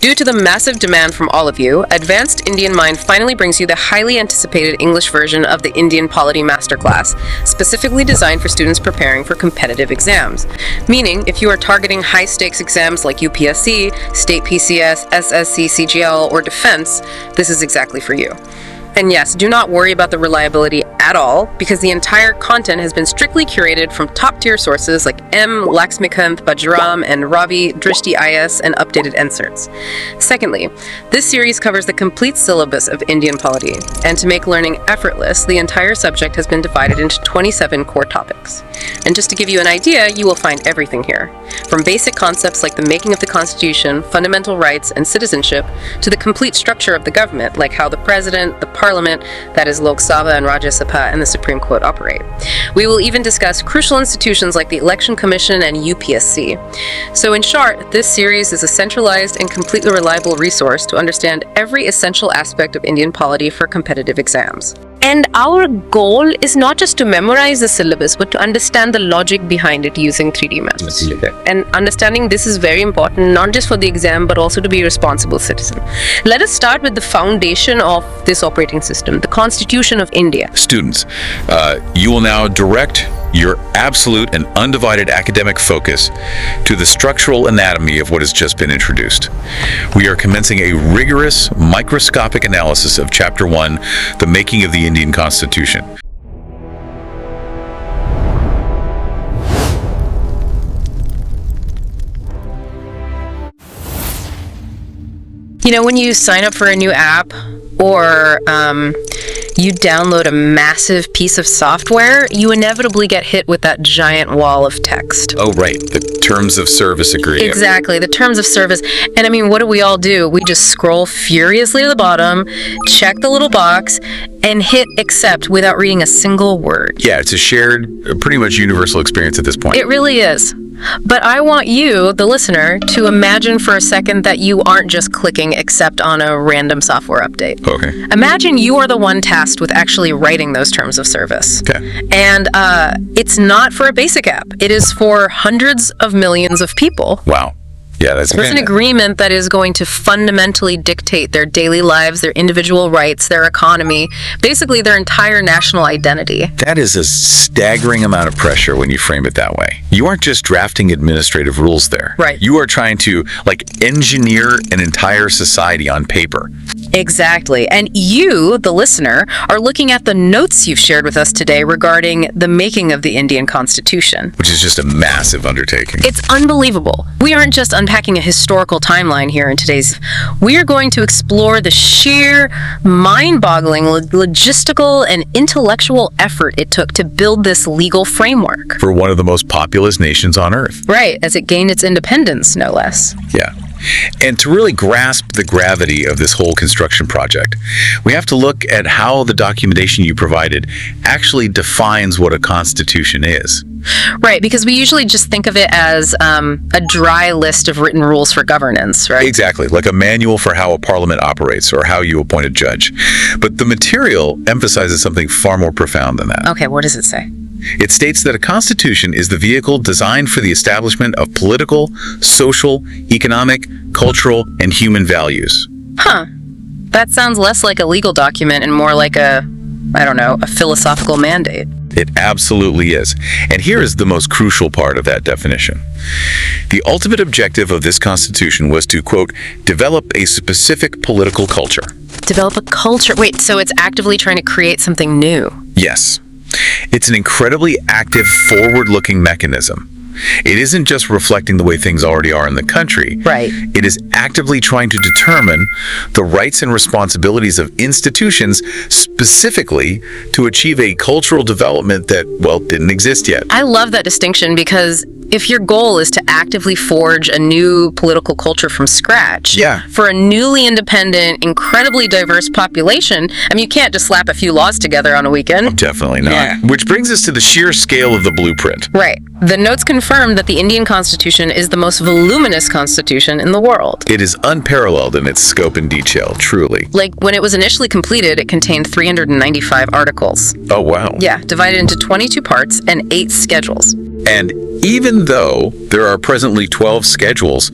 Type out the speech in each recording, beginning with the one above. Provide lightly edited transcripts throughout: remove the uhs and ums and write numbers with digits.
Due to the massive demand from all of you, Advanced Indian Mind finally brings you the highly anticipated English version of the Indian Polity Masterclass, specifically designed for students preparing for competitive exams. Meaning, if you are targeting high-stakes exams like UPSC, State PCS, SSC CGL, or Defense, this is exactly for you. And yes, do not worry about the reliability at all, because the entire content has been strictly curated from top-tier sources like M. Laxmikant Bajram and Ravi Drishti IS and updated inserts. Secondly, this series covers the complete syllabus of Indian polity, and to make learning effortless, the entire subject has been divided into 27 core topics. And just to give you an idea, you will find everything here, from basic concepts like the making of the Constitution, fundamental rights, and citizenship, to the complete structure of the government, like how the president, the parliament, that is Lok Sabha and Rajya Sabha, and the Supreme Court operate. We will even discuss crucial institutions like the Election Commission and UPSC. So in short, this series is a centralized and completely reliable resource to understand every essential aspect of Indian polity for competitive exams. And our goal is not just to memorize the syllabus, but to understand the logic behind it using 3D maps. And understanding this is very important, not just for the exam, but also to be a responsible citizen. Let us start with the foundation of this operating system, the Constitution of India. Students, you will now direct your absolute and undivided academic focus to the structural anatomy of what has just been introduced. We are commencing a rigorous, microscopic analysis of Chapter 1, the making of the Indian Constitution. You know, when you sign up for a new app or you download a massive piece of software, you inevitably get hit with that giant wall of text. Oh, right. The terms of service agreement. Exactly. The terms of service. And I mean, what do? We just scroll furiously to the bottom, check the little box, and hit accept without reading a single word. Yeah, it's a shared, pretty much universal experience at this point. It really is. But I want you, the listener, to imagine for a second that you aren't just clicking accept on a random software update. Okay. Imagine you are the one tasked with actually writing those terms of service. Okay. And it's not for a basic app. It is for hundreds of millions of people. Wow. Yeah, that's It's an agreement that is going to fundamentally dictate their daily lives, their individual rights, their economy, basically their entire national identity. That is a staggering amount of pressure when you frame it that way. You aren't just drafting administrative rules there. Right. You are trying to, engineer an entire society on paper. Exactly. And you, the listener, are looking at the notes you've shared with us today regarding the making of the Indian Constitution. Which is just a massive undertaking. It's unbelievable. We aren't just unpacking a historical timeline here in today's. We are going to explore the sheer, mind-boggling logistical and intellectual effort it took to build this legal framework. For one of the most populous nations on Earth. Right, as it gained its independence, no less. Yeah. And to really grasp the gravity of this whole construction project, we have to look at how the documentation you provided actually defines what a constitution is. Right, because we usually just think of it as a dry list of written rules for governance, right? Exactly, like a manual for how a parliament operates or how you appoint a judge. But the material emphasizes something far more profound than that. Okay, what does it say? It states that a constitution is the vehicle designed for the establishment of political, social, economic, cultural, and human values. Huh. That sounds less like a legal document and more like a philosophical mandate. It absolutely is. And here is the most crucial part of that definition. The ultimate objective of this constitution was to, quote, develop a specific political culture. Develop a culture? Wait, so it's actively trying to create something new? Yes. It's an incredibly active, forward-looking mechanism. It isn't just reflecting the way things already are in the country. Right. It is actively trying to determine the rights and responsibilities of institutions specifically to achieve a cultural development that, didn't exist yet. I love that distinction because if your goal is to actively forge a new political culture from scratch for a newly independent, incredibly diverse population, you can't just slap a few laws together on a weekend. Oh, definitely not. Yeah. Which brings us to the sheer scale of the blueprint. Right. The notes confirm that the Indian Constitution is the most voluminous constitution in the world. It is unparalleled in its scope and detail, truly. Like, when it was initially completed, it contained 395 articles. Oh, wow. Yeah, divided into 22 parts and 8 schedules. And even even though there are presently 12 schedules,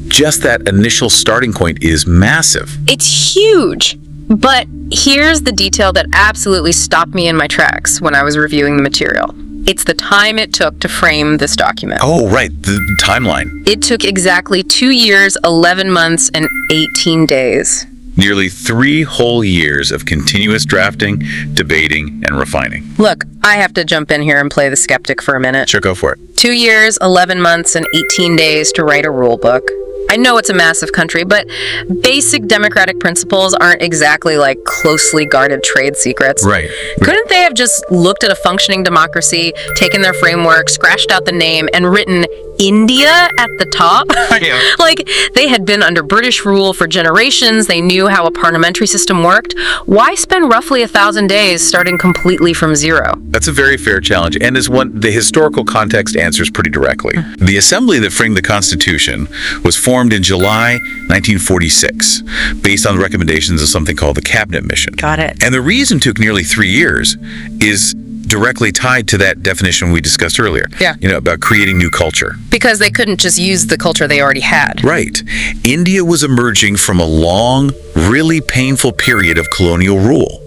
just that initial starting point is massive. It's huge. But here's the detail that absolutely stopped me in my tracks when I was reviewing the material. It's the time it took to frame this document. Oh, right, the timeline. It took exactly 2 years, 11 months, and 18 days. Nearly 3 whole years of continuous drafting, debating, and refining. Look, I have to jump in here and play the skeptic for a minute. Sure, go for it. 2 years, 11 months, and 18 days to write a rule book. I know it's a massive country, but basic democratic principles aren't exactly like closely guarded trade secrets. Right. Couldn't they have just looked at a functioning democracy, taken their framework, scratched out the name, and written India at the top? Yeah. Like, they had been under British rule for generations. They knew how a parliamentary system worked. Why spend roughly 1,000 days starting completely from zero? That's a very fair challenge, and is one the historical context answers pretty directly. The assembly that framed the Constitution was formed in July 1946, based on the recommendations of something called the Cabinet Mission. Got it. And the reason it took nearly 3 years is directly tied to that definition we discussed earlier. Yeah. About creating new culture. Because they couldn't just use the culture they already had. Right. India was emerging from a long, really painful period of colonial rule.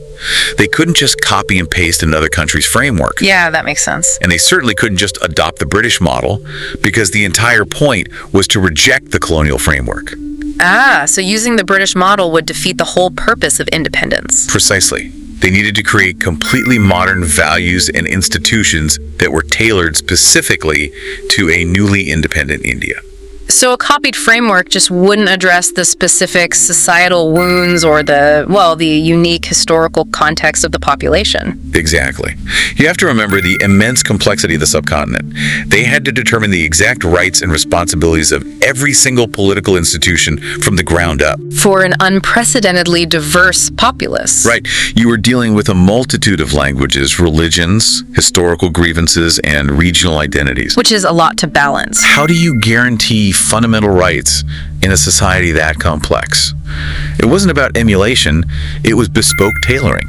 They couldn't just copy and paste another country's framework. Yeah, that makes sense. And they certainly couldn't just adopt the British model, because the entire point was to reject the colonial framework. Ah, so using the British model would defeat the whole purpose of independence. Precisely. They needed to create completely modern values and institutions that were tailored specifically to a newly independent India. So a copied framework just wouldn't address the specific societal wounds or the unique historical context of the population. Exactly. You have to remember the immense complexity of the subcontinent. They had to determine the exact rights and responsibilities of every single political institution from the ground up. For an unprecedentedly diverse populace. Right. You were dealing with a multitude of languages, religions, historical grievances, and regional identities. Which is a lot to balance. How do you guarantee fundamental rights in a society that complex? It wasn't about emulation, it was bespoke tailoring.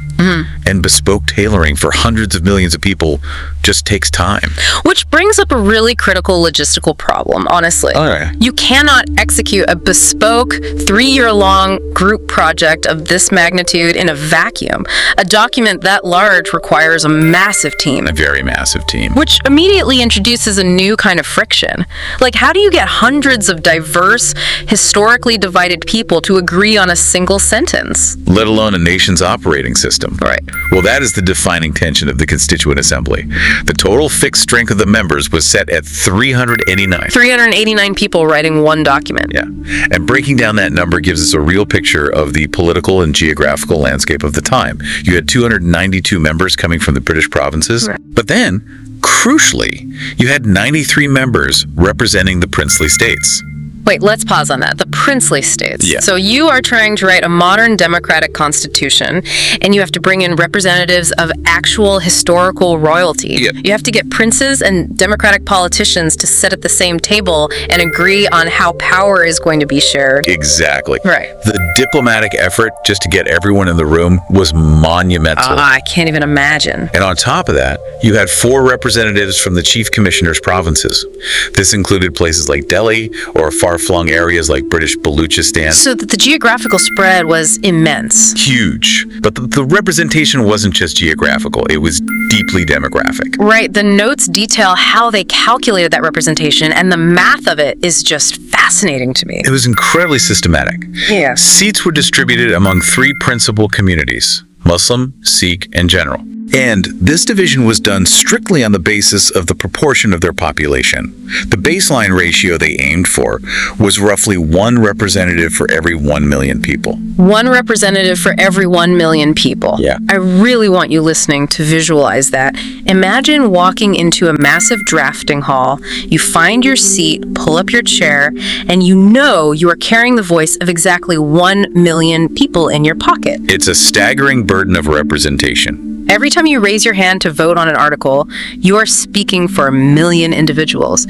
And bespoke tailoring for hundreds of millions of people just takes time. Which brings up a really critical logistical problem, honestly. Oh, yeah. You cannot execute a bespoke 3-year-long group project of this magnitude in a vacuum. A document that large requires a massive team. A very massive team. Which immediately introduces a new kind of friction. Like, how do you get hundreds of diverse, historically divided people to agree on a single sentence? Let alone a nation's operating system. Right. Well, that is the defining tension of the Constituent Assembly. The total fixed strength of the members was set at 389. 389 people writing one document. Yeah. And breaking down that number gives us a real picture of the political and geographical landscape of the time. You had 292 members coming from the British provinces. Right. But then, crucially, you had 93 members representing the princely states. Wait, let's pause on that. The princely states. Yeah. So you are trying to write a modern democratic constitution, and you have to bring in representatives of actual historical royalty. Yep. You have to get princes and democratic politicians to sit at the same table and agree on how power is going to be shared. Exactly. Right. The diplomatic effort just to get everyone in the room was monumental. I can't even imagine. And on top of that, you had 4 representatives from the chief commissioner's provinces. This included places like Delhi or far-flung areas like British Baluchistan. So that the geographical spread was immense. Huge. But the representation wasn't just geographical, it was deeply demographic. Right. The notes detail how they calculated that representation, and the math of it is just fascinating to me. It was incredibly systematic. Yeah. Seats were distributed among 3 principal communities: Muslim, Sikh, and general. And this division was done strictly on the basis of the proportion of their population. The baseline ratio they aimed for was roughly 1 representative for every 1 million people. 1 representative for every 1 million people. Yeah. I really want you listening to visualize that. Imagine walking into a massive drafting hall, you find your seat, pull up your chair, and you know you are carrying the voice of exactly 1 million people in your pocket. It's a staggering burden of representation. Every time you raise your hand to vote on an article, you are speaking for 1 million individuals.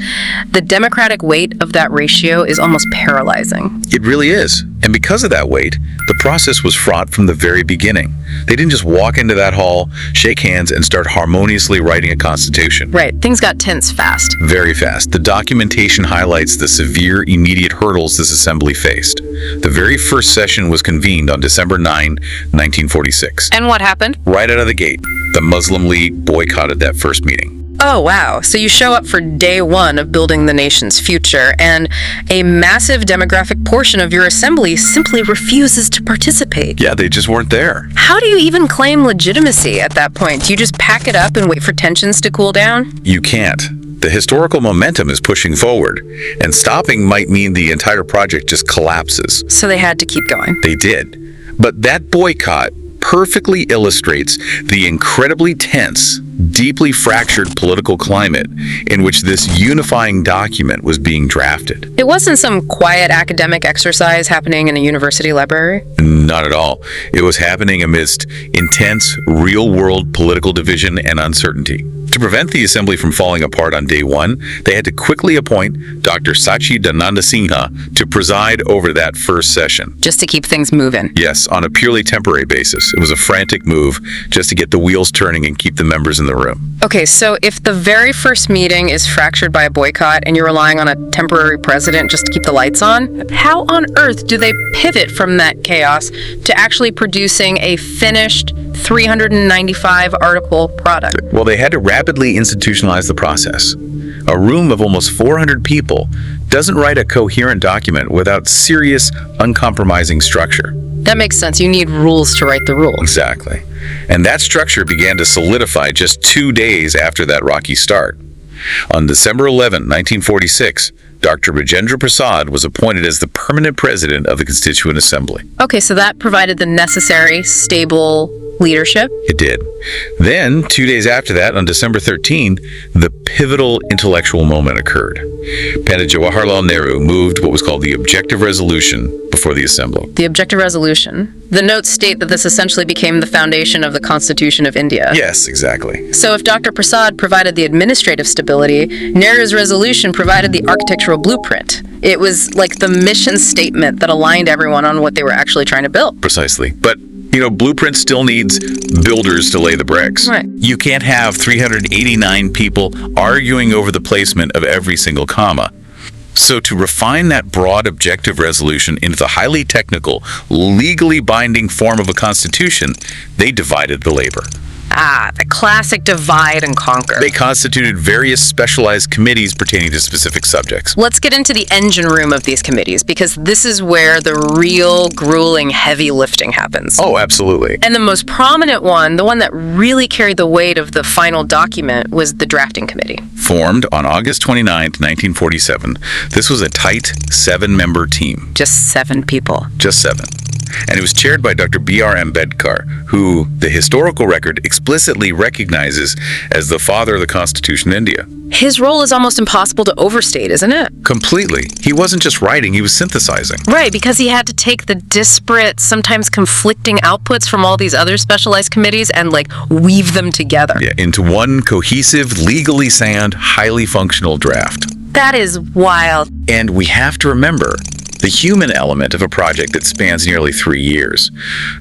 The democratic weight of that ratio is almost paralyzing. It really is. And because of that weight, The process was fraught from the very beginning. They didn't just walk into that hall, shake hands, and start harmoniously writing a constitution. Right, things got tense fast. Very fast. The documentation highlights the severe immediate hurdles this assembly faced. The very first session was convened on December 9, 1946. And what happened? Right out of the gate, the Muslim League boycotted that first meeting. Oh, wow. So you show up for day one of building the nation's future, and a massive demographic portion of your assembly simply refuses to participate. Yeah, they just weren't there. How do you even claim legitimacy at that point? Do you just pack it up and wait for tensions to cool down? You can't. The historical momentum is pushing forward, and stopping might mean the entire project just collapses. So they had to keep going. They did. But that boycott perfectly illustrates the incredibly tense, deeply fractured political climate in which this unifying document was being drafted. It wasn't some quiet academic exercise happening in a university library. Not at all. It was happening amidst intense, real-world political division and uncertainty. To prevent the assembly from falling apart on day one, they had to quickly appoint Dr. Sachchidananda Sinha to preside over that first session. Just to keep things moving. Yes, on a purely temporary basis. It was a frantic move just to get the wheels turning and keep the members in the room. Okay, so if the very first meeting is fractured by a boycott and you're relying on a temporary president just to keep the lights on, how on earth do they pivot from that chaos to actually producing a finished 395-article product? Well, they had to rapidly institutionalize the process. A room of almost 400 people doesn't write a coherent document without serious, uncompromising structure. That makes sense. You need rules to write the rules. Exactly. And that structure began to solidify just 2 days after that rocky start. On December 11, 1946, Dr. Rajendra Prasad was appointed as the permanent president of the Constituent Assembly. Okay, so that provided the necessary, stable leadership? It did. Then, 2 days after that, on December 13, the pivotal intellectual moment occurred. Pandit Jawaharlal Nehru moved what was called the Objective Resolution before the Assembly. The Objective Resolution. The notes state that this essentially became the foundation of the Constitution of India. Yes, exactly. So if Dr. Prasad provided the administrative stability, Nehru's resolution provided the architectural blueprint. It was like the mission statement that aligned everyone on what they were actually trying to build. Precisely. But blueprint still needs builders to lay the bricks. Right. You can't have 389 people arguing over the placement of every single comma. So to refine that broad objective resolution into the highly technical, legally binding form of a constitution, they divided the labor. Ah, the classic divide and conquer. They constituted various specialized committees pertaining to specific subjects. Let's get into the engine room of these committees, because this is where the real grueling heavy lifting happens. Oh, absolutely. And the most prominent one, the one that really carried the weight of the final document, was the drafting committee. Formed on August 29, 1947, this was a tight 7-member team. Just 7 people. Just 7. And it was chaired by Dr. B.R. Ambedkar, who the historical record explicitly recognizes as the father of the Constitution in India. His role is almost impossible to overstate, isn't it? Completely. He wasn't just writing, he was synthesizing. Right, because he had to take the disparate, sometimes conflicting outputs from all these other specialized committees and, weave them together. Yeah, into one cohesive, legally sound, highly functional draft. That is wild. And we have to remember the human element of a project that spans nearly 3 years.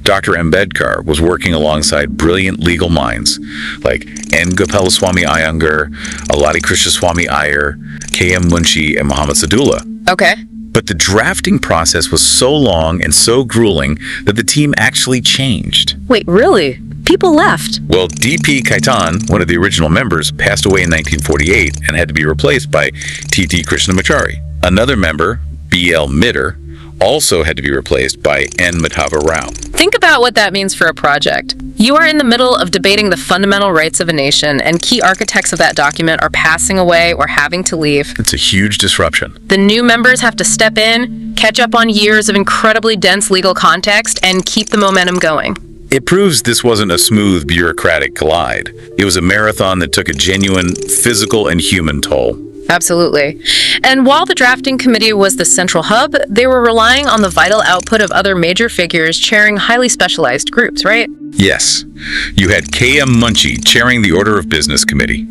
Dr. Ambedkar was working alongside brilliant legal minds like N. Gopalaswamy Iyengar, Aladi Krishnaswamy Iyer, K.M. Munshi, and Muhammad Sadullah. Okay. But the drafting process was so long and so grueling that the team actually changed. Wait, really? People left? Well, D.P. Khaitan, one of the original members, passed away in 1948 and had to be replaced by T.T. Krishnamachari. Another member, B.L. Mitter, also had to be replaced by N. Madhava Rao. Think about what that means for a project. You are in the middle of debating the fundamental rights of a nation, and key architects of that document are passing away or having to leave. It's a huge disruption. The new members have to step in, catch up on years of incredibly dense legal context, and keep the momentum going. It proves this wasn't a smooth bureaucratic glide. It was a marathon that took a genuine physical and human toll. Absolutely. And while the drafting committee was the central hub, they were relying on the vital output of other major figures chairing highly specialized groups, right? Yes. You had K.M. Munshi chairing the Order of Business Committee.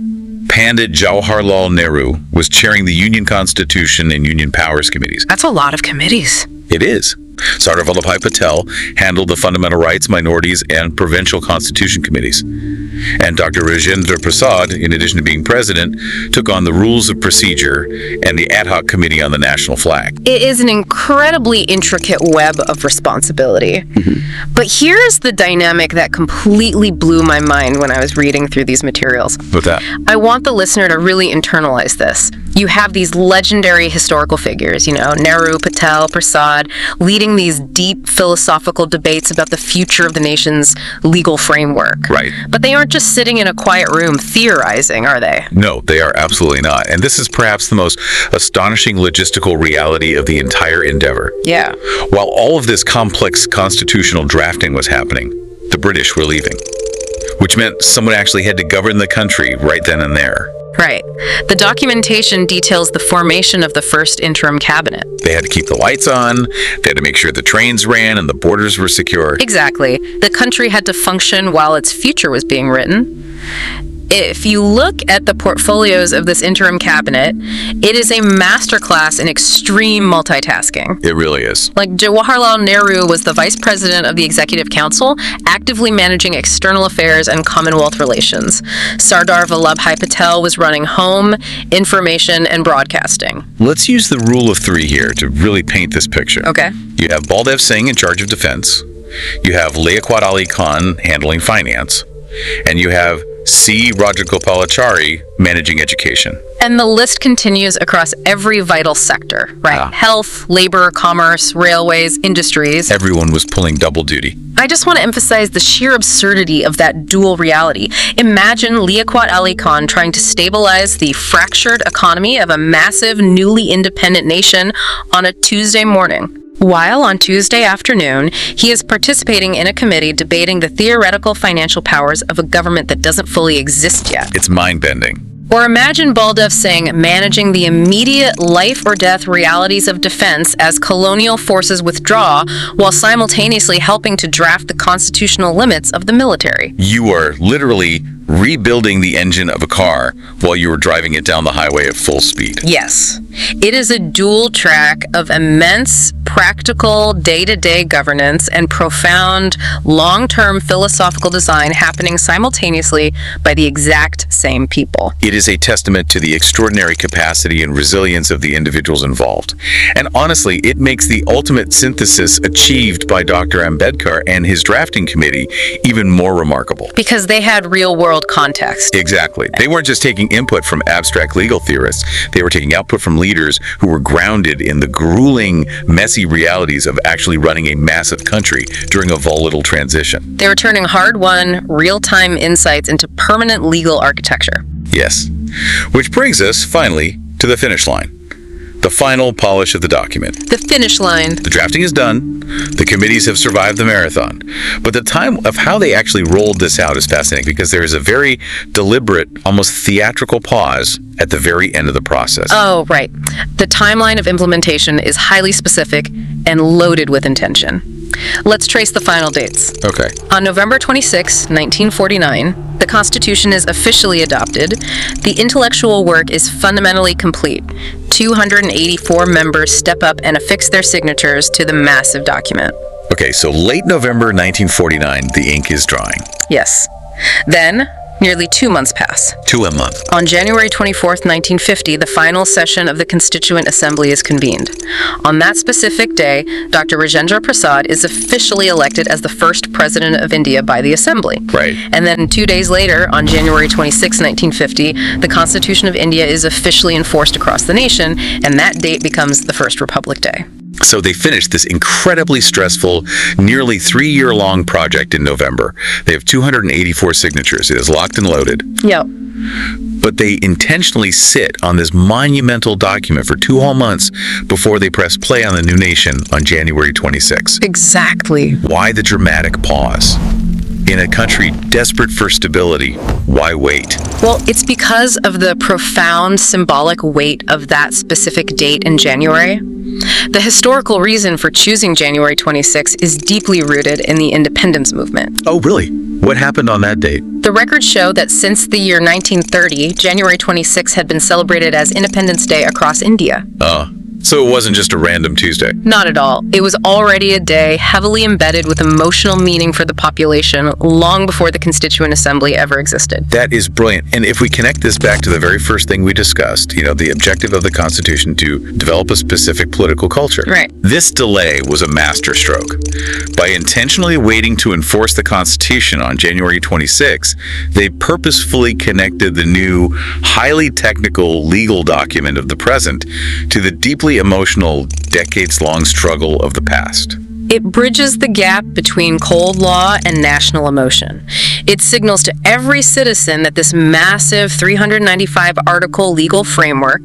Pandit Jawaharlal Nehru was chairing the Union Constitution and Union Powers Committees. That's a lot of committees. It is. Sardar Vallabhbhai Patel handled the Fundamental Rights, Minorities, and Provincial Constitution Committees. And Dr. Rajendra Prasad, in addition to being president, took on the Rules of Procedure and the Ad Hoc Committee on the National Flag. It is an incredibly intricate web of responsibility. But here's the dynamic that completely blew my mind when I was reading through these materials. With that, I want the listener to really internalize this. You have these legendary historical figures, Nehru, Patel, Prasad, leading these deep philosophical debates about the future of the nation's legal framework. Right. But they aren't just sitting in a quiet room theorizing, are they? No, they are absolutely not. And this is perhaps the most astonishing logistical reality of the entire endeavor. Yeah. While all of this complex constitutional drafting was happening, the British were leaving, which meant someone actually had to govern the country right then and there. Right. The documentation details the formation of the first interim cabinet. They had to keep the lights on, they had to make sure the trains ran and the borders were secure. Exactly. The country had to function while its future was being written. If you look at the portfolios of this interim cabinet, it is a masterclass in extreme multitasking. It really is. Like Jawaharlal Nehru was the vice president of the Executive Council, actively managing external affairs and Commonwealth relations. Sardar Vallabhbhai Patel was running home, information, and broadcasting. Let's use the rule of three here to really paint this picture. Okay. You have Baldev Singh in charge of defense, you have Liaquat Ali Khan handling finance, and you have C. Rajagopalachari managing education. And the list continues across every vital sector, right? Ah. Health, labor, commerce, railways, industries. Everyone was pulling double duty. I just want to emphasize the sheer absurdity of that dual reality. Imagine Liaquat Ali Khan trying to stabilize the fractured economy of a massive, newly independent nation on a Tuesday morning. While on Tuesday afternoon, he is participating in a committee debating the theoretical financial powers of a government that doesn't fully exist yet. It's mind-bending. Or imagine Baldev Singh managing the immediate life or death realities of defense as colonial forces withdraw while simultaneously helping to draft the constitutional limits of the military. You are literally rebuilding the engine of a car while you were driving it down the highway at full speed. Yes. It is a dual track of immense practical day-to-day governance and profound long-term philosophical design happening simultaneously by the exact same people. It is a testament to the extraordinary capacity and resilience of the individuals involved. And honestly, it makes the ultimate synthesis achieved by Dr. Ambedkar and his drafting committee even more remarkable. Because they had real-world context. Exactly. They weren't just taking input from abstract legal theorists. They were taking output from leaders who were grounded in the grueling, messy realities of actually running a massive country during a volatile transition. They were turning hard-won, real-time insights into permanent legal architecture. Yes. Which brings us, finally, to the finish line. The final polish of the document. The finish line. The drafting is done. The committees have survived the marathon. But the time of how they actually rolled this out is fascinating because there is a very deliberate, almost theatrical pause at the very end of the process. Oh, right. The timeline of implementation is highly specific and loaded with intention. Let's trace the final dates. Okay. On November 26, 1949, the Constitution is officially adopted. The intellectual work is fundamentally complete. 284 members step up and affix their signatures to the massive document. Okay, so late November 1949, the ink is drying. Yes. Then, nearly 2 months pass. 2 a month. On January 24th, 1950, the final session of the Constituent Assembly is convened. On that specific day, Dr. Rajendra Prasad is officially elected as the first president of India by the Assembly. Right. And then 2 days later, on January 26, 1950, the Constitution of India is officially enforced across the nation, and that date becomes the First Republic Day. So they finished this incredibly stressful, nearly 3-year-long project in November. They have 284 signatures. It is locked and loaded. Yep. But they intentionally sit on this monumental document for 2 whole months before they press play on the new nation on January 26. Exactly. Why the dramatic pause? In a country desperate for stability, why wait? Well, it's because of the profound symbolic weight of that specific date in January. The historical reason for choosing January 26 is deeply rooted in the independence movement. Oh, really? What happened on that date? The records show that since the year 1930, January 26 had been celebrated as Independence Day across India. So it wasn't just a random Tuesday. Not at all. It was already a day heavily embedded with emotional meaning for the population long before the Constituent Assembly ever existed. That is brilliant. And if we connect this back to the very first thing we discussed, the objective of the Constitution to develop a specific political culture. Right. This delay was a masterstroke. By intentionally waiting to enforce the Constitution on January 26, they purposefully connected the new, highly technical legal document of the present to the deeply emotional, decades-long struggle of the past. It bridges the gap between cold law and national emotion. It signals to every citizen that this massive 395-article legal framework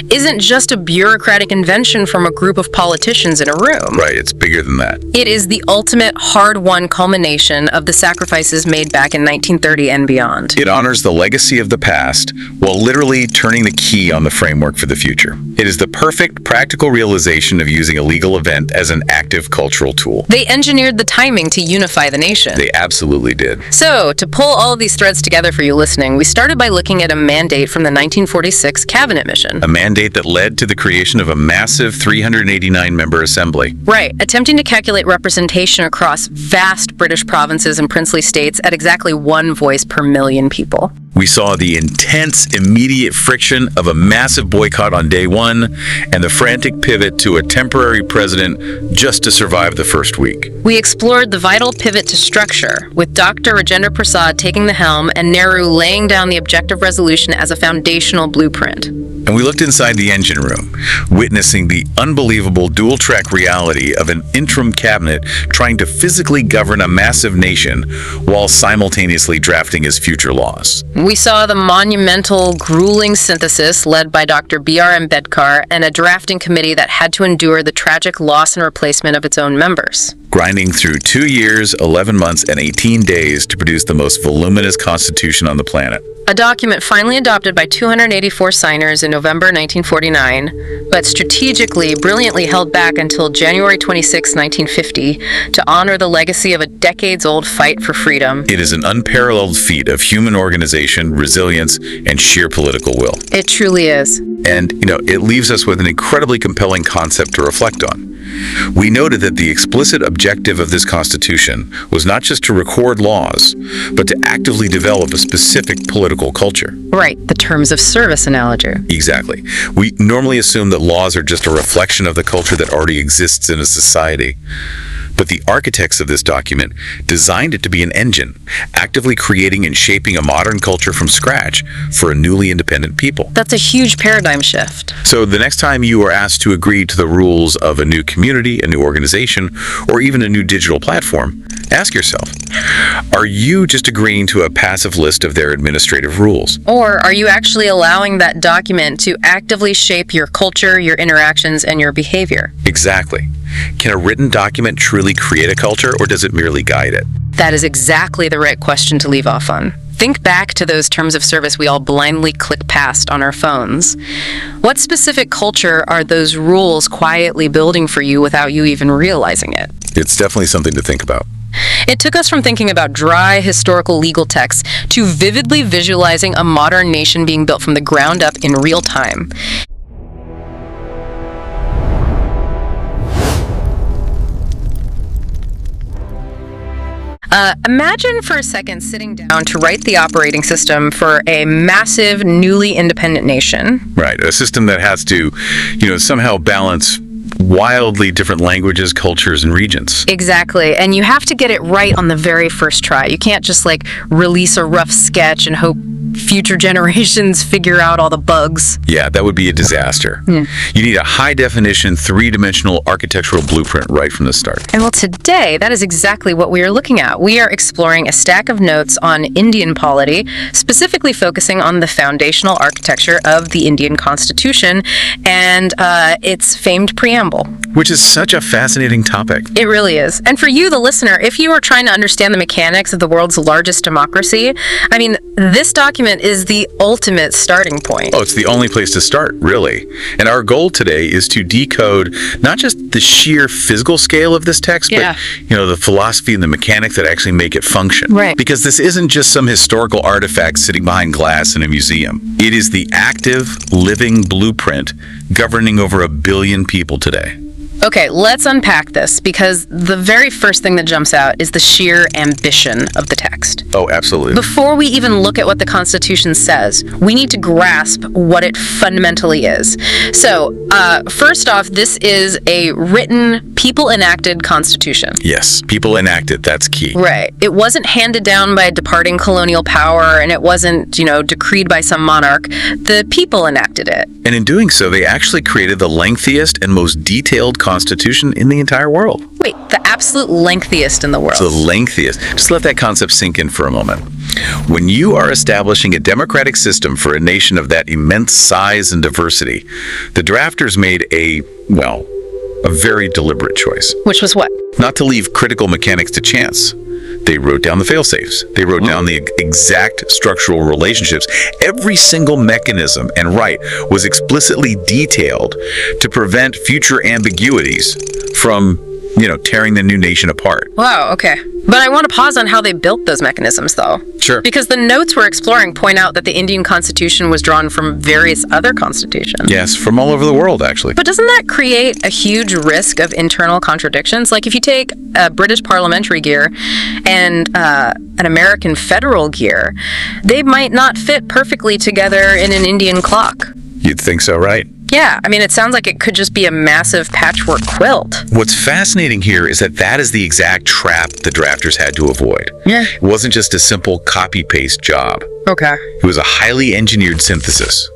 isn't just a bureaucratic invention from a group of politicians in a room. Right, it's bigger than that. It is the ultimate hard-won culmination of the sacrifices made back in 1930 and beyond. It honors the legacy of the past while literally turning the key on the framework for the future. It is the perfect practical realization of using a legal event as an active cultural tool. They engineered the timing to unify the nation. They absolutely did. So, to pull all of these threads together for you listening, we started by looking at a mandate from the 1946 Cabinet Mission. A mandate that led to the creation of a massive 389-member assembly. Right, attempting to calculate representation across vast British provinces and princely states at exactly one voice per million people. We saw the intense, immediate friction of a massive boycott on day one and the frantic pivot to a temporary president just to survive the first week. We explored the vital pivot to structure, with Dr. Rajendra Prasad taking the helm and Nehru laying down the objective resolution as a foundational blueprint. And we looked inside the engine room, witnessing the unbelievable dual-track reality of an interim cabinet trying to physically govern a massive nation while simultaneously drafting his future laws. We saw the monumental, grueling synthesis led by Dr. B.R. Ambedkar and a drafting committee that had to endure the tragic loss and replacement of its own members. Grinding through 2 years, 11 months, and 18 days to produce the most voluminous constitution on the planet. A document finally adopted by 284 signers in November 1949, but strategically, brilliantly held back until January 26, 1950, to honor the legacy of a decades-old fight for freedom. It is an unparalleled feat of human organization, resilience, and sheer political will. It truly is. And, it leaves us with an incredibly compelling concept to reflect on. We noted that the explicit objective of this Constitution was not just to record laws, but to actively develop a specific political culture. Right, the terms of service analogy. Exactly. We normally assume that laws are just a reflection of the culture that already exists in a society. But the architects of this document designed it to be an engine, actively creating and shaping a modern culture from scratch for a newly independent people. That's a huge paradigm shift. So the next time you are asked to agree to the rules of a new community, a new organization, or even a new digital platform, ask yourself, are you just agreeing to a passive list of their administrative rules? Or are you actually allowing that document to actively shape your culture, your interactions, and your behavior? Exactly. Can a written document truly create a culture, or does it merely guide it? That is exactly the right question to leave off on. Think back to those terms of service we all blindly click past on our phones. What specific culture are those rules quietly building for you without you even realizing it? It's definitely something to think about. It took us from thinking about dry historical legal texts to vividly visualizing a modern nation being built from the ground up in real time. Imagine for a second sitting down to write the operating system for a massive, newly independent nation. Right, a system that has to, somehow balance wildly different languages, cultures, and regions. Exactly, and you have to get it right on the very first try. You can't just release a rough sketch and hope future generations figure out all the bugs. Yeah, that would be a disaster. You need a high-definition, three-dimensional architectural blueprint right from the start. And today, that is exactly what we are looking at. We are exploring a stack of notes on Indian polity, specifically focusing on the foundational architecture of the Indian Constitution and its famed preamble. Which is such a fascinating topic. It really is. And for you, the listener, if you are trying to understand the mechanics of the world's largest democracy, I mean, this document is the ultimate starting point. Oh, it's the only place to start, really. And our goal today is to decode not just the sheer physical scale of this text, but, the philosophy and the mechanics that actually make it function. Right. Because this isn't just some historical artifact sitting behind glass in a museum. It is the active, living blueprint governing over 1 billion people today. Okay, let's unpack this, because the very first thing that jumps out is the sheer ambition of the text. Oh, absolutely. Before we even look at what the Constitution says, we need to grasp what it fundamentally is. So, first off, this is a written, people-enacted Constitution. Yes, people enacted, that's key. Right. It wasn't handed down by a departing colonial power, and it wasn't, decreed by some monarch. The people enacted it. And in doing so, they actually created the lengthiest and most detailed Constitution in the entire world. Wait, the absolute lengthiest in the world. The lengthiest. Just let that concept sink in for a moment. When you are establishing a democratic system for a nation of that immense size and diversity, the drafters made a very deliberate choice. Which was what? Not to leave critical mechanics to chance. They wrote down the fail-safes. They wrote down the exact structural relationships. Every single mechanism and right was explicitly detailed to prevent future ambiguities from, tearing the new nation apart. Wow, okay. But I want to pause on how they built those mechanisms, though. Sure. Because the notes we're exploring point out that the Indian Constitution was drawn from various other constitutions. Yes, from all over the world, actually. But doesn't that create a huge risk of internal contradictions? Like if you take a British parliamentary gear and an American federal gear, they might not fit perfectly together in an Indian clock. You'd think so, right? Yeah, I mean, it sounds like it could just be a massive patchwork quilt. What's fascinating here is that is the exact trap the drafters had to avoid. Yeah. It wasn't just a simple copy-paste job. Okay. It was a highly engineered synthesis.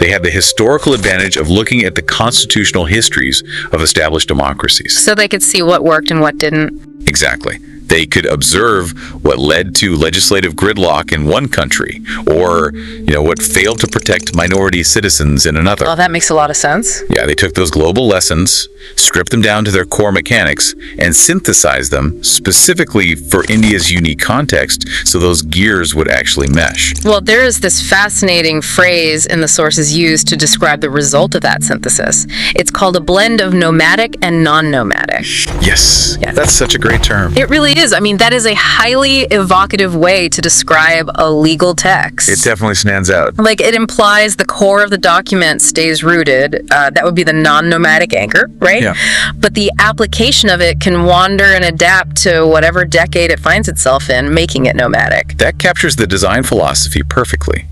They had the historical advantage of looking at the constitutional histories of established democracies. So they could see what worked and what didn't. Exactly. They could observe what led to legislative gridlock in one country, or, what failed to protect minority citizens in another. Oh, that makes a lot of sense. Yeah, they took those global lessons, stripped them down to their core mechanics, and synthesized them specifically for India's unique context, so those gears would actually mesh. Well, there is this fascinating phrase in the sources used to describe the result of that synthesis. It's called a blend of nomadic and non-nomadic. Yes, that's such a great term. It really is. I mean, that is a highly evocative way to describe a legal text. It definitely stands out. Like, it implies the core of the document stays rooted. That would be the non-nomadic anchor, right? Yeah. But the application of it can wander and adapt to whatever decade it finds itself in, making it nomadic. That captures the design philosophy perfectly.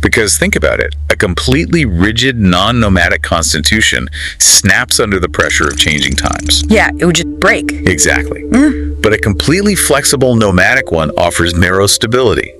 Because think about it, a completely rigid, non-nomadic constitution snaps under the pressure of changing times. Yeah, it would just break. Exactly. But a completely flexible nomadic one offers narrow stability.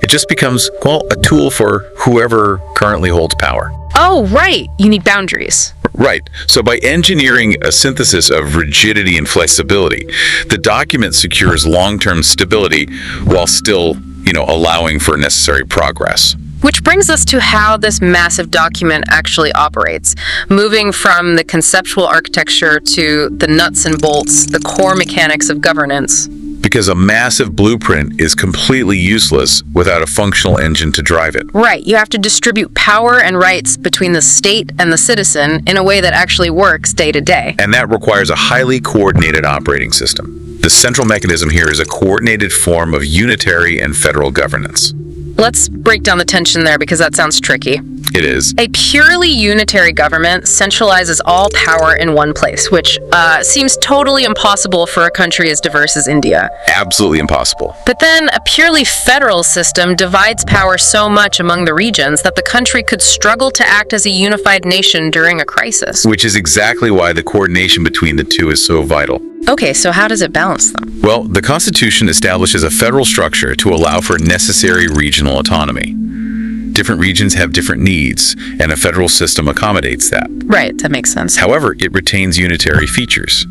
It just becomes, a tool for whoever currently holds power. Oh, right. You need boundaries. Right. So by engineering a synthesis of rigidity and flexibility, the document secures long-term stability while still, allowing for necessary progress. Which brings us to how this massive document actually operates, moving from the conceptual architecture to the nuts and bolts, the core mechanics of governance. Because a massive blueprint is completely useless without a functional engine to drive it. Right. You have to distribute power and rights between the state and the citizen in a way that actually works day to day. And that requires a highly coordinated operating system. The central mechanism here is a coordinated form of unitary and federal governance. Let's break down the tension there, because that sounds tricky. It is. A purely unitary government centralizes all power in one place, which seems totally impossible for a country as diverse as India. Absolutely impossible. But then a purely federal system divides power so much among the regions that the country could struggle to act as a unified nation during a crisis. Which is exactly why the coordination between the two is so vital. Okay, so how does it balance them? Well, the Constitution establishes a federal structure to allow for necessary regional autonomy. Different regions have different needs, and a federal system accommodates that. Right, that makes sense. However, it retains unitary features.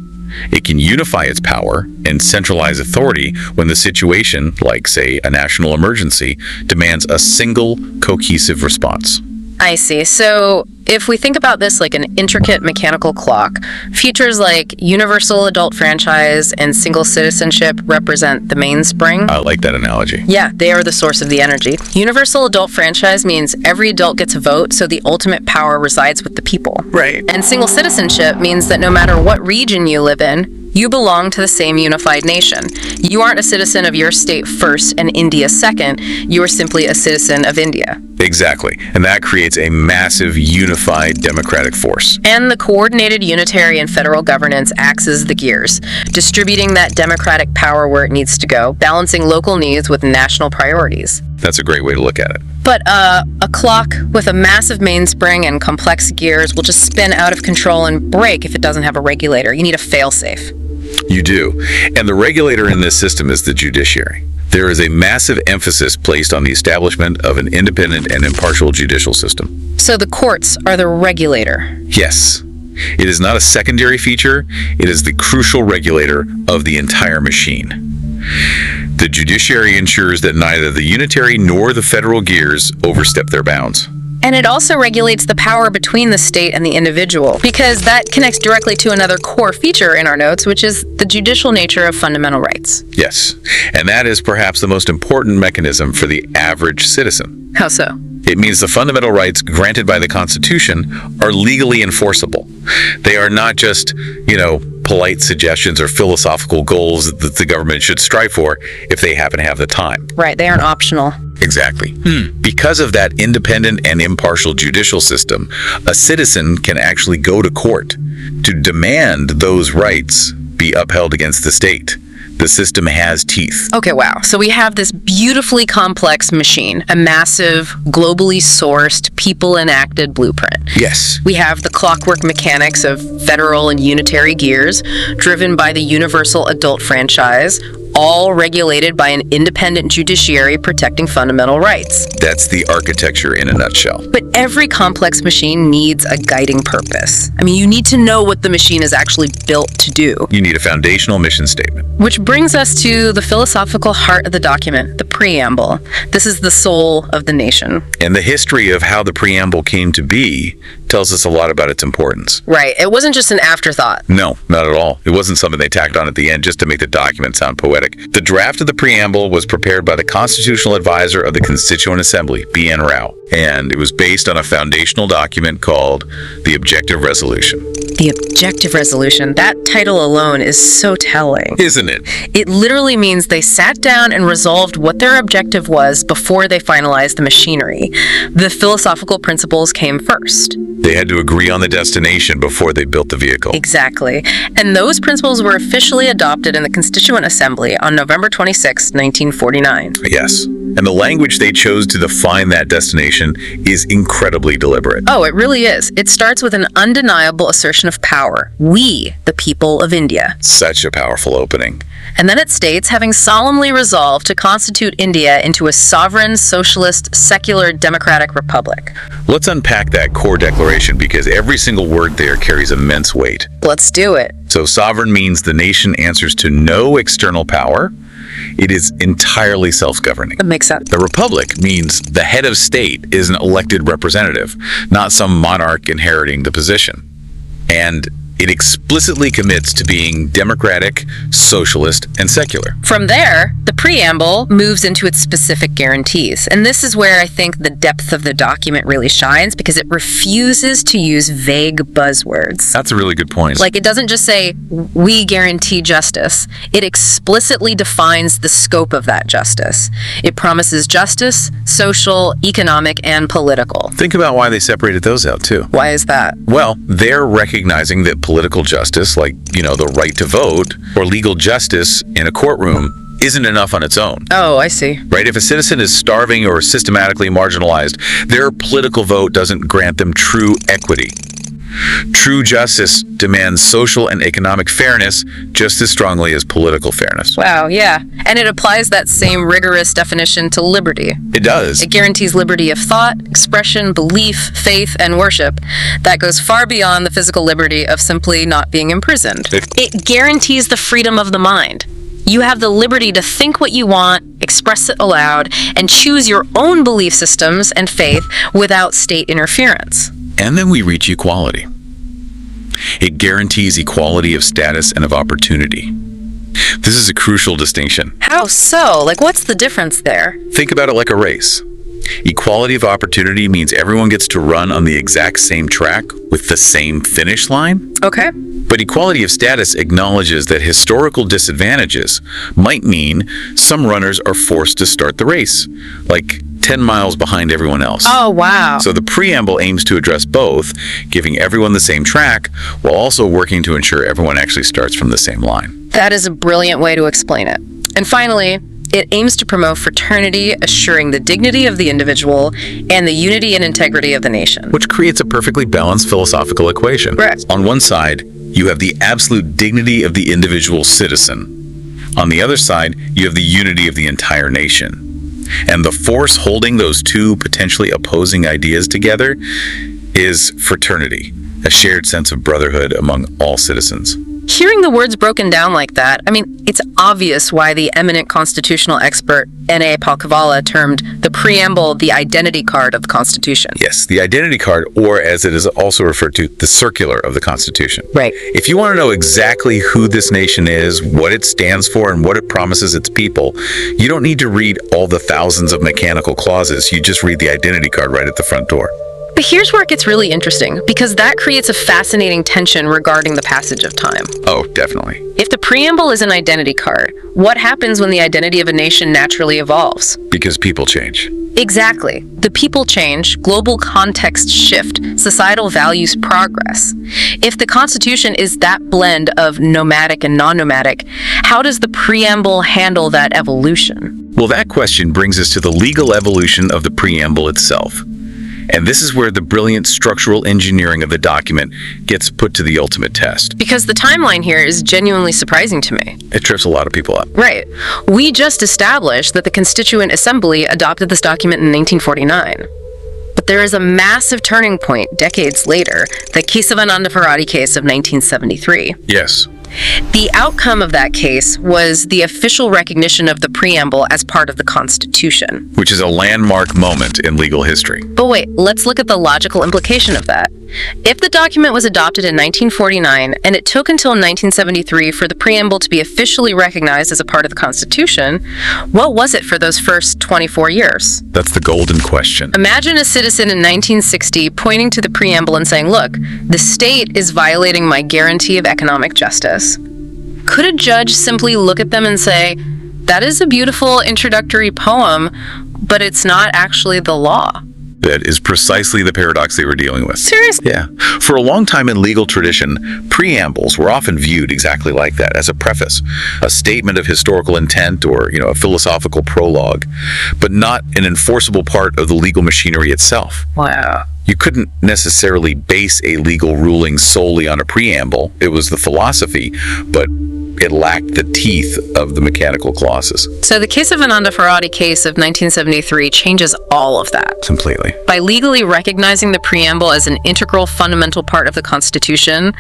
It can unify its power and centralize authority when the situation, like, say, a national emergency, demands a single, cohesive response. I see. So If we think about this like an intricate mechanical clock, features like universal adult franchise and single citizenship represent the mainspring. I like that analogy. Yeah, they are the source of the energy. Universal adult franchise means every adult gets a vote, so the ultimate power resides with the people. Right. And single citizenship means that no matter what region you live in, you belong to the same unified nation. You aren't a citizen of your state first and India second. You are simply a citizen of India. Exactly. And that creates a massive unified democratic force. And the coordinated unitary and federal governance acts as the gears, distributing that democratic power where it needs to go, balancing local needs with national priorities. That's a great way to look at it. But a clock with a massive mainspring and complex gears will just spin out of control and break if it doesn't have a regulator. You need a fail-safe. You do. And the regulator in this system is the judiciary. There is a massive emphasis placed on the establishment of an independent and impartial judicial system. So the courts are the regulator. Yes. It is not a secondary feature. It is the crucial regulator of the entire machine. The judiciary ensures that neither the unitary nor the federal gears overstep their bounds. And it also regulates the power between the state and the individual, because that connects directly to another core feature in our notes, which is the judicial nature of fundamental rights. Yes, and that is perhaps the most important mechanism for the average citizen. How so? It means the fundamental rights granted by the Constitution are legally enforceable. They are not just, polite suggestions or philosophical goals that the government should strive for if they happen to have the time. Right, they aren't optional. Exactly. Because of that independent and impartial judicial system, a citizen can actually go to court to demand those rights be upheld against the state. The system has teeth. Okay, wow. So we have this beautifully complex machine, a massive, globally sourced, people-enacted blueprint. Yes. We have the clockwork mechanics of federal and unitary gears, driven by the universal adult franchise, all regulated by an independent judiciary protecting fundamental rights. That's the architecture in a nutshell. But every complex machine needs a guiding purpose. I mean, you need to know what the machine is actually built to do. You need a foundational mission statement. Which brings us to the philosophical heart of the document, the preamble. This is the soul of the nation. And the history of how the preamble came to be tells us a lot about its importance. Right. It wasn't just an afterthought. No, not at all. It wasn't something they tacked on at the end just to make the document sound poetic. The draft of the preamble was prepared by the Constitutional Advisor of the Constituent Assembly, BN Rau, and it was based on a foundational document called the Objective Resolution. The Objective Resolution. That title alone is so telling. Isn't it? It literally means they sat down and resolved what their objective was before they finalized the machinery. The philosophical principles came first. They had to agree on the destination before they built the vehicle. Exactly. And those principles were officially adopted in the Constituent Assembly on November 26, 1949. Yes. And the language they chose to define that destination is incredibly deliberate. Oh, it really is. It starts with an undeniable assertion of power. We, the people of India. Such a powerful opening. And then it states, having solemnly resolved to constitute India into a sovereign, socialist, secular, democratic republic. Let's unpack that core declaration because every single word there carries immense weight. Let's do it. So sovereign means the nation answers to no external power. It is entirely self-governing. That makes sense. The republic means the head of state is an elected representative, not some monarch inheriting the position. And it explicitly commits to being democratic, socialist, and secular. From there, the preamble moves into its specific guarantees. And this is where I think the depth of the document really shines, because it refuses to use vague buzzwords. That's a really good point. Like, it doesn't just say, we guarantee justice. It explicitly defines the scope of that justice. It promises justice, social, economic, and political. Think about why they separated those out, too. Why is that? Well, they're recognizing that political justice, like, the right to vote, or legal justice in a courtroom, isn't enough on its own. Oh, I see. Right? If a citizen is starving or systematically marginalized, their political vote doesn't grant them true equity. True justice demands social and economic fairness just as strongly as political fairness. Wow, yeah. And it applies that same rigorous definition to liberty. It does. It guarantees liberty of thought, expression, belief, faith, and worship. That goes far beyond the physical liberty of simply not being imprisoned. It guarantees the freedom of the mind. You have the liberty to think what you want, express it aloud, and choose your own belief systems and faith without state interference. And then we reach equality. It guarantees equality of status and of opportunity. This is a crucial distinction. How so? Like, what's the difference there? Think about it like a race. Equality of opportunity means everyone gets to run on the exact same track with the same finish line. Okay. But equality of status acknowledges that historical disadvantages might mean some runners are forced to start the race, like 10 miles behind everyone else. Oh, wow. So the preamble aims to address both, giving everyone the same track, while also working to ensure everyone actually starts from the same line. That is a brilliant way to explain it. And finally, it aims to promote fraternity, assuring the dignity of the individual and the unity and integrity of the nation. Which creates a perfectly balanced philosophical equation. Correct. On one side, you have the absolute dignity of the individual citizen. On the other side, you have the unity of the entire nation. And the force holding those two potentially opposing ideas together is fraternity, a shared sense of brotherhood among all citizens. Hearing the words broken down like that, I mean, it's obvious why the eminent constitutional expert N.A. Palkavala termed the preamble the identity card of the Constitution. Yes, the identity card, or as it is also referred to, the circular of the Constitution. Right. If you want to know exactly who this nation is, what it stands for, and what it promises its people, you don't need to read all the thousands of mechanical clauses. You just read the identity card right at the front door. But here's where it gets really interesting, because that creates a fascinating tension regarding the passage of time. Oh, definitely. If the preamble is an identity card, what happens when the identity of a nation naturally evolves? Because people change. Exactly. The people change, global contexts shift, societal values progress. If the Constitution is that blend of nomadic and non-nomadic, how does the preamble handle that evolution? Well, that question brings us to the legal evolution of the preamble itself. And this is where the brilliant structural engineering of the document gets put to the ultimate test. Because the timeline here is genuinely surprising to me. It trips a lot of people up. Right. We just established that the Constituent Assembly adopted this document in 1949. But there is a massive turning point decades later, the Kesavananda Bharati case of 1973. Yes. The outcome of that case was the official recognition of the preamble as part of the Constitution. Which is a landmark moment in legal history. But wait, let's look at the logical implication of that. If the document was adopted in 1949, and it took until 1973 for the preamble to be officially recognized as a part of the Constitution, what was it for those first 24 years? That's the golden question. Imagine a citizen in 1960 pointing to the preamble and saying, look, the state is violating my guarantee of economic justice. Could a judge simply look at them and say, that is a beautiful introductory poem, but it's not actually the law? That is precisely the paradox they were dealing with. Seriously? Yeah. For a long time in legal tradition, preambles were often viewed exactly like that, as a preface, a statement of historical intent or, a philosophical prologue, but not an enforceable part of the legal machinery itself. Wow. You couldn't necessarily base a legal ruling solely on a preamble. It was the philosophy, but it lacked the teeth of the mechanical clauses. So the Kesavananda Bharati case of 1973 changes all of that. Completely. By legally recognizing the preamble as an integral, fundamental part of the Constitution,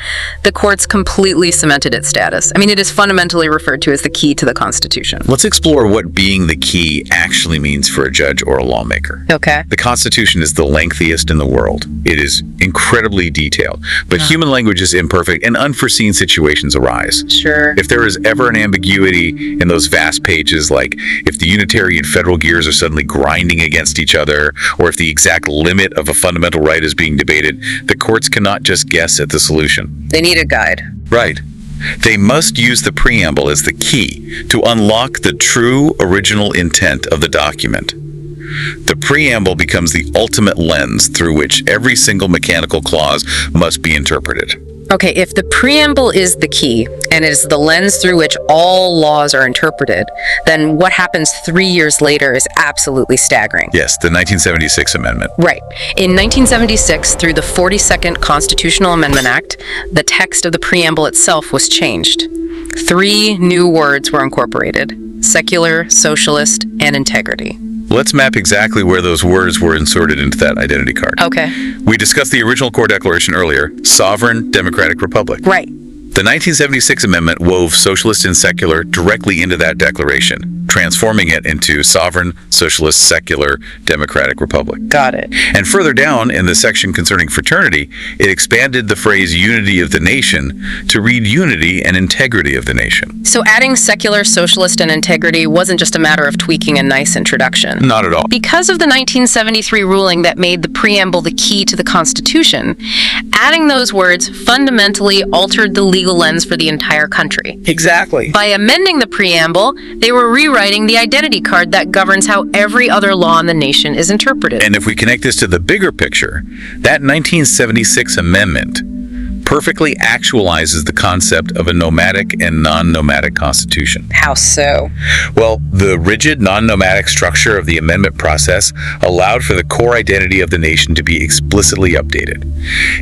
the courts completely cemented its status. I mean, it is fundamentally referred to as the key to the Constitution. Let's explore what being the key actually means for a judge or a lawmaker. Okay. The Constitution is the lengthiest in the world. It is incredibly detailed, but human language is imperfect and unforeseen situations arise. Sure. If there is ever an ambiguity in those vast pages, like if the unitary and federal gears are suddenly grinding against each other, or if the exact limit of a fundamental right is being debated, the courts cannot just guess at the solution. They need a guide. Right. They must use the preamble as the key to unlock the true original intent of the document. The preamble becomes the ultimate lens through which every single mechanical clause must be interpreted. Okay, if the preamble is the key, and it is the lens through which all laws are interpreted, then what happens 3 years later is absolutely staggering. Yes, the 1976 amendment. Right. In 1976, through the 42nd Constitutional Amendment Act, the text of the preamble itself was changed. 3 new words were incorporated: secular, socialist, and integrity. Let's map exactly where those words were inserted into that identity card. Okay. We discussed the original core declaration earlier, sovereign democratic republic. Right. The 1976 amendment wove socialist and secular directly into that declaration, transforming it into sovereign, socialist, secular, democratic republic. Got it. And further down in the section concerning fraternity, it expanded the phrase unity of the nation to read unity and integrity of the nation. So adding secular, socialist, and integrity wasn't just a matter of tweaking a nice introduction. Not at all. Because of the 1973 ruling that made the preamble the key to the Constitution, adding those words fundamentally altered the legal lens for the entire country. Exactly. By amending the preamble, they were rewriting the identity card that governs how every other law in the nation is interpreted. And if we connect this to the bigger picture, that 1976 amendment perfectly actualizes the concept of a nomadic and non-nomadic constitution. How so? Well, the rigid non-nomadic structure of the amendment process allowed for the core identity of the nation to be explicitly updated.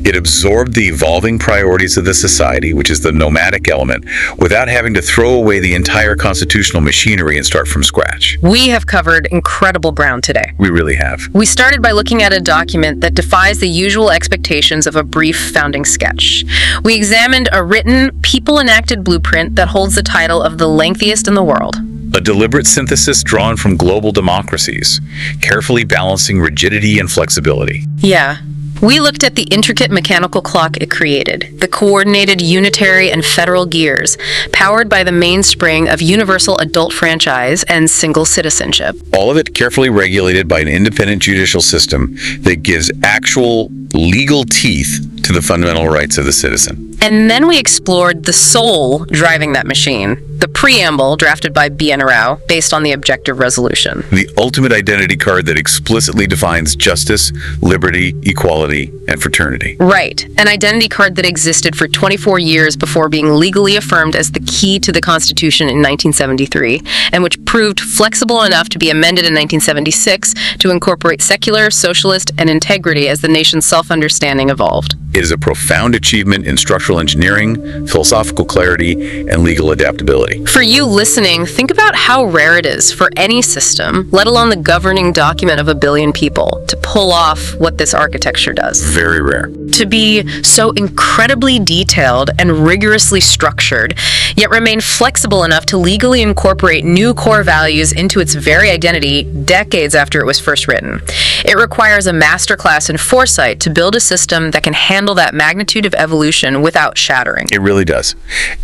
It absorbed the evolving priorities of the society, which is the nomadic element, without having to throw away the entire constitutional machinery and start from scratch. We have covered incredible ground today. We really have. We started by looking at a document that defies the usual expectations of a brief founding sketch. We examined a written, people-enacted blueprint that holds the title of the lengthiest in the world. A deliberate synthesis drawn from global democracies, carefully balancing rigidity and flexibility. Yeah. We looked at the intricate mechanical clock it created, the coordinated unitary and federal gears, powered by the mainspring of universal adult franchise and single citizenship. All of it carefully regulated by an independent judicial system that gives actual legal teeth to the fundamental rights of the citizen. And then we explored the soul driving that machine, the preamble drafted by BN Rau based on the objective resolution. The ultimate identity card that explicitly defines justice, liberty, equality, and fraternity. Right. An identity card that existed for 24 years before being legally affirmed as the key to the Constitution in 1973, and which proved flexible enough to be amended in 1976 to incorporate secular, socialist, and integrity as the nation's self-understanding evolved. It is a profound achievement in structural engineering, philosophical clarity, and legal adaptability. For you listening, think about how rare it is for any system, let alone the governing document of a billion people, to pull off what this architecture does. Very rare. To be so incredibly detailed and rigorously structured, yet remain flexible enough to legally incorporate new core values into its very identity decades after it was first written. It requires a masterclass in foresight to build a system that can handle that magnitude of evolution without shattering. It really does.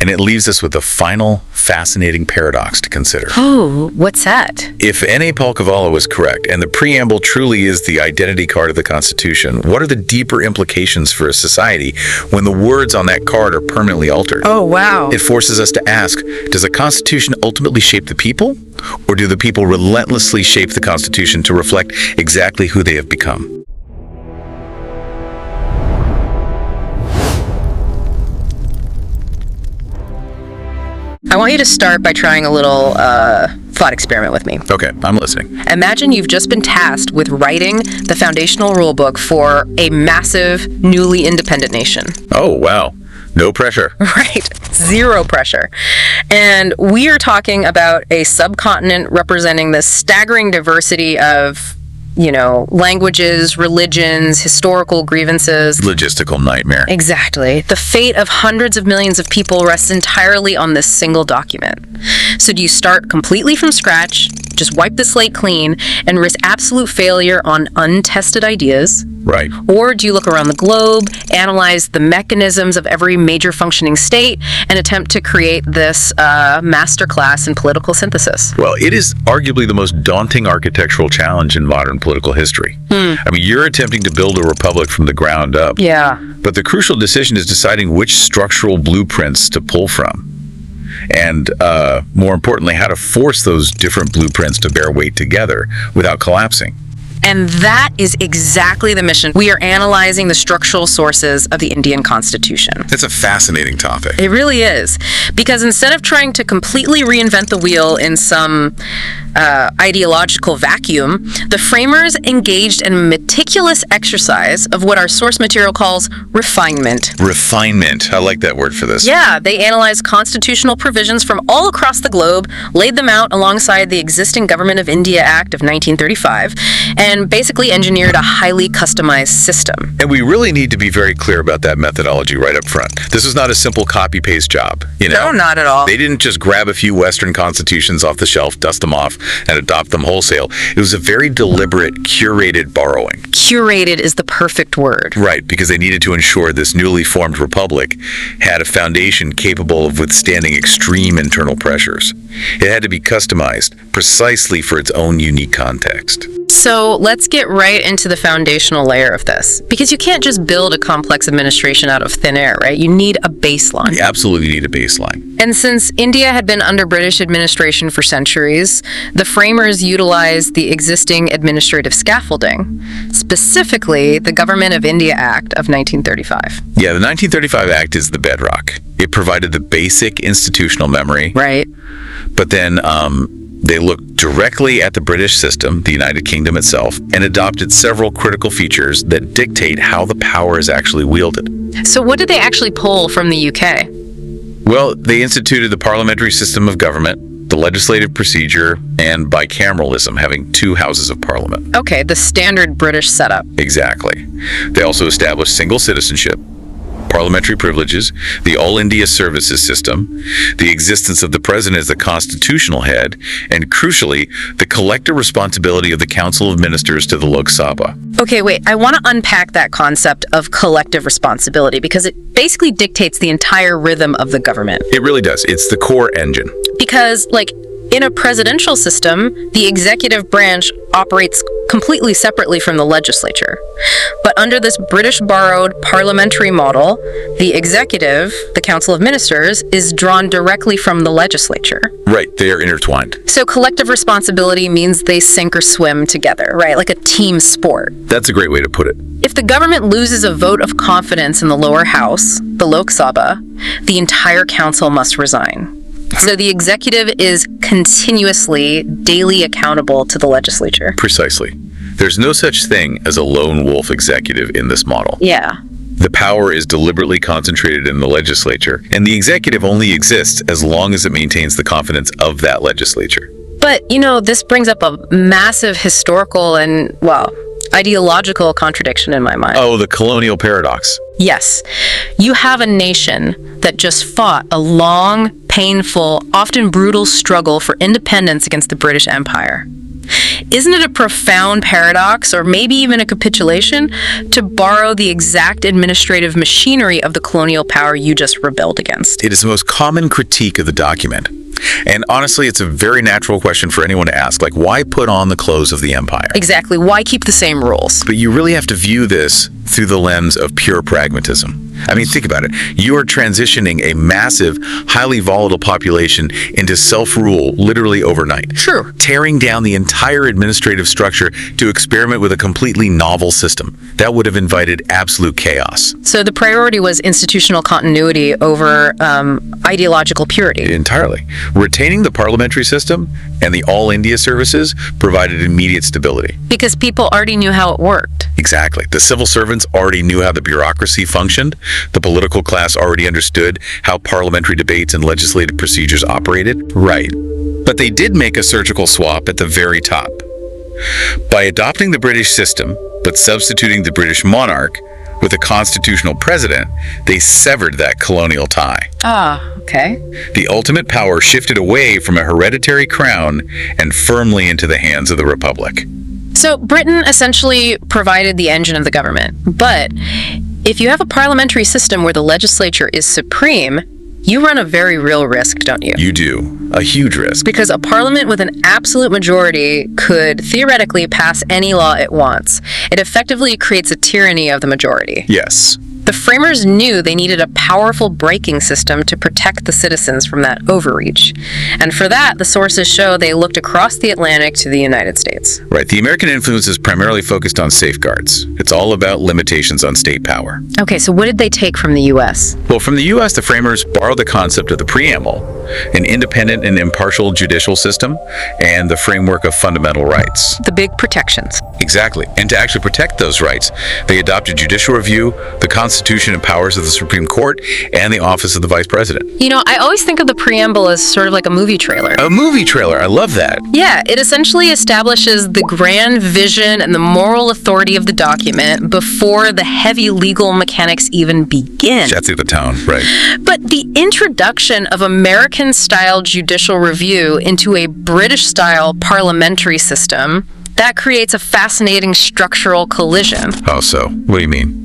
And it leaves us with a final, fascinating paradox to consider. Oh, what's that? If N.A. Palkavala was correct, and the preamble truly is the identity card of the Constitution, what are the deeper implications for a society when the words on that card are permanently altered? Oh, wow. It forces us to ask, does the Constitution ultimately shape the people? Or do the people relentlessly shape the Constitution to reflect exactly who they have become? I want you to start by trying a little thought experiment with me. Okay, I'm listening. Imagine you've just been tasked with writing the foundational rulebook for a massive, newly independent nation. Oh, wow. No pressure. Right. Zero pressure. And we are talking about a subcontinent representing the staggering diversity of, languages, religions, historical grievances. Logistical nightmare. Exactly. The fate of hundreds of millions of people rests entirely on this single document. So do you start completely from scratch, just wipe the slate clean, and risk absolute failure on untested ideas? Right. Or do you look around the globe, analyze the mechanisms of every major functioning state, and attempt to create this masterclass in political synthesis? Well, it is arguably the most daunting architectural challenge in modern political history. I mean, you're attempting to build a republic from the ground up. Yeah. But the crucial decision is deciding which structural blueprints to pull from. And more importantly, how to force those different blueprints to bear weight together without collapsing. And that is exactly the mission. We are analyzing the structural sources of the Indian Constitution. That's a fascinating topic. It really is. Because instead of trying to completely reinvent the wheel in some ideological vacuum, the framers engaged in a meticulous exercise of what our source material calls refinement. Refinement. I like that word for this. Yeah, they analyzed constitutional provisions from all across the globe, laid them out alongside the existing Government of India Act of 1935, and basically engineered a highly customized system. And we really need to be very clear about that methodology right up front. This is not a simple copy-paste job. No, not at all. They didn't just grab a few Western constitutions off the shelf, dust them off, and adopt them wholesale. It was a very deliberate, curated borrowing. Curated is the perfect word. Right, because they needed to ensure this newly formed republic had a foundation capable of withstanding extreme internal pressures. It had to be customized precisely for its own unique context. So let's get right into the foundational layer of this, because you can't just build a complex administration out of thin air, right? You need a baseline. You absolutely need a baseline. And since India had been under British administration for centuries, the framers utilized the existing administrative scaffolding, specifically the Government of India Act of 1935. Yeah, the 1935 Act is the bedrock. It provided the basic institutional memory. Right. But then they looked directly at the British system, the United Kingdom itself, and adopted several critical features that dictate how the power is actually wielded. So what did they actually pull from the UK? Well, they instituted the parliamentary system of government, the legislative procedure, and bicameralism, having two houses of parliament. Okay, the standard British setup. Exactly. They also established single citizenship, parliamentary privileges, the All India Services System, the existence of the president as the constitutional head, and crucially, the collective responsibility of the Council of Ministers to the Lok Sabha. Okay, wait, I want to unpack that concept of collective responsibility because it basically dictates the entire rhythm of the government. It really does. It's the core engine. Because, in a presidential system, the executive branch operates completely separately from the legislature. But under this British-borrowed parliamentary model, the executive, the Council of Ministers, is drawn directly from the legislature. Right, they are intertwined. So collective responsibility means they sink or swim together, right? Like a team sport. That's a great way to put it. If the government loses a vote of confidence in the lower house, the Lok Sabha, the entire council must resign. So the executive is continuously, daily accountable to the legislature. Precisely. There's no such thing as a lone wolf executive in this model. Yeah. The power is deliberately concentrated in the legislature, and the executive only exists as long as it maintains the confidence of that legislature. But, this brings up a massive historical and, ideological contradiction in my mind. Oh, the colonial paradox. Yes. You have a nation that just fought a long, painful, often brutal struggle for independence against the British Empire. Isn't it a profound paradox, or maybe even a capitulation, to borrow the exact administrative machinery of the colonial power you just rebelled against? It is the most common critique of the document. And honestly, it's a very natural question for anyone to ask, why put on the clothes of the empire? Exactly. Why keep the same rules? But you really have to view this through the lens of pure pragmatism. I mean, think about it. You are transitioning a massive, highly volatile population into self-rule literally overnight. True. Tearing down the entire administrative structure to experiment with a completely novel system. That would have invited absolute chaos. So the priority was institutional continuity over ideological purity. Entirely. Retaining the parliamentary system and the All India services provided immediate stability. Because people already knew how it worked. Exactly. The civil servants already knew how the bureaucracy functioned. The political class already understood how parliamentary debates and legislative procedures operated. Right. But they did make a surgical swap at the very top. By adopting the British system, but substituting the British monarch with a constitutional president, they severed that colonial tie. Okay. The ultimate power shifted away from a hereditary crown and firmly into the hands of the Republic. So Britain essentially provided the engine of the government. But if you have a parliamentary system where the legislature is supreme, you run a very real risk, don't you? You do. A huge risk. Because a parliament with an absolute majority could theoretically pass any law it wants. It effectively creates a tyranny of the majority. Yes. The framers knew they needed a powerful braking system to protect the citizens from that overreach. And for that, the sources show they looked across the Atlantic to the United States. Right. The American influence is primarily focused on safeguards. It's all about limitations on state power. Okay, so what did they take from the U.S.? Well, from the U.S., the framers borrowed the concept of the preamble, an independent and impartial judicial system, and the framework of fundamental rights. The big protections. Exactly. And to actually protect those rights, they adopted judicial review, the Constitution and powers of the Supreme Court, and the office of the Vice President. You know, I always think of the preamble as sort of like a movie trailer. A movie trailer. I love that. Yeah, it essentially establishes the grand vision and the moral authority of the document before the heavy legal mechanics even begin. Sets the tone, right. But the introduction of American-style judicial review into a British-style parliamentary system, that creates a fascinating structural collision. How so? What do you mean?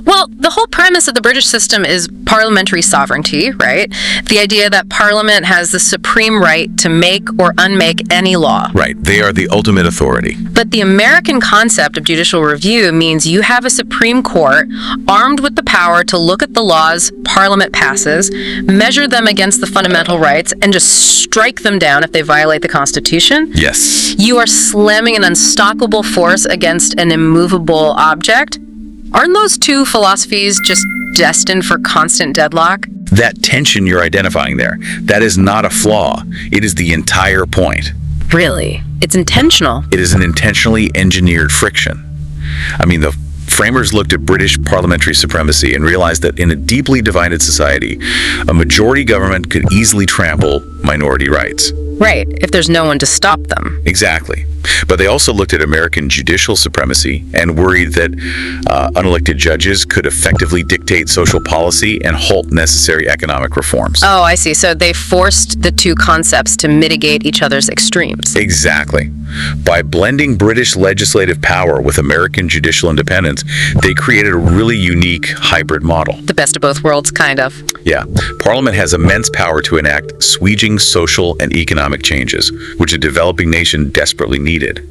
Well, the whole premise of the British system is parliamentary sovereignty, right? The idea that Parliament has the supreme right to make or unmake any law. Right. They are the ultimate authority. But the American concept of judicial review means you have a Supreme Court armed with the power to look at the laws Parliament passes, measure them against the fundamental rights, and just strike them down if they violate the Constitution. Yes. You are slamming an unstoppable force against an immovable object. Aren't those two philosophies just destined for constant deadlock? That tension you're identifying there, that is not a flaw. It is the entire point. Really? It's intentional. It is an intentionally engineered friction. I mean, the framers looked at British parliamentary supremacy and realized that in a deeply divided society, a majority government could easily trample minority rights. Right, if there's no one to stop them. Exactly. But they also looked at American judicial supremacy and worried that unelected judges could effectively dictate social policy and halt necessary economic reforms. Oh, I see. So they forced the two concepts to mitigate each other's extremes. Exactly. By blending British legislative power with American judicial independence, they created a really unique hybrid model. The best of both worlds, kind of. Yeah. Parliament has immense power to enact sweeping social and economic changes, which a developing nation desperately needed.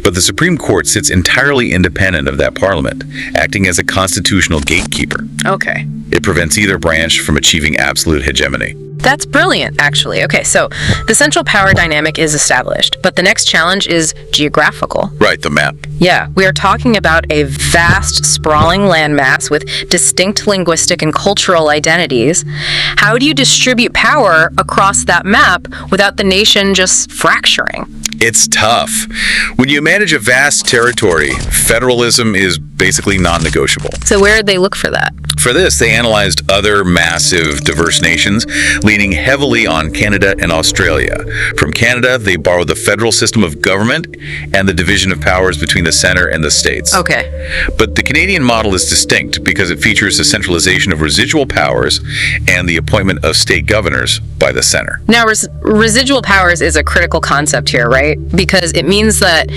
But the Supreme Court sits entirely independent of that Parliament, acting as a constitutional gatekeeper. Okay. It prevents either branch from achieving absolute hegemony. That's brilliant, actually. Okay, so the central power dynamic is established, but the next challenge is geographical. Right, the map. Yeah, we are talking about a vast, sprawling landmass with distinct linguistic and cultural identities. How do you distribute power across that map without the nation just fracturing? It's tough. When you manage a vast territory, federalism is basically non-negotiable. So where did they look for that? For this, they analyzed other massive, diverse nations, leaning heavily on Canada and Australia. From Canada, they borrowed the federal system of government and the division of powers between the center and the states. Okay. But the Canadian model is distinct because it features a centralization of residual powers and the appointment of state governors by the center. Now, residual powers is a critical concept here, right? Because it means that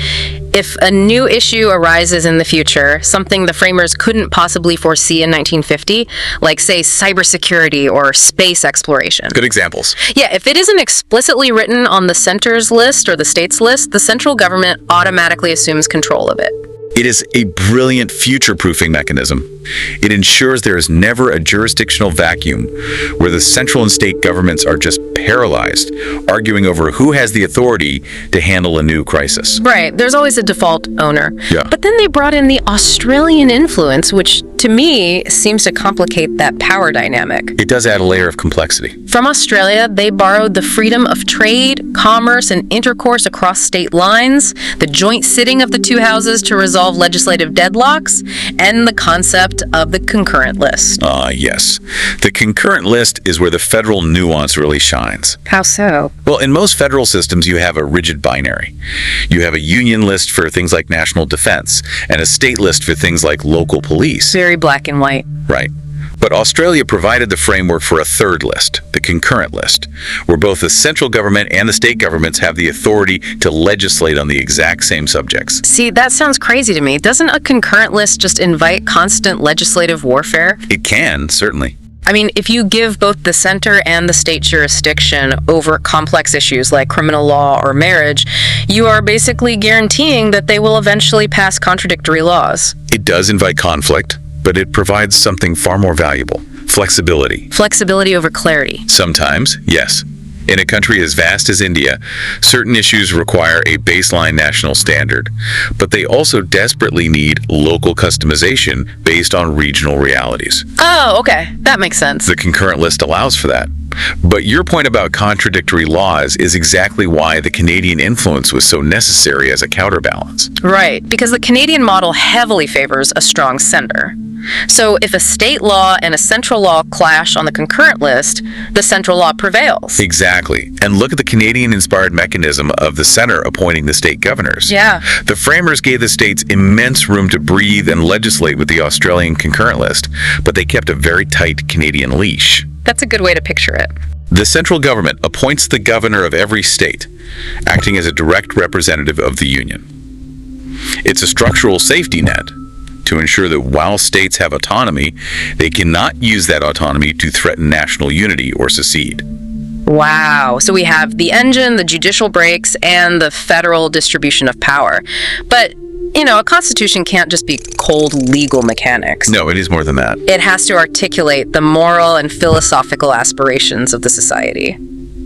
if a new issue arises in the future, something the framers couldn't possibly foresee in 1950, like, say, cybersecurity or space exploration. Good examples. Yeah, if it isn't explicitly written on the center's list or the state's list, the central government automatically assumes control of it. It is a brilliant future-proofing mechanism. It ensures there is never a jurisdictional vacuum where the central and state governments are just paralyzed, arguing over who has the authority to handle a new crisis. Right, there's always a default owner. Yeah. But then they brought in the Australian influence, which to me seems to complicate that power dynamic. It does add a layer of complexity. From Australia, they borrowed the freedom of trade, commerce, and intercourse across state lines, the joint sitting of the two houses to resolve legislative deadlocks, and the concept of the concurrent list. Yes. The concurrent list is where the federal nuance really shines. How so? Well, in most federal systems, you have a rigid binary. You have a union list for things like national defense and a state list for things like local police. Very black and white. Right. But Australia provided the framework for a third list, the concurrent list, where both the central government and the state governments have the authority to legislate on the exact same subjects. See, that sounds crazy to me. Doesn't a concurrent list just invite constant legislative warfare? It can, certainly. I mean, if you give both the center and the state jurisdiction over complex issues like criminal law or marriage, you are basically guaranteeing that they will eventually pass contradictory laws. It does invite conflict. but it provides something far more valuable: flexibility. Flexibility over clarity. Sometimes, yes. In a country as vast as India, certain issues require a baseline national standard, but they also desperately need local customization based on regional realities. Oh, okay. That makes sense. The concurrent list allows for that. But your point about contradictory laws is exactly why the Canadian influence was so necessary as a counterbalance. Right, because the Canadian model heavily favors a strong sender. So if a state law and a central law clash on the concurrent list, the central law prevails. Exactly. And look at the Canadian-inspired mechanism of the center appointing the state governors. Yeah. The framers gave the states immense room to breathe and legislate with the Australian concurrent list, but they kept a very tight Canadian leash. That's a good way to picture it. The central government appoints the governor of every state, acting as a direct representative of the union. It's a structural safety net to ensure that while states have autonomy, they cannot use that autonomy to threaten national unity or secede. Wow. So we have the engine, the judicial brakes, and the federal distribution of power. But, a constitution can't just be cold legal mechanics. No, it is more than that. It has to articulate the moral and philosophical aspirations of the society.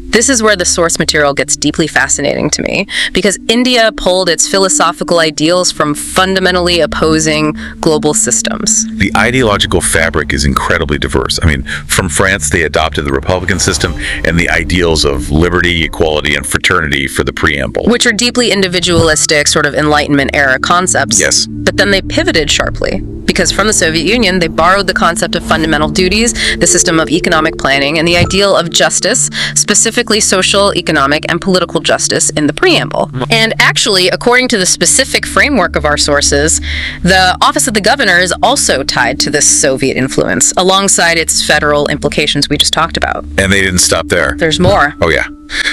This is where the source material gets deeply fascinating to me, because India pulled its philosophical ideals from fundamentally opposing global systems. The ideological fabric is incredibly diverse. From France, they adopted the Republican system and the ideals of liberty, equality, and fraternity for the preamble. Which are deeply individualistic, sort of Enlightenment-era concepts. Yes. But then they pivoted sharply, because from the Soviet Union, they borrowed the concept of fundamental duties, the system of economic planning, and the ideal of justice, specifically social, economic, and political justice in the preamble. And actually, according to the specific framework of our sources, the office of the governor is also tied to this Soviet influence, alongside its federal implications we just talked about. And they didn't stop there. There's more. Oh, yeah.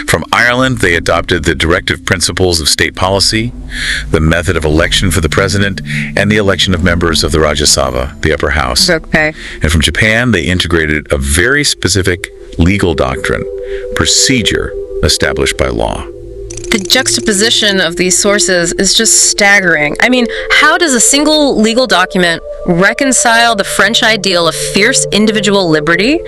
From Ireland, they adopted the directive principles of state policy, the method of election for the president, and the election of members of the Rajya Sabha, the upper house. Okay. And from Japan, they integrated a very specific legal doctrine, procedure established by law. The juxtaposition of these sources is just staggering. How does a single legal document reconcile the French ideal of fierce individual liberty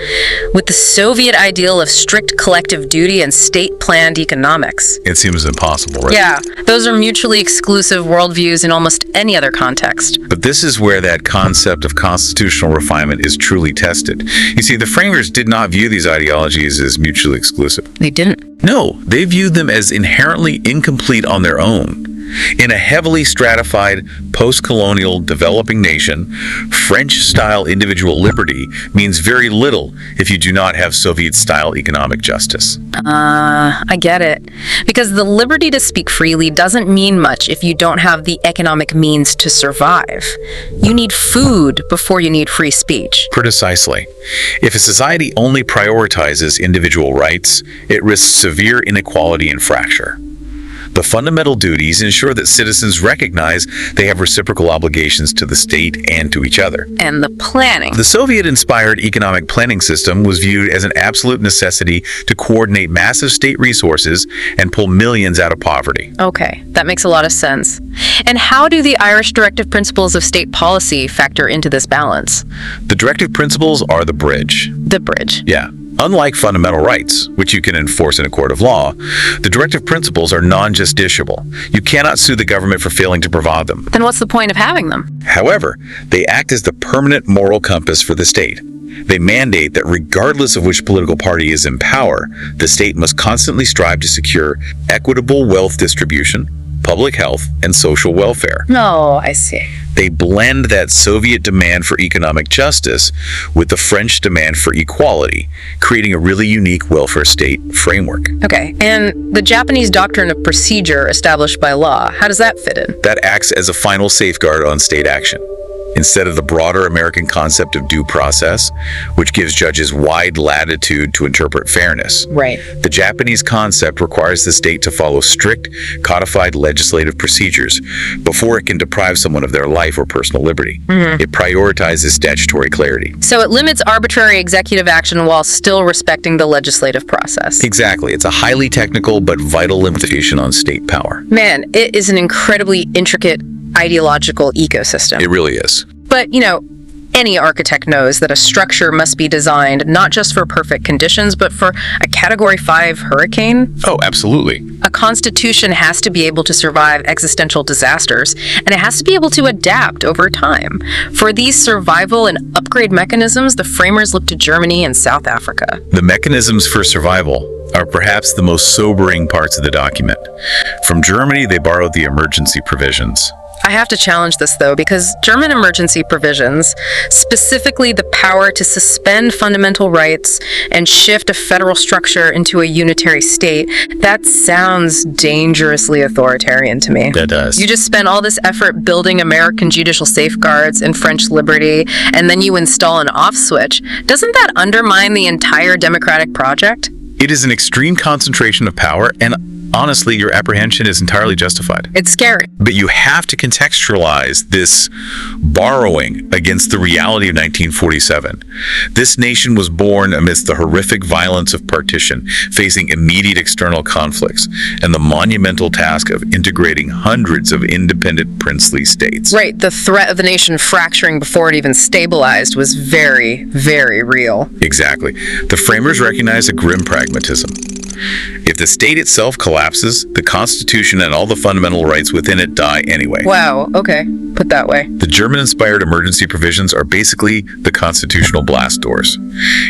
with the Soviet ideal of strict collective duty and state-planned economics? It seems impossible, right? Yeah, those are mutually exclusive worldviews in almost any other context. But this is where that concept of constitutional refinement is truly tested. You see, the framers did not view these ideologies as mutually exclusive. They didn't. No, they viewed them as inherently incomplete on their own. In a heavily stratified, post-colonial developing nation, French-style individual liberty means very little if you do not have Soviet-style economic justice. I get it. Because the liberty to speak freely doesn't mean much if you don't have the economic means to survive. You need food before you need free speech. Precisely. If a society only prioritizes individual rights, it risks severe inequality and fracture. The fundamental duties ensure that citizens recognize they have reciprocal obligations to the state and to each other. And the planning. The Soviet-inspired economic planning system was viewed as an absolute necessity to coordinate massive state resources and pull millions out of poverty. Okay, that makes a lot of sense. And how do the Irish directive principles of state policy factor into this balance? The directive principles are the bridge. The bridge. Yeah. Unlike fundamental rights, which you can enforce in a court of law, the directive principles are non-justiciable. You cannot sue the government for failing to provide them. Then what's the point of having them? However, they act as the permanent moral compass for the state. They mandate that regardless of which political party is in power, the state must constantly strive to secure equitable wealth distribution, public health, and social welfare. Oh, I see. They blend that Soviet demand for economic justice with the French demand for equality, creating a really unique welfare state framework. Okay, and the Japanese doctrine of procedure established by law, how does that fit in? That acts as a final safeguard on state action. Instead of the broader American concept of due process, which gives judges wide latitude to interpret fairness. Right. The Japanese concept requires the state to follow strict, codified legislative procedures before it can deprive someone of their life or personal liberty. It prioritizes statutory clarity. So it limits arbitrary executive action while still respecting the legislative process. Exactly. It's a highly technical but vital limitation on state power. Man, it is an incredibly intricate ideological ecosystem. It really is. But, Any architect knows that a structure must be designed not just for perfect conditions, but for a Category 5 hurricane. Oh, absolutely. A constitution has to be able to survive existential disasters, and it has to be able to adapt over time. For these survival and upgrade mechanisms, the framers looked to Germany and South Africa. The mechanisms for survival are perhaps the most sobering parts of the document. From Germany, they borrowed the emergency provisions. I have to challenge this, though, because German emergency provisions, specifically the power to suspend fundamental rights and shift a federal structure into a unitary state, that sounds dangerously authoritarian to me. That does. You just spend all this effort building American judicial safeguards and French liberty, and then you install an off switch. Doesn't that undermine the entire democratic project? It is an extreme concentration of power, and honestly, your apprehension is entirely justified. It's scary. But you have to contextualize this borrowing against the reality of 1947. This nation was born amidst the horrific violence of partition, facing immediate external conflicts, and the monumental task of integrating hundreds of independent princely states. Right, the threat of the nation fracturing before it even stabilized was very, very real. Exactly. The framers recognized a grim pragmatism. If the state itself collapses, the Constitution and all the fundamental rights within it die anyway. Wow, okay, put that way. The German-inspired emergency provisions are basically the constitutional blast doors.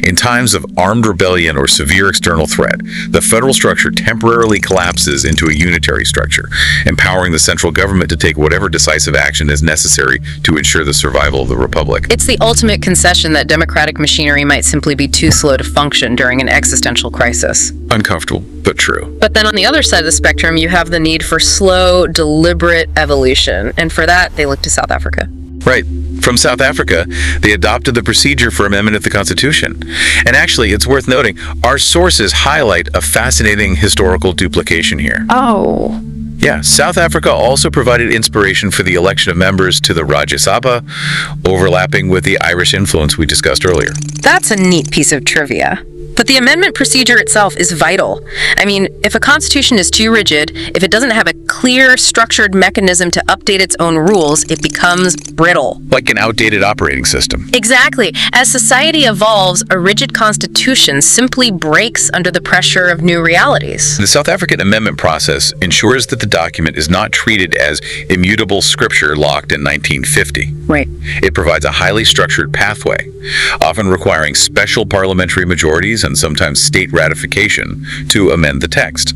In times of armed rebellion or severe external threat, the federal structure temporarily collapses into a unitary structure, empowering the central government to take whatever decisive action is necessary to ensure the survival of the republic. It's the ultimate concession that democratic machinery might simply be too slow to function during an existential crisis. Uncomfortable, but true. But then on the other side of the spectrum, you have the need for slow, deliberate evolution, and for that, they look to South Africa. Right. From South Africa, they adopted the procedure for amendment of the Constitution. And actually, it's worth noting, our sources highlight a fascinating historical duplication here. Oh. Yeah, South Africa also provided inspiration for the election of members to the Rajya Sabha, overlapping with the Irish influence we discussed earlier. That's a neat piece of trivia. But the amendment procedure itself is vital. I mean, if a constitution is too rigid, if it doesn't have a clear, structured mechanism to update its own rules, it becomes brittle. Like an outdated operating system. Exactly. As society evolves, a rigid constitution simply breaks under the pressure of new realities. The South African amendment process ensures that the document is not treated as immutable scripture locked in 1950. Right. It provides a highly structured pathway, often requiring special parliamentary majorities and sometimes state ratification to amend the text.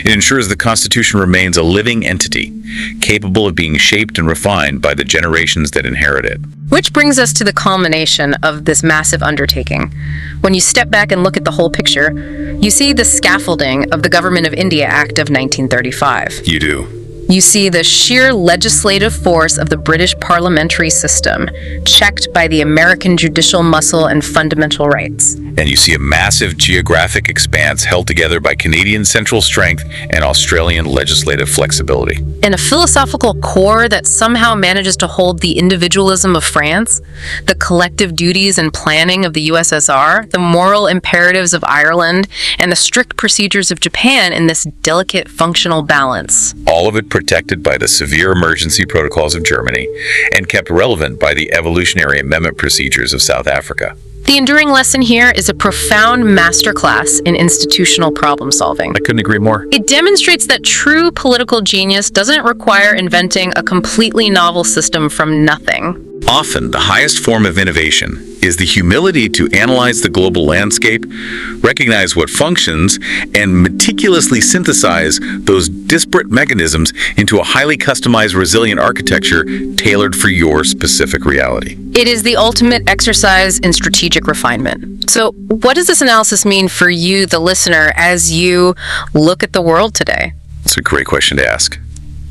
It ensures the Constitution remains a living entity, capable of being shaped and refined by the generations that inherit it. Which brings us to the culmination of this massive undertaking. When you step back and look at the whole picture, you see the scaffolding of the Government of India Act of 1935. You do. You see the sheer legislative force of the British parliamentary system, checked by the American judicial muscle and fundamental rights. And you see a massive geographic expanse held together by Canadian central strength and Australian legislative flexibility. And a philosophical core that somehow manages to hold the individualism of France, the collective duties and planning of the USSR, the moral imperatives of Ireland, and the strict procedures of Japan in this delicate functional balance. All of it protected by the severe emergency protocols of Germany and kept relevant by the evolutionary amendment procedures of South Africa. The enduring lesson here is a profound masterclass in institutional problem solving. I couldn't agree more. It demonstrates that true political genius doesn't require inventing a completely novel system from nothing. Often, the highest form of innovation is the humility to analyze the global landscape, recognize what functions, and meticulously synthesize those disparate mechanisms into a highly customized, resilient architecture tailored for your specific reality. It is the ultimate exercise in strategic refinement. So, what does this analysis mean for you, the listener, as you look at the world today? That's a great question to ask.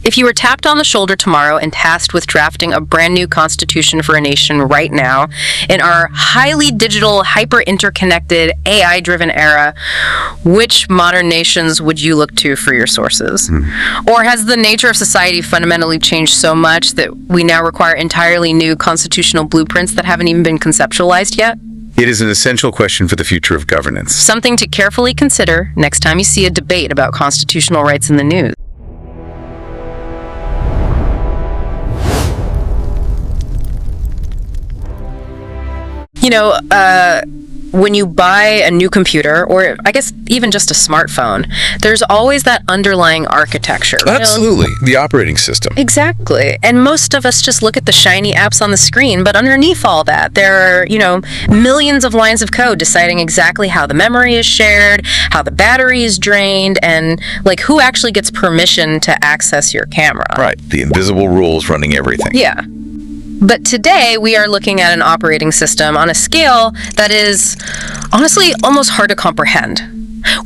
If you were tapped on the shoulder tomorrow and tasked with drafting a brand new constitution for a nation right now, in our highly digital, hyper-interconnected, AI-driven era, which modern nations would you look to for your sources? Or has the nature of society fundamentally changed so much that we now require entirely new constitutional blueprints that haven't even been conceptualized yet? It is an essential question for the future of governance. Something to carefully consider next time you see a debate about constitutional rights in the news. When you buy a new computer, or I guess even just a smartphone, there's always that underlying architecture. Absolutely. The operating system. Exactly. And most of us just look at the shiny apps on the screen, but underneath all that, there are, millions of lines of code deciding exactly how the memory is shared, how the battery is drained, and who actually gets permission to access your camera. Right. The invisible rules running everything. Yeah. But today, we are looking at an operating system on a scale that is, honestly, almost hard to comprehend.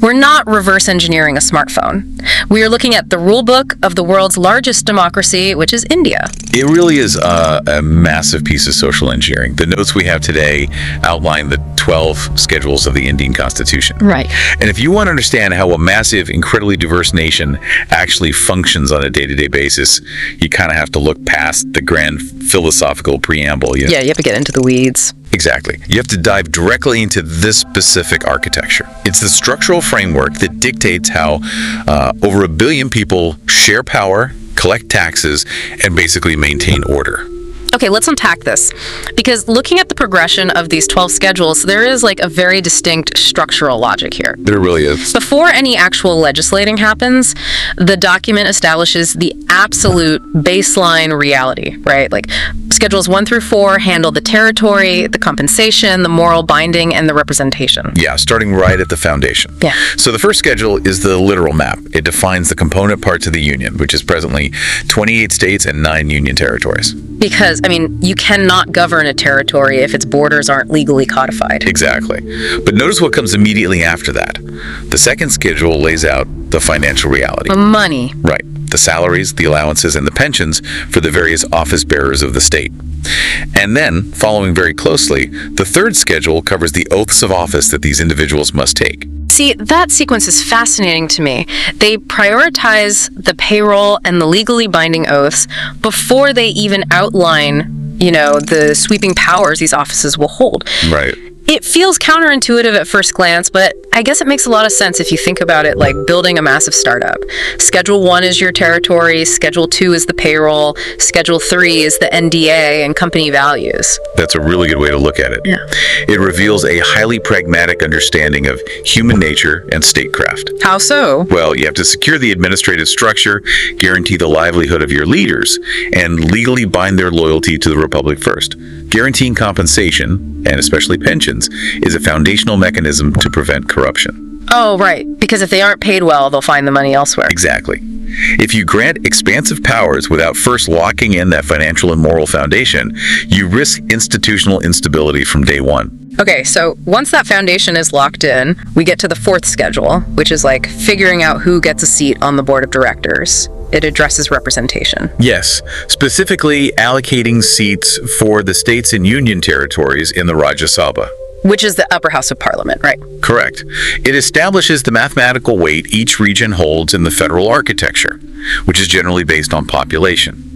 We're not reverse engineering a smartphone. We are looking at the rulebook of the world's largest democracy, which is India. It really is a massive piece of social engineering. The notes we have today outline the 12 schedules of the Indian Constitution. Right. And if you want to understand how a massive, incredibly diverse nation actually functions on a day-to-day basis, you kind of have to look past the grand philosophical preamble. Yeah, you have to get into the weeds. Exactly. You have to dive directly into this specific architecture. It's the structural framework that dictates how over 1 billion people share power, collect taxes, and basically maintain order. Okay, let's unpack this. Because looking at the progression of these 12 schedules, there is a very distinct structural logic here. There really is. Before any actual legislating happens, the document establishes the absolute baseline reality, right? Schedules 1 through 4 handle the territory, the compensation, the moral binding, and the representation. Yeah, starting right at the foundation. Yeah. So the first schedule is the literal map. It defines the component parts of the Union, which is presently 28 states and 9 Union territories. Because, you cannot govern a territory if its borders aren't legally codified. Exactly. But notice what comes immediately after that. The second schedule lays out the financial reality. Money. Right. The salaries, the allowances, and the pensions for the various office bearers of the state. And then, following very closely, the third schedule covers the oaths of office that these individuals must take. See, that sequence is fascinating to me. They prioritize the payroll and the legally binding oaths before they even outline, the sweeping powers these offices will hold. Right. It feels counterintuitive at first glance, but I guess it makes a lot of sense if you think about it like building a massive startup. Schedule 1 is your territory, Schedule 2 is the payroll, Schedule 3 is the NDA and company values. That's a really good way to look at it. Yeah. It reveals a highly pragmatic understanding of human nature and statecraft. How so? Well, you have to secure the administrative structure, guarantee the livelihood of your leaders, and legally bind their loyalty to the Republic first. Guaranteeing compensation, and especially pensions, is a foundational mechanism to prevent corruption. Oh, right. Because if they aren't paid well, they'll find the money elsewhere. Exactly. If you grant expansive powers without first locking in that financial and moral foundation, you risk institutional instability from day one. Okay, so once that foundation is locked in, we get to the fourth schedule, which is like figuring out who gets a seat on the board of directors. It addresses representation. Yes, specifically allocating seats for the states and union territories in the Rajya Sabha. Which is the upper house of parliament, right? Correct. It establishes the mathematical weight each region holds in the federal architecture, which is generally based on population.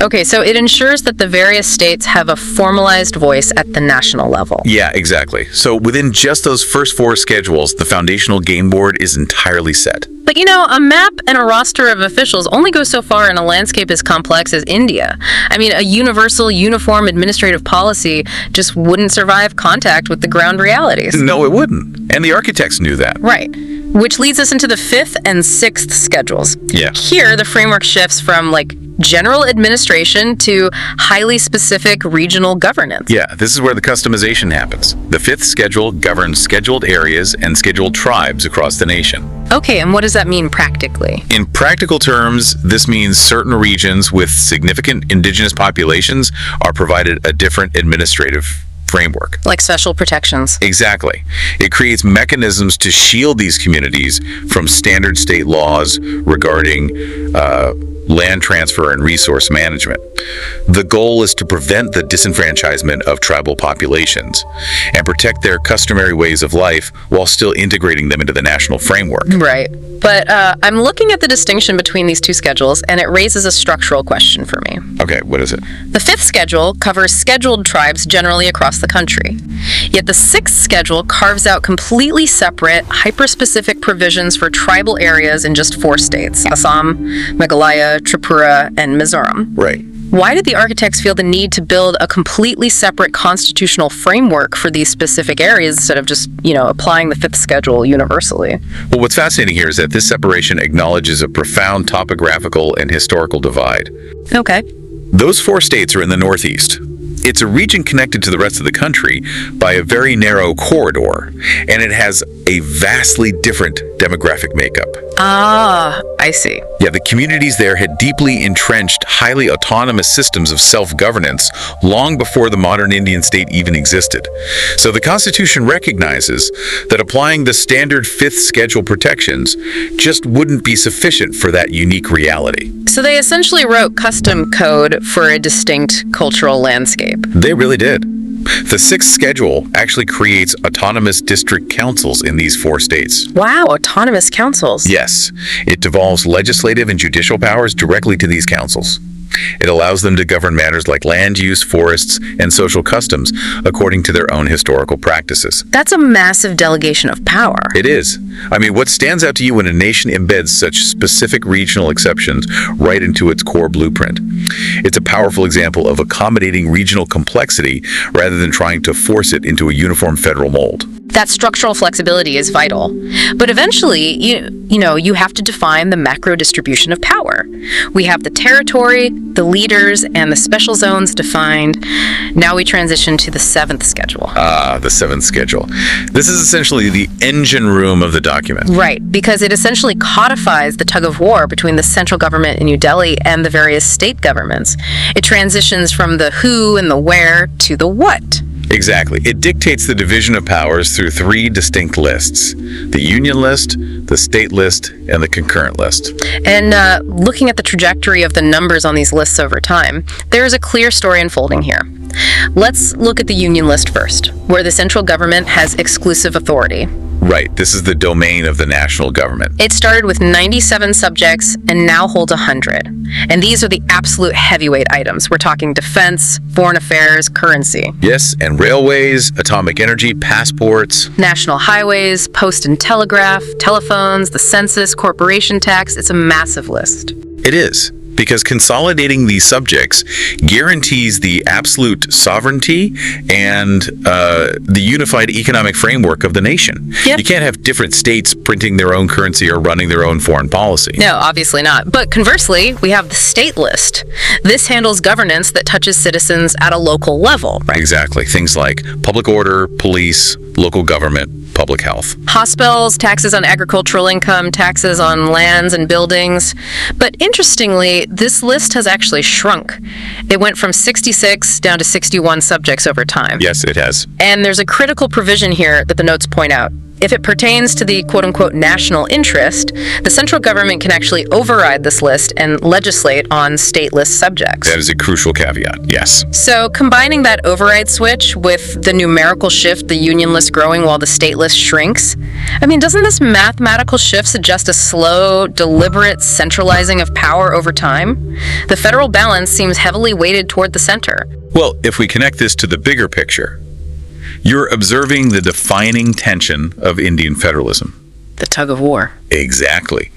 Okay, so it ensures that the various states have a formalized voice at the national level. Yeah, exactly. So within just those first four schedules, the foundational game board is entirely set. But a map and a roster of officials only go so far in a landscape as complex as India. I mean, a universal, uniform administrative policy just wouldn't survive contact with the ground realities. No, it wouldn't. And the architects knew that. Right. Which leads us into the fifth and sixth schedules. Yeah. Here, the framework shifts from, general administration to highly specific regional governance. Yeah, this is where the customization happens. The fifth schedule governs scheduled areas and scheduled tribes across the nation. Okay, and what does that mean practically? In practical terms, this means certain regions with significant indigenous populations are provided a different administrative framework. Like special protections. Exactly. It creates mechanisms to shield these communities from standard state laws regarding land transfer and resource management. The goal is to prevent the disenfranchisement of tribal populations and protect their customary ways of life while still integrating them into the national framework. Right. But I'm looking at the distinction between these two schedules, and it raises a structural question for me. Okay, what is it? The fifth schedule covers scheduled tribes generally across the country. Yet the sixth schedule carves out completely separate, hyper-specific provisions for tribal areas in just 4 states: Assam, Meghalaya, Tripura, and Mizoram. Right. Why did the architects feel the need to build a completely separate constitutional framework for these specific areas instead of just, applying the fifth schedule universally? Well, what's fascinating here is that this separation acknowledges a profound topographical and historical divide. Okay. Those 4 states are in the Northeast. It's a region connected to the rest of the country by a very narrow corridor, and it has a vastly different demographic makeup. Ah, I see. Yeah, the communities there had deeply entrenched, highly autonomous systems of self-governance long before the modern Indian state even existed. So the Constitution recognizes that applying the standard fifth schedule protections just wouldn't be sufficient for that unique reality. So they essentially wrote custom code for a distinct cultural landscape. They really did. The sixth schedule actually creates autonomous district councils in these 4 states. Wow, autonomous councils. Yes, it devolves legislative and judicial powers directly to these councils. It allows them to govern matters like land use, forests, and social customs according to their own historical practices. That's a massive delegation of power. It is. I mean, what stands out to you when a nation embeds such specific regional exceptions right into its core blueprint? It's a powerful example of accommodating regional complexity rather than trying to force it into a uniform federal mold. That structural flexibility is vital. But eventually, you have to define the macro distribution of power. We have the territory, the leaders, and the special zones defined. Now we transition to the 7th schedule. The 7th schedule. This is essentially the engine room of the document. Right, because it essentially codifies the tug of war between the central government in New Delhi and the various state governments. It transitions from the who and the where to the what. Exactly. It dictates the division of powers through 3 distinct lists: the Union List, the State List, and the Concurrent List. And looking at the trajectory of the numbers on these lists over time, there is a clear story unfolding here. Let's look at the Union List first, where the central government has exclusive authority. Right. This is the domain of the national government. It started with 97 subjects and now holds 100. And these are the absolute heavyweight items. We're talking defense, foreign affairs, currency. Yes, and railways, atomic energy, passports. National highways, post and telegraph, telephones, the census, corporation tax. It's a massive list. It is, because consolidating these subjects guarantees the absolute sovereignty and the unified economic framework of the nation. Yep. You can't have different states printing their own currency or running their own foreign policy. No, obviously not. But conversely, we have the State List. This handles governance that touches citizens at a local level. Right? Exactly. Things like public order, police, local government, public health. Hospitals, taxes on agricultural income, taxes on lands and buildings. But interestingly, this list has actually shrunk. It went from 66 down to 61 subjects over time. Yes, it has. And there's a critical provision here that the notes point out. If it pertains to the quote-unquote national interest, the central government can actually override this list and legislate on state list subjects. That is a crucial caveat, yes. So combining that override switch with the numerical shift, the Union List growing while the state list shrinks, doesn't this mathematical shift suggest a slow, deliberate centralizing of power over time? The federal balance seems heavily weighted toward the center. Well, if we connect this to the bigger picture, you're observing the defining tension of Indian federalism. The tug of war. Exactly.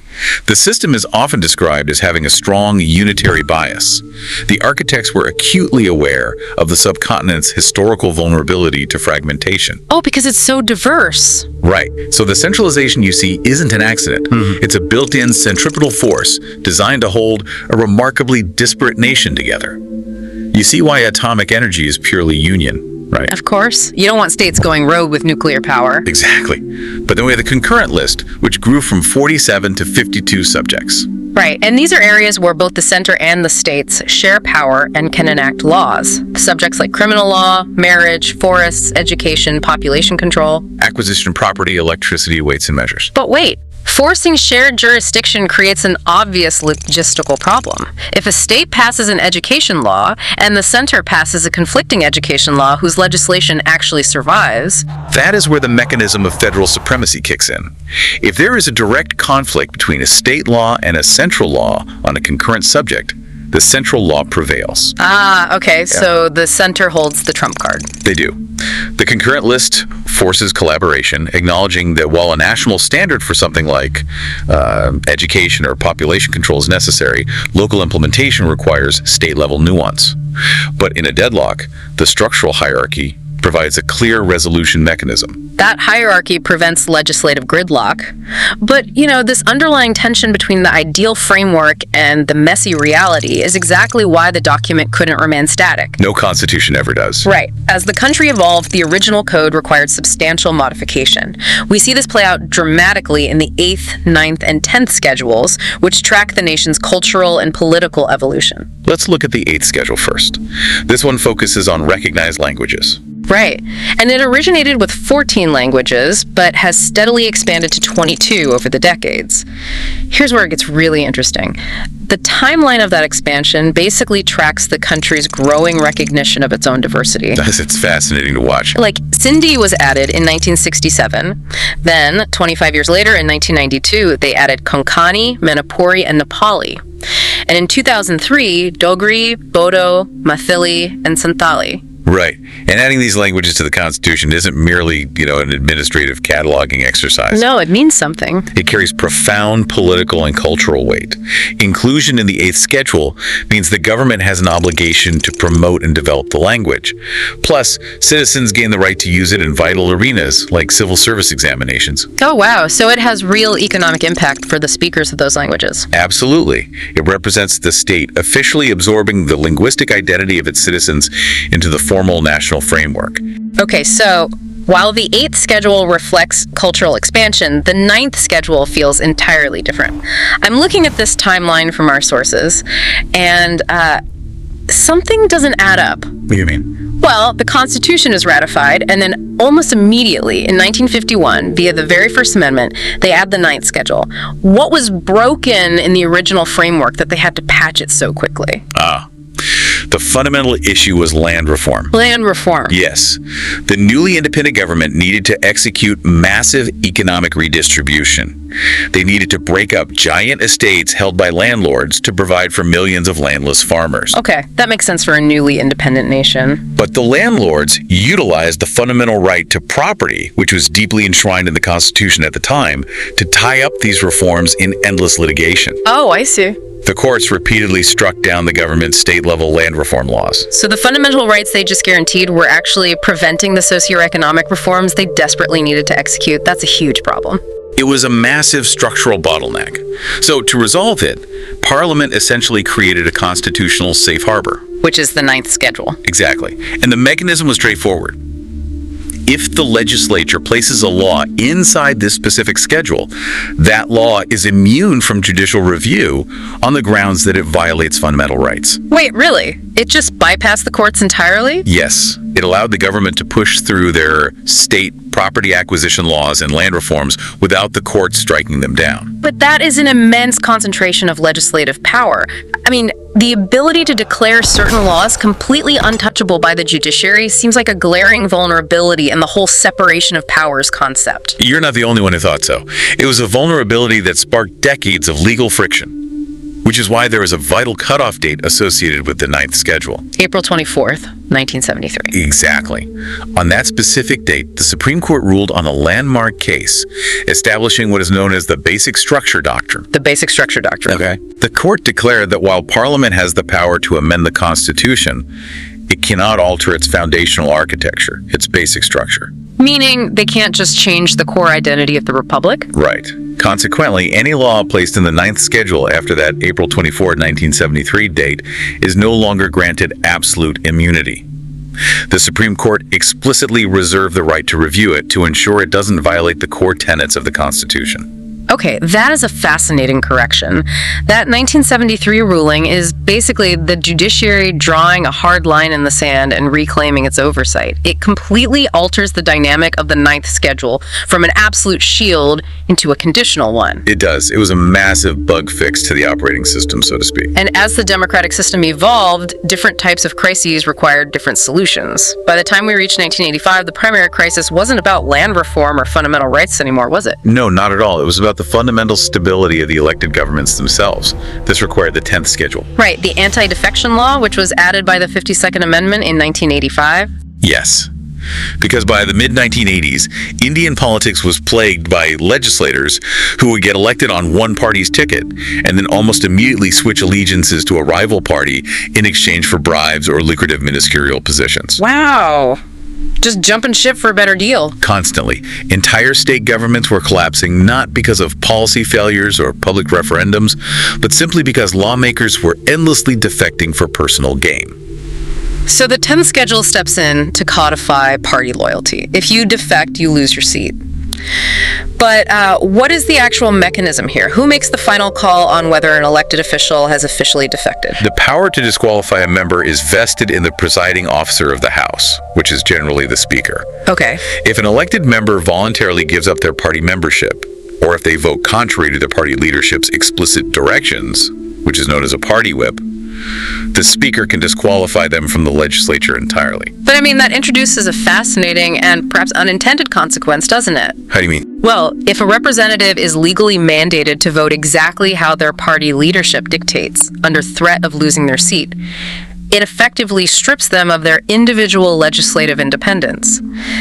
The system is often described as having a strong unitary bias. The architects were acutely aware of the subcontinent's historical vulnerability to fragmentation. Oh, because it's so diverse. Right. So the centralization you see isn't an accident. It's a built-in centripetal force designed to hold a remarkably disparate nation together. You see why atomic energy is purely union, right? Of course. You don't want states going rogue with nuclear power. Exactly. But then we have the Concurrent List, which grew from 47 to 52 subjects. Right, and these are areas where both the center and the states share power and can enact laws. Subjects like criminal law, marriage, forests, education, population control. Acquisition, property, electricity, weights and measures. But wait, forcing shared jurisdiction creates an obvious logistical problem. If a state passes an education law and the center passes a conflicting education law whose legislation actually survives, that is where the mechanism of federal supremacy kicks in. If there is a direct conflict between a state law and a central law on a concurrent subject, the central law prevails. Ah, okay, so the center holds the trump card. They do. The concurrent list forces collaboration, acknowledging that while a national standard for something like education or population control is necessary, local implementation requires state-level nuance. But in a deadlock, the structural hierarchy provides a clear resolution mechanism. That hierarchy prevents legislative gridlock. But, this underlying tension between the ideal framework and the messy reality is exactly why the document couldn't remain static. No constitution ever does. Right. As the country evolved, the original code required substantial modification. We see this play out dramatically in the 8th, 9th, and 10th schedules, which track the nation's cultural and political evolution. Let's look at the 8th schedule first. This one focuses on recognized languages. Right. And it originated with 14 languages, but has steadily expanded to 22 over the decades. Here's where it gets really interesting. The timeline of that expansion basically tracks the country's growing recognition of its own diversity. It's fascinating to watch. Like, Sindhi was added in 1967. Then, 25 years later, in 1992, they added Konkani, Manipuri, and Nepali. And in 2003, Dogri, Bodo, Mathili, and Santali. Right. And adding these languages to the Constitution isn't merely, an administrative cataloging exercise. No, it means something. It carries profound political and cultural weight. Inclusion in the 8th schedule means the government has an obligation to promote and develop the language. Plus, citizens gain the right to use it in vital arenas like civil service examinations. Oh, wow. So it has real economic impact for the speakers of those languages. Absolutely. It represents the state officially absorbing the linguistic identity of its citizens into the formal national framework. Okay, so while the 8th schedule reflects cultural expansion, the 9th schedule feels entirely different. I'm looking at this timeline from our sources, and something doesn't add up. What do you mean? Well, the Constitution is ratified, and then almost immediately, in 1951, via the very first amendment, they add the 9th schedule. What was broken in the original framework that they had to patch it so quickly? The fundamental issue was land reform. Land reform. Yes. The newly independent government needed to execute massive economic redistribution. They needed to break up giant estates held by landlords to provide for millions of landless farmers. Okay, that makes sense for a newly independent nation. But the landlords utilized the fundamental right to property, which was deeply enshrined in the Constitution at the time, to tie up these reforms in endless litigation. Oh, I see. The courts repeatedly struck down the government's state-level land reform laws. So the fundamental rights they just guaranteed were actually preventing the socioeconomic reforms they desperately needed to execute. That's a huge problem. It was a massive structural bottleneck. So to resolve it, Parliament essentially created a constitutional safe harbor. Which is the 9th schedule. Exactly. And the mechanism was straightforward. If the legislature places a law inside this specific schedule, that law is immune from judicial review on the grounds that it violates fundamental rights. Wait, really? It just bypassed the courts entirely? Yes. It allowed the government to push through their state property acquisition laws and land reforms without the courts striking them down. But that is an immense concentration of legislative power. I mean, the ability to declare certain laws completely untouchable by the judiciary seems like a glaring vulnerability in the whole separation of powers concept. You're not the only one who thought so. It was a vulnerability that sparked decades of legal friction, which is why there is a vital cutoff date associated with the 9th schedule. April 24th, 1973. Exactly. On that specific date, the Supreme Court ruled on a landmark case, establishing what is known as the Basic Structure Doctrine. The Basic Structure Doctrine. Okay. The court declared that while Parliament has the power to amend the Constitution, it cannot alter its foundational architecture, its basic structure. Meaning they can't just change the core identity of the Republic? Right. Consequently, any law placed in the 9th schedule after that April 24, 1973 date is no longer granted absolute immunity. The Supreme Court explicitly reserved the right to review it to ensure it doesn't violate the core tenets of the Constitution. Okay, that is a fascinating correction. That 1973 ruling is basically the judiciary drawing a hard line in the sand and reclaiming its oversight. It completely alters the dynamic of the 9th schedule from an absolute shield into a conditional one. It does. It was a massive bug fix to the operating system, so to speak. And as the democratic system evolved, different types of crises required different solutions. By the time we reached 1985, the primary crisis wasn't about land reform or fundamental rights anymore, was it? No, not at all. It was about the fundamental stability of the elected governments themselves. This required the 10th schedule. Right, the Anti-Defection law, which was added by the 52nd Amendment in 1985. Yes. Because by the mid-1980s, Indian politics was plagued by legislators who would get elected on one party's ticket and then almost immediately switch allegiances to a rival party in exchange for bribes or lucrative ministerial positions. Wow. Just jumping ship for a better deal. Constantly. Entire state governments were collapsing not because of policy failures or public referendums, but simply because lawmakers were endlessly defecting for personal gain. So the 10th schedule steps in to codify party loyalty. If you defect, you lose your seat. But what is the actual mechanism here? Who makes the final call on whether an elected official has officially defected? The power to disqualify a member is vested in the presiding officer of the House, which is generally the Speaker. Okay. If an elected member voluntarily gives up their party membership, or if they vote contrary to the party leadership's explicit directions, which is known as a party whip, the Speaker can disqualify them from the legislature entirely. But I mean, that introduces a fascinating and perhaps unintended consequence, doesn't it? How do you mean? Well, if a representative is legally mandated to vote exactly how their party leadership dictates, under threat of losing their seat, it effectively strips them of their individual legislative independence.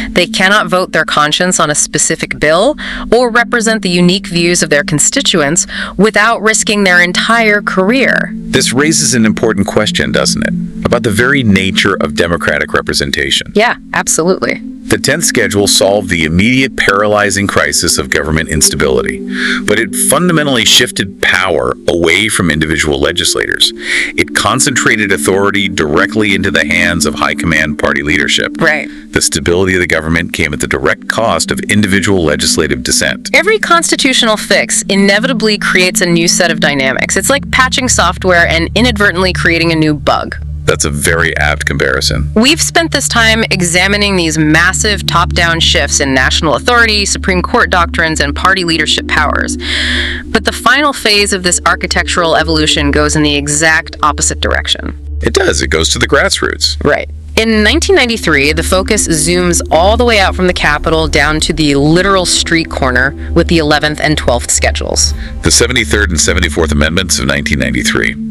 They cannot vote their conscience on a specific bill or represent the unique views of their constituents without risking their entire career. This raises an important question, doesn't it? About the very nature of democratic representation. Yeah, absolutely. The 10th schedule solved the immediate paralyzing crisis of government instability, but it fundamentally shifted power away from individual legislators. It concentrated authority directly into the hands of high command party leadership. Right. The stability of the government came at the direct cost of individual legislative dissent. Every constitutional fix inevitably creates a new set of dynamics. It's like patching software and inadvertently creating a new bug. That's a very apt comparison. We've spent this time examining these massive top-down shifts in national authority, Supreme Court doctrines, and party leadership powers. But the final phase of this architectural evolution goes in the exact opposite direction. It does. It goes to the grassroots. Right. In 1993, the focus zooms all the way out from the Capitol down to the literal street corner with the 11th and 12th schedules. The 73rd and 74th Amendments of 1993.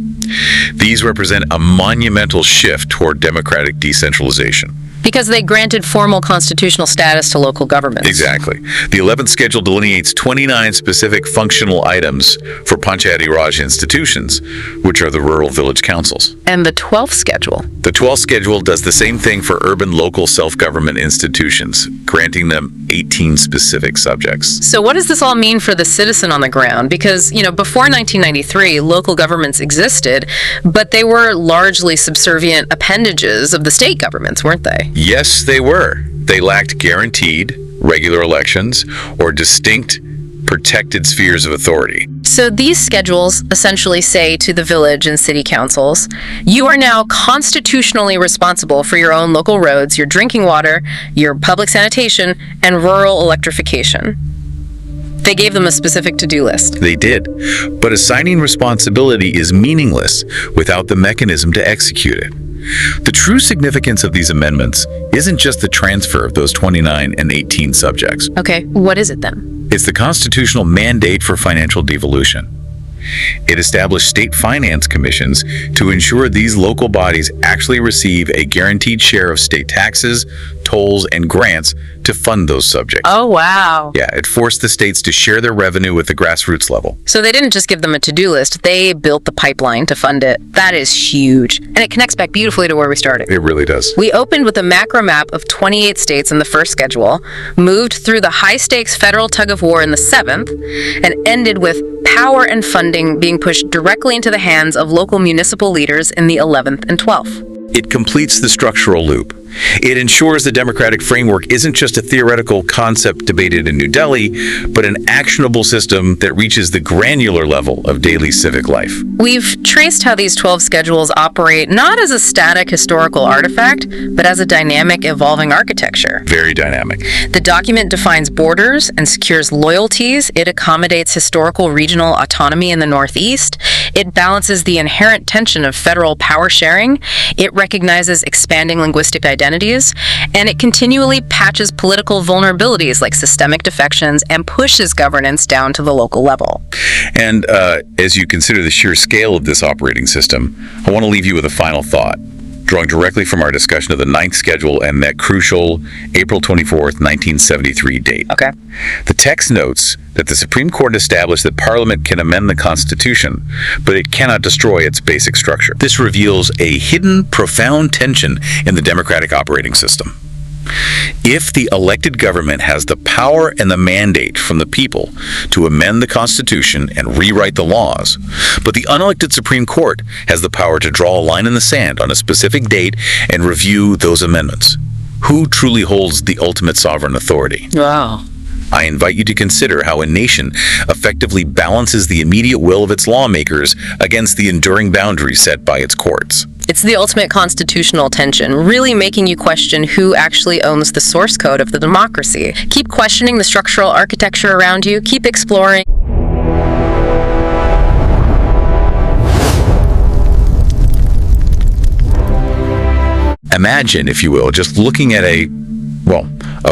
These represent a monumental shift toward democratic decentralization. Because they granted formal constitutional status to local governments. Exactly. The 11th schedule delineates 29 specific functional items for Panchayati Raj institutions, which are the rural village councils. And the 12th schedule? The 12th schedule does the same thing for urban local self-government institutions, granting them 18 specific subjects. So what does this all mean for the citizen on the ground? Because, before 1993, local governments existed, but they were largely subservient appendages of the state governments, weren't they? Yes, they were. They lacked guaranteed, regular elections or distinct, protected spheres of authority. So these schedules essentially say to the village and city councils, you are now constitutionally responsible for your own local roads, your drinking water, your public sanitation, and rural electrification. They gave them a specific to-do list. They did. But assigning responsibility is meaningless without the mechanism to execute it. The true significance of these amendments isn't just the transfer of those 29 and 18 subjects. Okay, what is it then? It's the constitutional mandate for financial devolution. It established state finance commissions to ensure these local bodies actually receive a guaranteed share of state taxes, tolls, and grants to fund those subjects. Oh, wow. Yeah, it forced the states to share their revenue with the grassroots level. So they didn't just give them a to-do list, they built the pipeline to fund it. That is huge. And it connects back beautifully to where we started. It really does. We opened with a macro map of 28 states in the first schedule, moved through the high-stakes federal tug-of-war in the 7th, and ended with power and funding being pushed directly into the hands of local municipal leaders in the 11th and 12th. It completes the structural loop. It ensures the democratic framework isn't just a theoretical concept debated in New Delhi, but an actionable system that reaches the granular level of daily civic life. We've traced how these 12 schedules operate not as a static historical artifact, but as a dynamic, evolving architecture. Very dynamic. The document defines borders and secures loyalties. It accommodates historical regional autonomy in the Northeast. It balances the inherent tension of federal power sharing. It recognizes expanding linguistic identities, and it continually patches political vulnerabilities like systemic defections and pushes governance down to the local level. And as you consider the sheer scale of this operating system, I want to leave you with a final thought, drawing directly from our discussion of the 9th schedule and that crucial April 24th, 1973 date. Okay. The text notes that the Supreme Court established that Parliament can amend the Constitution, but it cannot destroy its basic structure. This reveals a hidden, profound tension in the democratic operating system. If the elected government has the power and the mandate from the people to amend the Constitution and rewrite the laws, but the unelected Supreme Court has the power to draw a line in the sand on a specific date and review those amendments, who truly holds the ultimate sovereign authority? Wow. I invite you to consider how a nation effectively balances the immediate will of its lawmakers against the enduring boundaries set by its courts. It's the ultimate constitutional tension, really making you question who actually owns the source code of the democracy. Keep questioning the structural architecture around you. Keep exploring. Imagine, if you will, just looking at a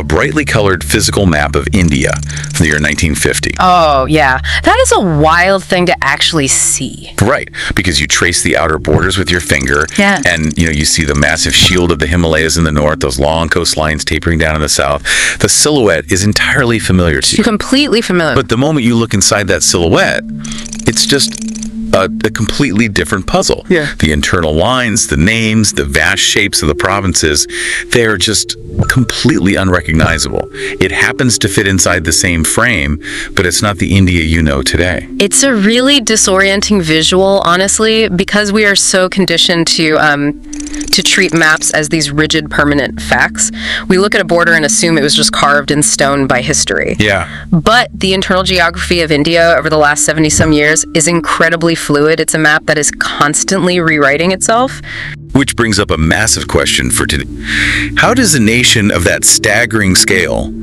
brightly colored physical map of India from the year 1950. Oh, yeah. That is a wild thing to actually see. Right, because you trace the outer borders with your finger, Yeah. and you see the massive shield of the Himalayas in the north, those long coastlines tapering down in the south. The silhouette is entirely familiar to you. Completely familiar. But the moment you look inside that silhouette, it's just a completely different puzzle. Yeah. The internal lines, the names, the vast shapes of the provinces, they're just completely unrecognizable. It happens to fit inside the same frame, but it's not the India you know today. It's a really disorienting visual, honestly, because we are so conditioned to treat maps as these rigid, permanent facts. We look at a border and assume it was just carved in stone by history. Yeah. But the internal geography of India over the last 70-some years is incredibly fluid. It's a map that is constantly rewriting itself. Which brings up a massive question for today. How does a nation of that staggering scale,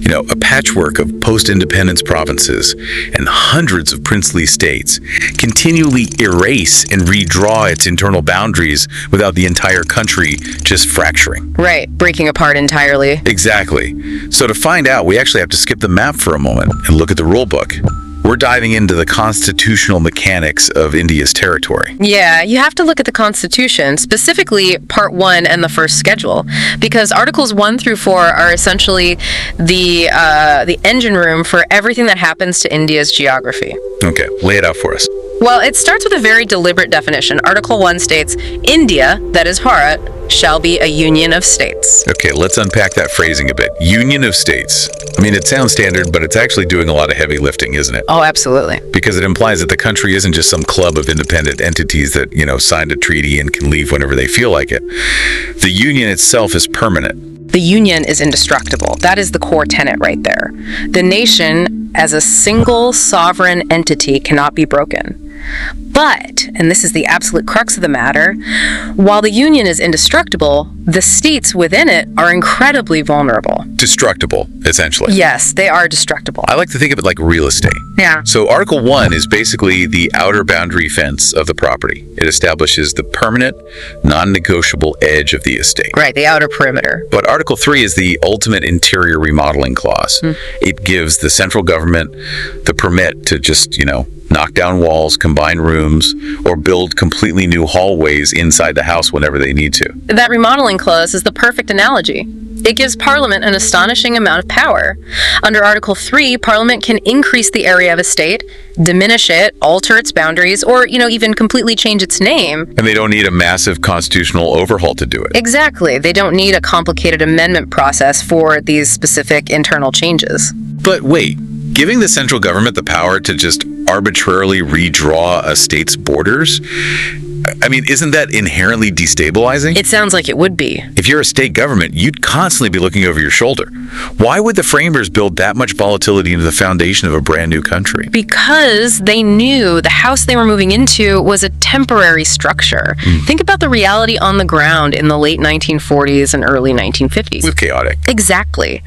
a patchwork of post-independence provinces and hundreds of princely states, continually erase and redraw its internal boundaries without the entire country just fracturing? Right, breaking apart entirely. Exactly. So to find out, we actually have to skip the map for a moment and look at the rule book. We're diving into the constitutional mechanics of India's territory. Yeah, you have to look at the Constitution, specifically Part 1 and the first schedule, because Articles 1 through 4 are essentially the engine room for everything that happens to India's geography. Okay, lay it out for us. Well, it starts with a very deliberate definition. Article 1 states, India, that is Bharat, shall be a union of states. Okay, let's unpack that phrasing a bit. Union of states. I mean, it sounds standard, but it's actually doing a lot of heavy lifting, isn't it? Oh, absolutely. Because it implies that the country isn't just some club of independent entities that, signed a treaty and can leave whenever they feel like it. The union itself is permanent. The union is indestructible. That is the core tenet right there. The nation, as a single sovereign entity, cannot be broken. But, and this is the absolute crux of the matter, while the union is indestructible, the states within it are incredibly vulnerable. Destructible, essentially. Yes, they are destructible. I like to think of it like real estate. Yeah. So Article 1 is basically the outer boundary fence of the property. It establishes the permanent, non-negotiable edge of the estate. Right, the outer perimeter. But Article 3 is the ultimate interior remodeling clause. It gives the central government the permit to just, knock down walls, combine rooms, or build completely new hallways inside the house whenever they need to. That remodeling clause is the perfect analogy. It gives Parliament an astonishing amount of power. Under Article 3, Parliament can increase the area of a state, diminish it, alter its boundaries, or, even completely change its name. And they don't need a massive constitutional overhaul to do it. Exactly. They don't need a complicated amendment process for these specific internal changes. But wait, giving the central government the power to just arbitrarily redraw a state's borders, I mean, isn't that inherently destabilizing? It sounds like it would be. If you're a state government, you'd constantly be looking over your shoulder. Why would the framers build that much volatility into the foundation of a brand new country? Because they knew the house they were moving into was a temporary structure. Think about the reality on the ground in the late 1940s and early 1950s. It was chaotic. Exactly.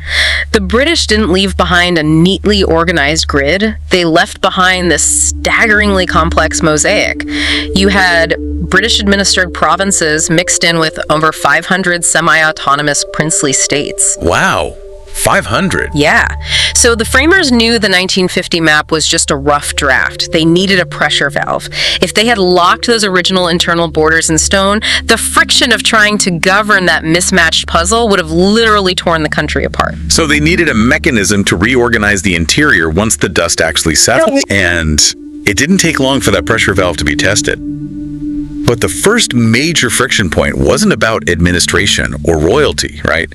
The British didn't leave behind a neatly organized grid. They left behind this staggeringly complex mosaic. You had British-administered provinces mixed in with over 500 semi-autonomous princely states. Wow. 500? Yeah. So the framers knew the 1950 map was just a rough draft. They needed a pressure valve. If they had locked those original internal borders in stone, the friction of trying to govern that mismatched puzzle would have literally torn the country apart. So they needed a mechanism to reorganize the interior once the dust actually settled. And it didn't take long for that pressure valve to be tested. But the first major friction point wasn't about administration or royalty, right?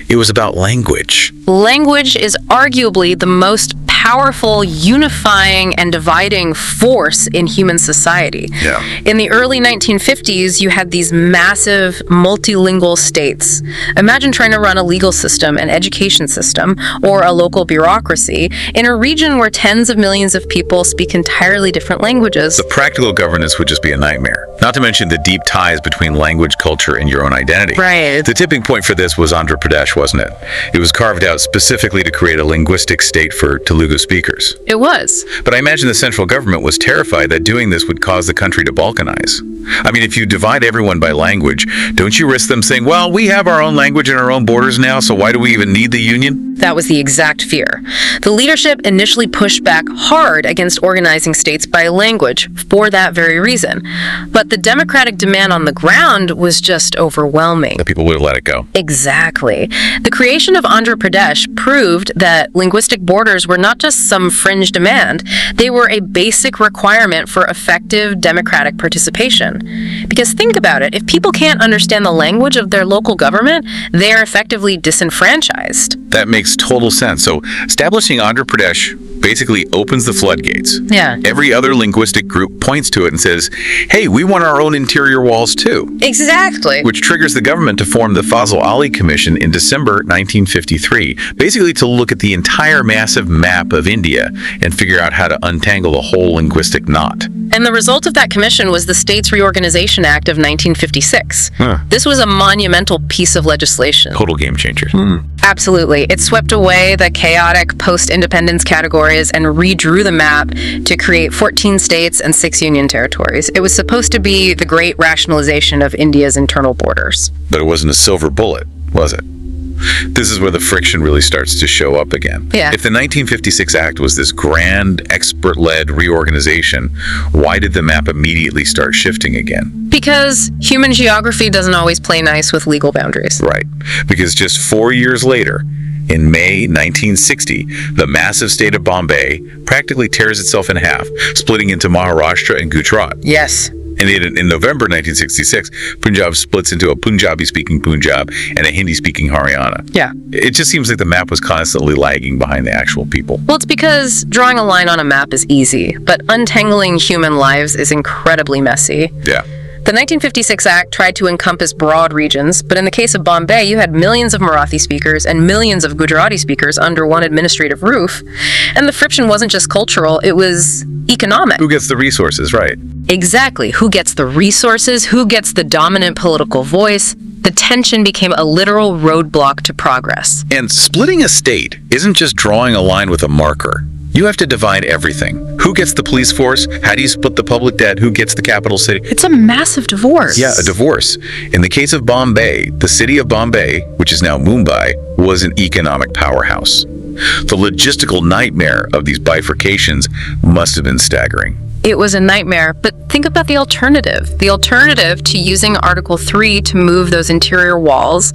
It was about language. Language is arguably the most powerful, unifying, and dividing force in human society. Yeah. In the early 1950s, you had these massive multilingual states. Imagine trying to run a legal system, an education system, or a local bureaucracy in a region where tens of millions of people speak entirely different languages. The practical governance would just be a nightmare. Not to mention the deep ties between language, culture, and your own identity. Right. The tipping point for this was Andhra Pradesh, wasn't it? It was carved out specifically to create a linguistic state for Telugu speakers. It was. But I imagine the central government was terrified that doing this would cause the country to balkanize. I mean, if you divide everyone by language, don't you risk them saying, well, we have our own language and our own borders now, so why do we even need the union? That was the exact fear. The leadership initially pushed back hard against organizing states by language for that very reason. But the democratic demand on the ground was just overwhelming. The people would have let it go. Exactly. The creation of Andhra Pradesh proved that linguistic borders were not just some fringe demand, they were a basic requirement for effective democratic participation. Because think about it, if people can't understand the language of their local government, they are effectively disenfranchised. That makes total sense. So establishing Andhra Pradesh basically opens the floodgates. Yeah. Every other linguistic group points to it and says, hey, we want our own interior walls too. Exactly. Which triggers the government to form the Fazl Ali Commission in December 1953, basically to look at the entire massive map of India and figure out how to untangle the whole linguistic knot. And the result of that commission was the States Reorganization Act of 1956. This was a monumental piece of legislation. Total game changer. Absolutely. It swept away the chaotic post-independence categories and redrew the map to create 14 states and 6 union territories. It was supposed to be the great rationalization of India's internal borders. But it wasn't a silver bullet, was it? This is where the friction really starts to show up again. Yeah. If the 1956 Act was this grand, expert-led reorganization, why did the map immediately start shifting again? Because human geography doesn't always play nice with legal boundaries. Right. Because just 4 years later, in May 1960, the massive state of Bombay practically tears itself in half, splitting into Maharashtra and Gujarat. Yes. And in November 1966, Punjab splits into a Punjabi-speaking Punjab and a Hindi-speaking Haryana. Yeah. It just seems like the map was constantly lagging behind the actual people. Well, it's because drawing a line on a map is easy, but untangling human lives is incredibly messy. Yeah. The 1956 Act tried to encompass broad regions, but in the case of Bombay, you had millions of Marathi speakers and millions of Gujarati speakers under one administrative roof. And the friction wasn't just cultural, it was economic. Who gets the resources, right? Exactly. Who gets the resources? Who gets the dominant political voice? The tension became a literal roadblock to progress. And splitting a state isn't just drawing a line with a marker. You have to divide everything. Who gets the police force? How do you split the public debt? Who gets the capital city? It's a massive divorce. Yeah, a divorce. In the case of Bombay, the city of Bombay, which is now Mumbai, was an economic powerhouse. The logistical nightmare of these bifurcations must have been staggering. It was a nightmare, but think about the alternative. The alternative to using Article 3 to move those interior walls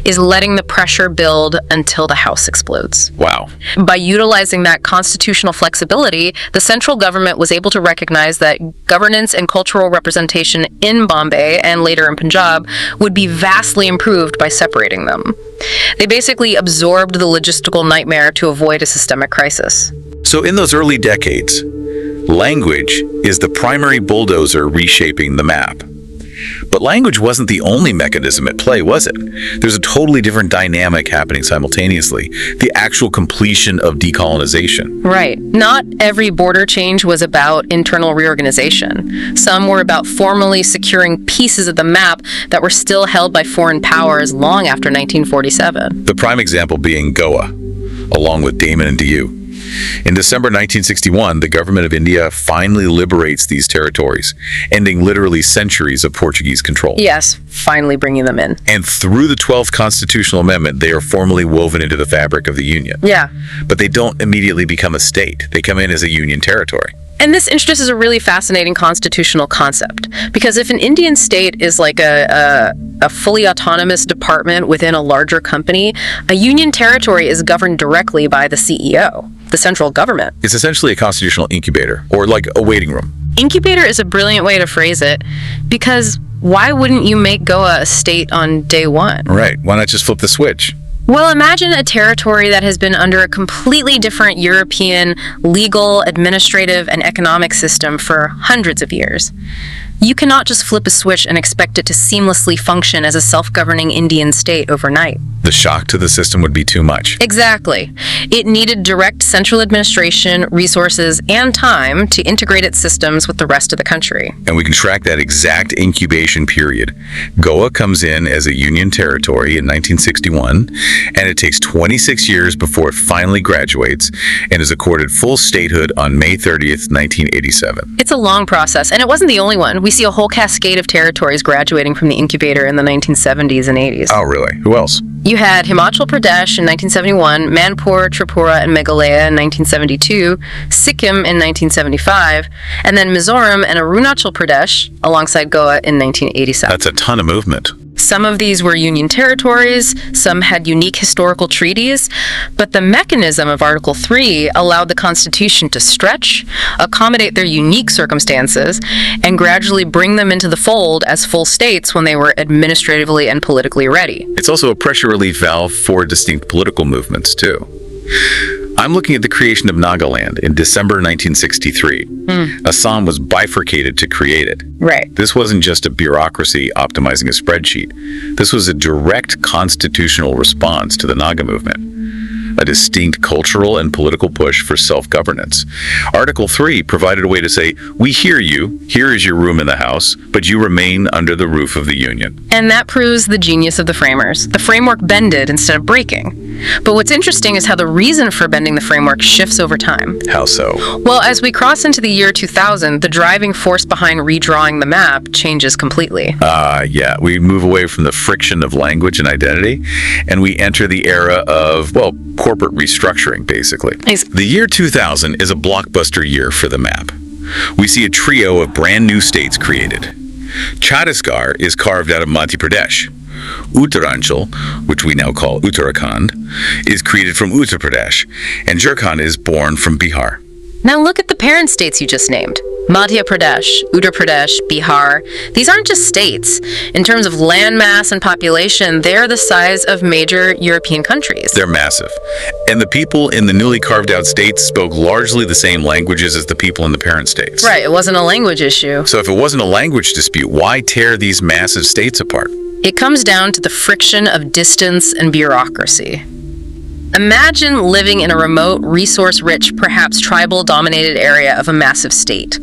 is letting the pressure build until the house explodes. Wow. By utilizing that constitutional flexibility, the central government was able to recognize that governance and cultural representation in Bombay and later in Punjab would be vastly improved by separating them. They basically absorbed the logistical nightmare to avoid a systemic crisis. So in those early decades, Language is the primary bulldozer reshaping the map. But language wasn't the only mechanism at play, was it? There's a totally different dynamic happening simultaneously, the actual completion of decolonization. Right. Not every border change was about internal reorganization. Some were about formally securing pieces of the map that were still held by foreign powers long after 1947. The prime example being Goa, along with Daman and Diu. In December 1961, the government of India finally liberates these territories, ending literally centuries of Portuguese control. Yes, finally bringing them in. And through the 12th Constitutional Amendment, they are formally woven into the fabric of the Union. Yeah. But they don't immediately become a state. They come in as a Union territory. And this introduces a really fascinating constitutional concept, because if an Indian state is like a fully autonomous department within a larger company, a union territory is governed directly by the CEO, the central government. It's essentially a constitutional incubator, or like a waiting room. Incubator is a brilliant way to phrase it, because why wouldn't you make Goa a state on day one? Right. Why not just flip the switch? Well, imagine a territory that has been under a completely different European legal, administrative, and economic system for hundreds of years. You cannot just flip a switch and expect it to seamlessly function as a self-governing Indian state overnight. The shock to the system would be too much. Exactly. It needed direct central administration, resources, and time to integrate its systems with the rest of the country. And we can track that exact incubation period. Goa comes in as a union territory in 1961, and it takes 26 years before it finally graduates and is accorded full statehood on May 30th, 1987. It's a long process, and it wasn't the only one. We see a whole cascade of territories graduating from the incubator in the 1970s and 80s. Oh, really? Who else? You had Himachal Pradesh in 1971, Manipur, Tripura, and Meghalaya in 1972, Sikkim in 1975, and then Mizoram and Arunachal Pradesh alongside Goa in 1987. That's a ton of movement. Some of these were union territories, some had unique historical treaties, but the mechanism of Article 3 allowed the Constitution to stretch, accommodate their unique circumstances, and gradually bring them into the fold as full states when they were administratively and politically ready. It's also a pressure relief valve for distinct political movements, too. I'm looking at the creation of Nagaland in December 1963. Assam was bifurcated to create it. Right. This wasn't just a bureaucracy optimizing a spreadsheet. This was a direct constitutional response to the Naga movement, a distinct cultural and political push for self-governance. Article 3 provided a way to say, we hear you, here is your room in the house, but you remain under the roof of the Union. And that proves the genius of the framers. The framework bended instead of breaking. But what's interesting is how the reason for bending the framework shifts over time. How so? Well, as we cross into the year 2000, the driving force behind redrawing the map changes completely. Yeah, we move away from the friction of language and identity, and we enter the era of, well, corporate restructuring, basically. The year 2000 is a blockbuster year for the map. We see a trio of brand new states created. Chhattisgarh is carved out of Madhya Pradesh. Uttaranchal, which we now call Uttarakhand, is created from Uttar Pradesh, and Jharkhand is born from Bihar. Now look at the parent states you just named. Madhya Pradesh, Uttar Pradesh, Bihar. These aren't just states. In terms of land mass and population, they're the size of major European countries. They're massive. And the people in the newly carved out states spoke largely the same languages as the people in the parent states. Right, it wasn't a language issue. So if it wasn't a language dispute, why tear these massive states apart? It comes down to the friction of distance and bureaucracy. Imagine living in a remote, resource-rich, perhaps tribal-dominated area of a massive state.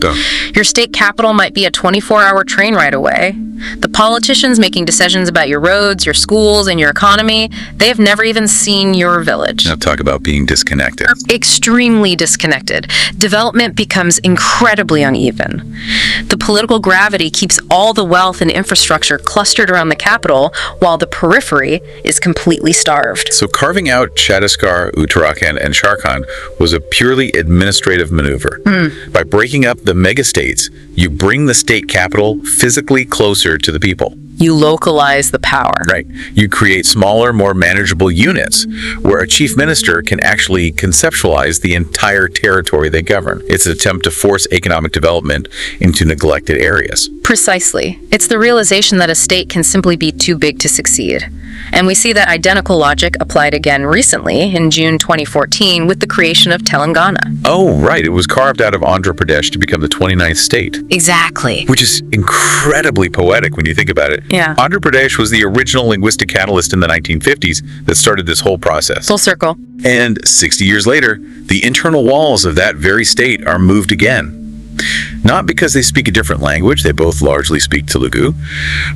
Your state capital might be a 24-hour train ride away. The politicians making decisions about your roads, your schools, and your economy, they have never even seen your village. Now talk about being disconnected. Extremely disconnected. Development becomes incredibly uneven. The political gravity keeps all the wealth and infrastructure clustered around the capital, while the periphery is completely starved. So carving out Chhattisgarh, Uttarakhand, and Jharkhand was a purely administrative maneuver. By breaking up the megastates, you bring the state capital physically closer to the people. You localize the power. Right. You create smaller, more manageable units where a chief minister can actually conceptualize the entire territory they govern. It's an attempt to force economic development into neglected areas. Precisely. It's the realization that a state can simply be too big to succeed. And we see that identical logic applied again recently in June 2014 with the creation of Telangana. Oh, right. It was carved out of Andhra Pradesh to become the 29th state. Exactly. Which is incredibly poetic when you think about it. Yeah. Andhra Pradesh was the original linguistic catalyst in the 1950s that started this whole process. Full circle. And 60 years later, the internal walls of that very state are moved again. Not because they speak a different language, they both largely speak Telugu,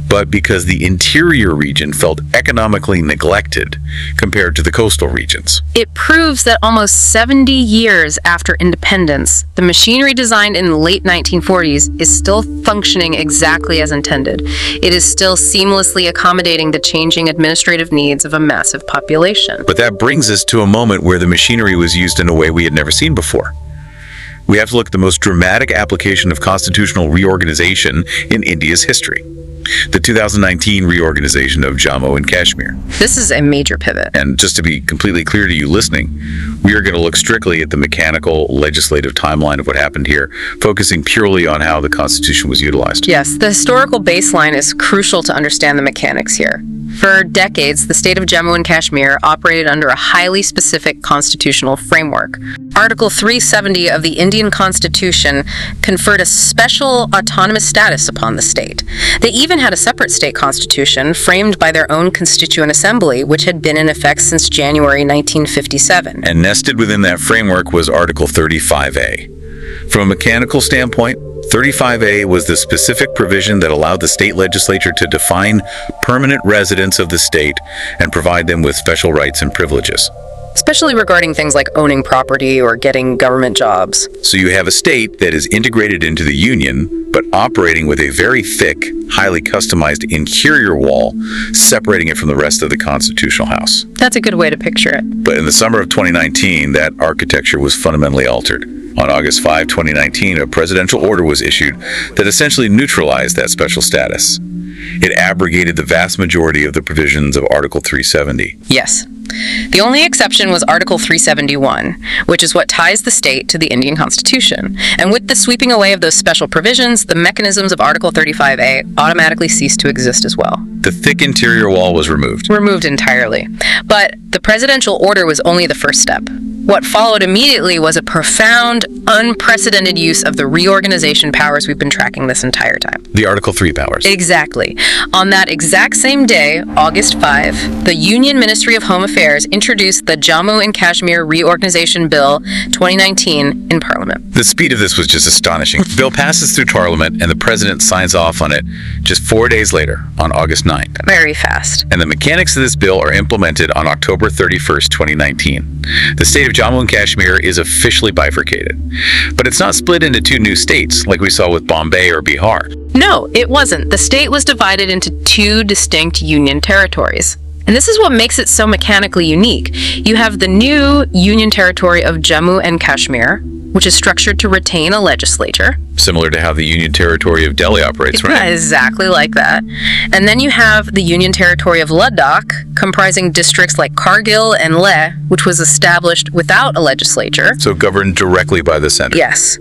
but because the interior region felt economically neglected compared to the coastal regions. It proves that almost 70 years after independence, the machinery designed in the late 1940s is still functioning exactly as intended. It is still seamlessly accommodating the changing administrative needs of a massive population. But that brings us to a moment where the machinery was used in a way we had never seen before. We have to look at the most dramatic application of constitutional reorganization in India's history. The 2019 reorganization of Jammu and Kashmir. This is a major pivot. And just to be completely clear to you listening, we are going to look strictly at the mechanical legislative timeline of what happened here, focusing purely on how the Constitution was utilized. Yes, the historical baseline is crucial to understand the mechanics here. For decades, the state of Jammu and Kashmir operated under a highly specific constitutional framework. Article 370 of the Indian Constitution conferred a special autonomous status upon the state. They even had a separate state constitution framed by their own Constituent Assembly, which had been in effect since January 1957. And nested within that framework was Article 35A. From a mechanical standpoint, 35A was the specific provision that allowed the state legislature to define permanent residents of the state and provide them with special rights and privileges. Especially regarding things like owning property or getting government jobs. So you have a state that is integrated into the union, but operating with a very thick, highly customized interior wall separating it from the rest of the constitutional house. That's a good way to picture it. But in the summer of 2019, that architecture was fundamentally altered. On August 5, 2019, a presidential order was issued that essentially neutralized that special status. It abrogated the vast majority of the provisions of Article 370. Yes. The only exception was Article 371, which is what ties the state to the Indian Constitution. And with the sweeping away of those special provisions, the mechanisms of Article 35A automatically ceased to exist as well. The thick interior wall was removed. Removed entirely. But the presidential order was only the first step. What followed immediately was a profound, unprecedented use of the reorganization powers we've been tracking this entire time. The Article 3 powers. Exactly. On that exact same day, August 5, the Union Ministry of Home Affairs introduced the Jammu and Kashmir Reorganization Bill 2019 in Parliament. The speed of this was just astonishing. The bill passes through Parliament and the president signs off on it just 4 days later, on August 9th. Very fast. And the mechanics of this bill are implemented on October 31st, 2019. The state of Jammu and Kashmir is officially bifurcated. But it's not split into two new states like we saw with Bombay or Bihar. No, it wasn't. The state was divided into two distinct union territories. And this is what makes it so mechanically unique. You have the new union territory of Jammu and Kashmir, which is structured to retain a legislature. Similar to how the Union Territory of Delhi operates, right? Exactly like that. And then you have the Union Territory of Ladakh, comprising districts like Kargil and Leh, which was established without a legislature. So governed directly by the center. Yes.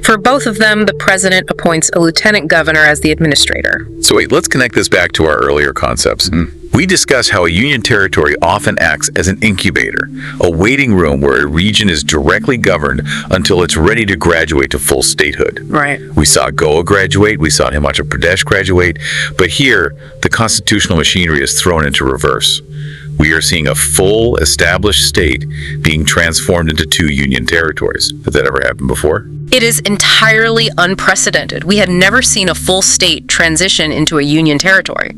For both of them, the president appoints a lieutenant governor as the administrator. So wait, let's connect this back to our earlier concepts. We discuss how a union territory often acts as an incubator, a waiting room where a region is directly governed until it's ready to graduate to full statehood. Right. We saw Goa graduate, we saw Himachal Pradesh graduate, but here, the constitutional machinery is thrown into reverse. We are seeing a full, established state being transformed into two union territories. Has that ever happened before? It is entirely unprecedented. We had never seen a full state transition into a union territory.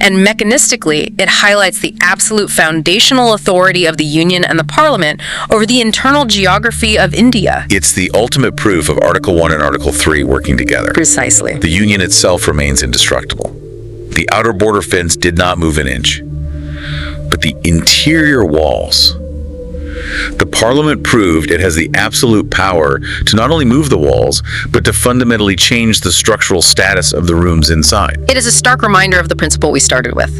And mechanistically, it highlights the absolute foundational authority of the Union and the Parliament over the internal geography of India. It's the ultimate proof of Article 1 and Article 3 working together. Precisely. The Union itself remains indestructible. The outer border fence did not move an inch. But the interior walls, The Parliament proved it has the absolute power to not only move the walls, but to fundamentally change the structural status of the rooms inside. It is a stark reminder of the principle we started with.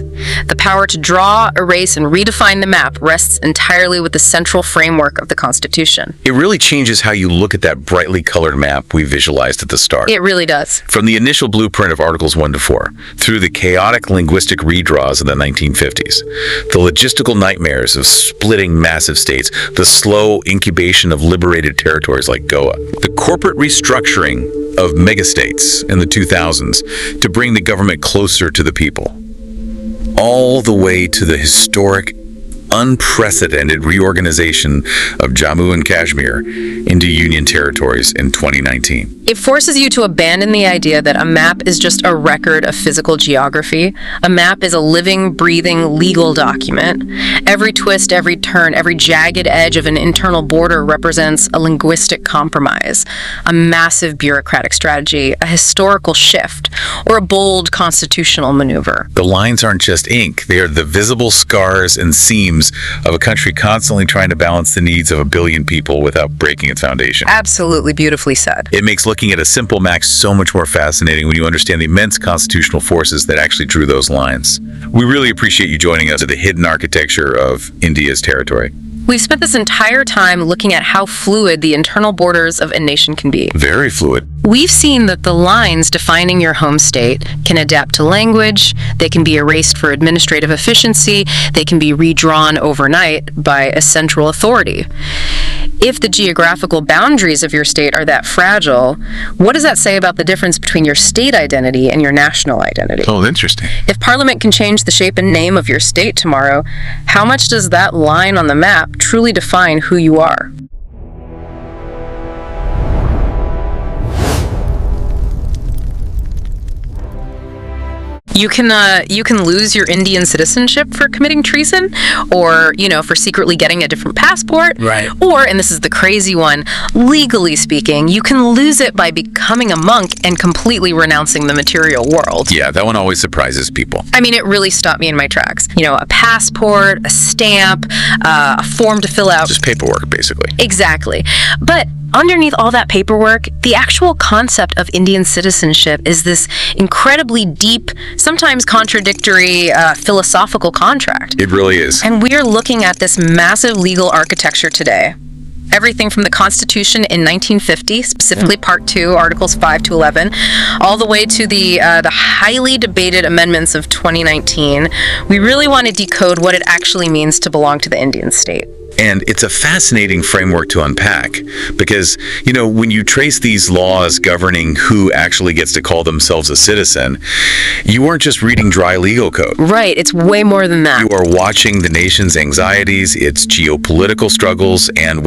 The power to draw, erase, and redefine the map rests entirely with the central framework of the Constitution. It really changes how you look at that brightly colored map we visualized at the start. It really does. From the initial blueprint of Articles 1 to 4, through the chaotic linguistic redraws of the 1950s, the logistical nightmares of splitting massive states, the slow incubation of liberated territories like Goa, the corporate restructuring of megastates in the 2000s to bring the government closer to the people, all the way to the historic, unprecedented reorganization of Jammu and Kashmir into Union territories in 2019. It forces you to abandon the idea that a map is just a record of physical geography. A map is a living, breathing, legal document. Every twist, every turn, every jagged edge of an internal border represents a linguistic compromise, a massive bureaucratic strategy, a historical shift, or a bold constitutional maneuver. The lines aren't just ink, they are the visible scars and seams of a country constantly trying to balance the needs of a billion people without breaking its foundation. Absolutely beautifully said. It makes looking at a simple map so much more fascinating when you understand the immense constitutional forces that actually drew those lines. We really appreciate you joining us at the hidden architecture of India's territory. We've spent this entire time looking at how fluid the internal borders of a nation can be. Very fluid. We've seen that the lines defining your home state can adapt to language, they can be erased for administrative efficiency, they can be redrawn overnight by a central authority. If the geographical boundaries of your state are that fragile, what does that say about the difference between your state identity and your national identity? Oh, interesting. If Parliament can change the shape and name of your state tomorrow, how much does that line on the map truly define who you are? You can lose your Indian citizenship for committing treason, or, for secretly getting a different passport. Right. Or, and this is the crazy one, legally speaking, you can lose it by becoming a monk and completely renouncing the material world. Yeah, that one always surprises people. I mean, it really stopped me in my tracks. A passport, a stamp, a form to fill out. Just paperwork, basically. Exactly. But underneath all that paperwork, the actual concept of Indian citizenship is this incredibly deep, sometimes contradictory philosophical contract. It really is. And we're looking at this massive legal architecture today. Everything from the Constitution in 1950, specifically Part 2, Articles 5 to 11, all the way to the highly debated amendments of 2019. We really want to decode what it actually means to belong to the Indian state. And it's a fascinating framework to unpack because, when you trace these laws governing who actually gets to call themselves a citizen, you weren't just reading dry legal code. Right, it's way more than that. You are watching the nation's anxieties, its geopolitical struggles, and,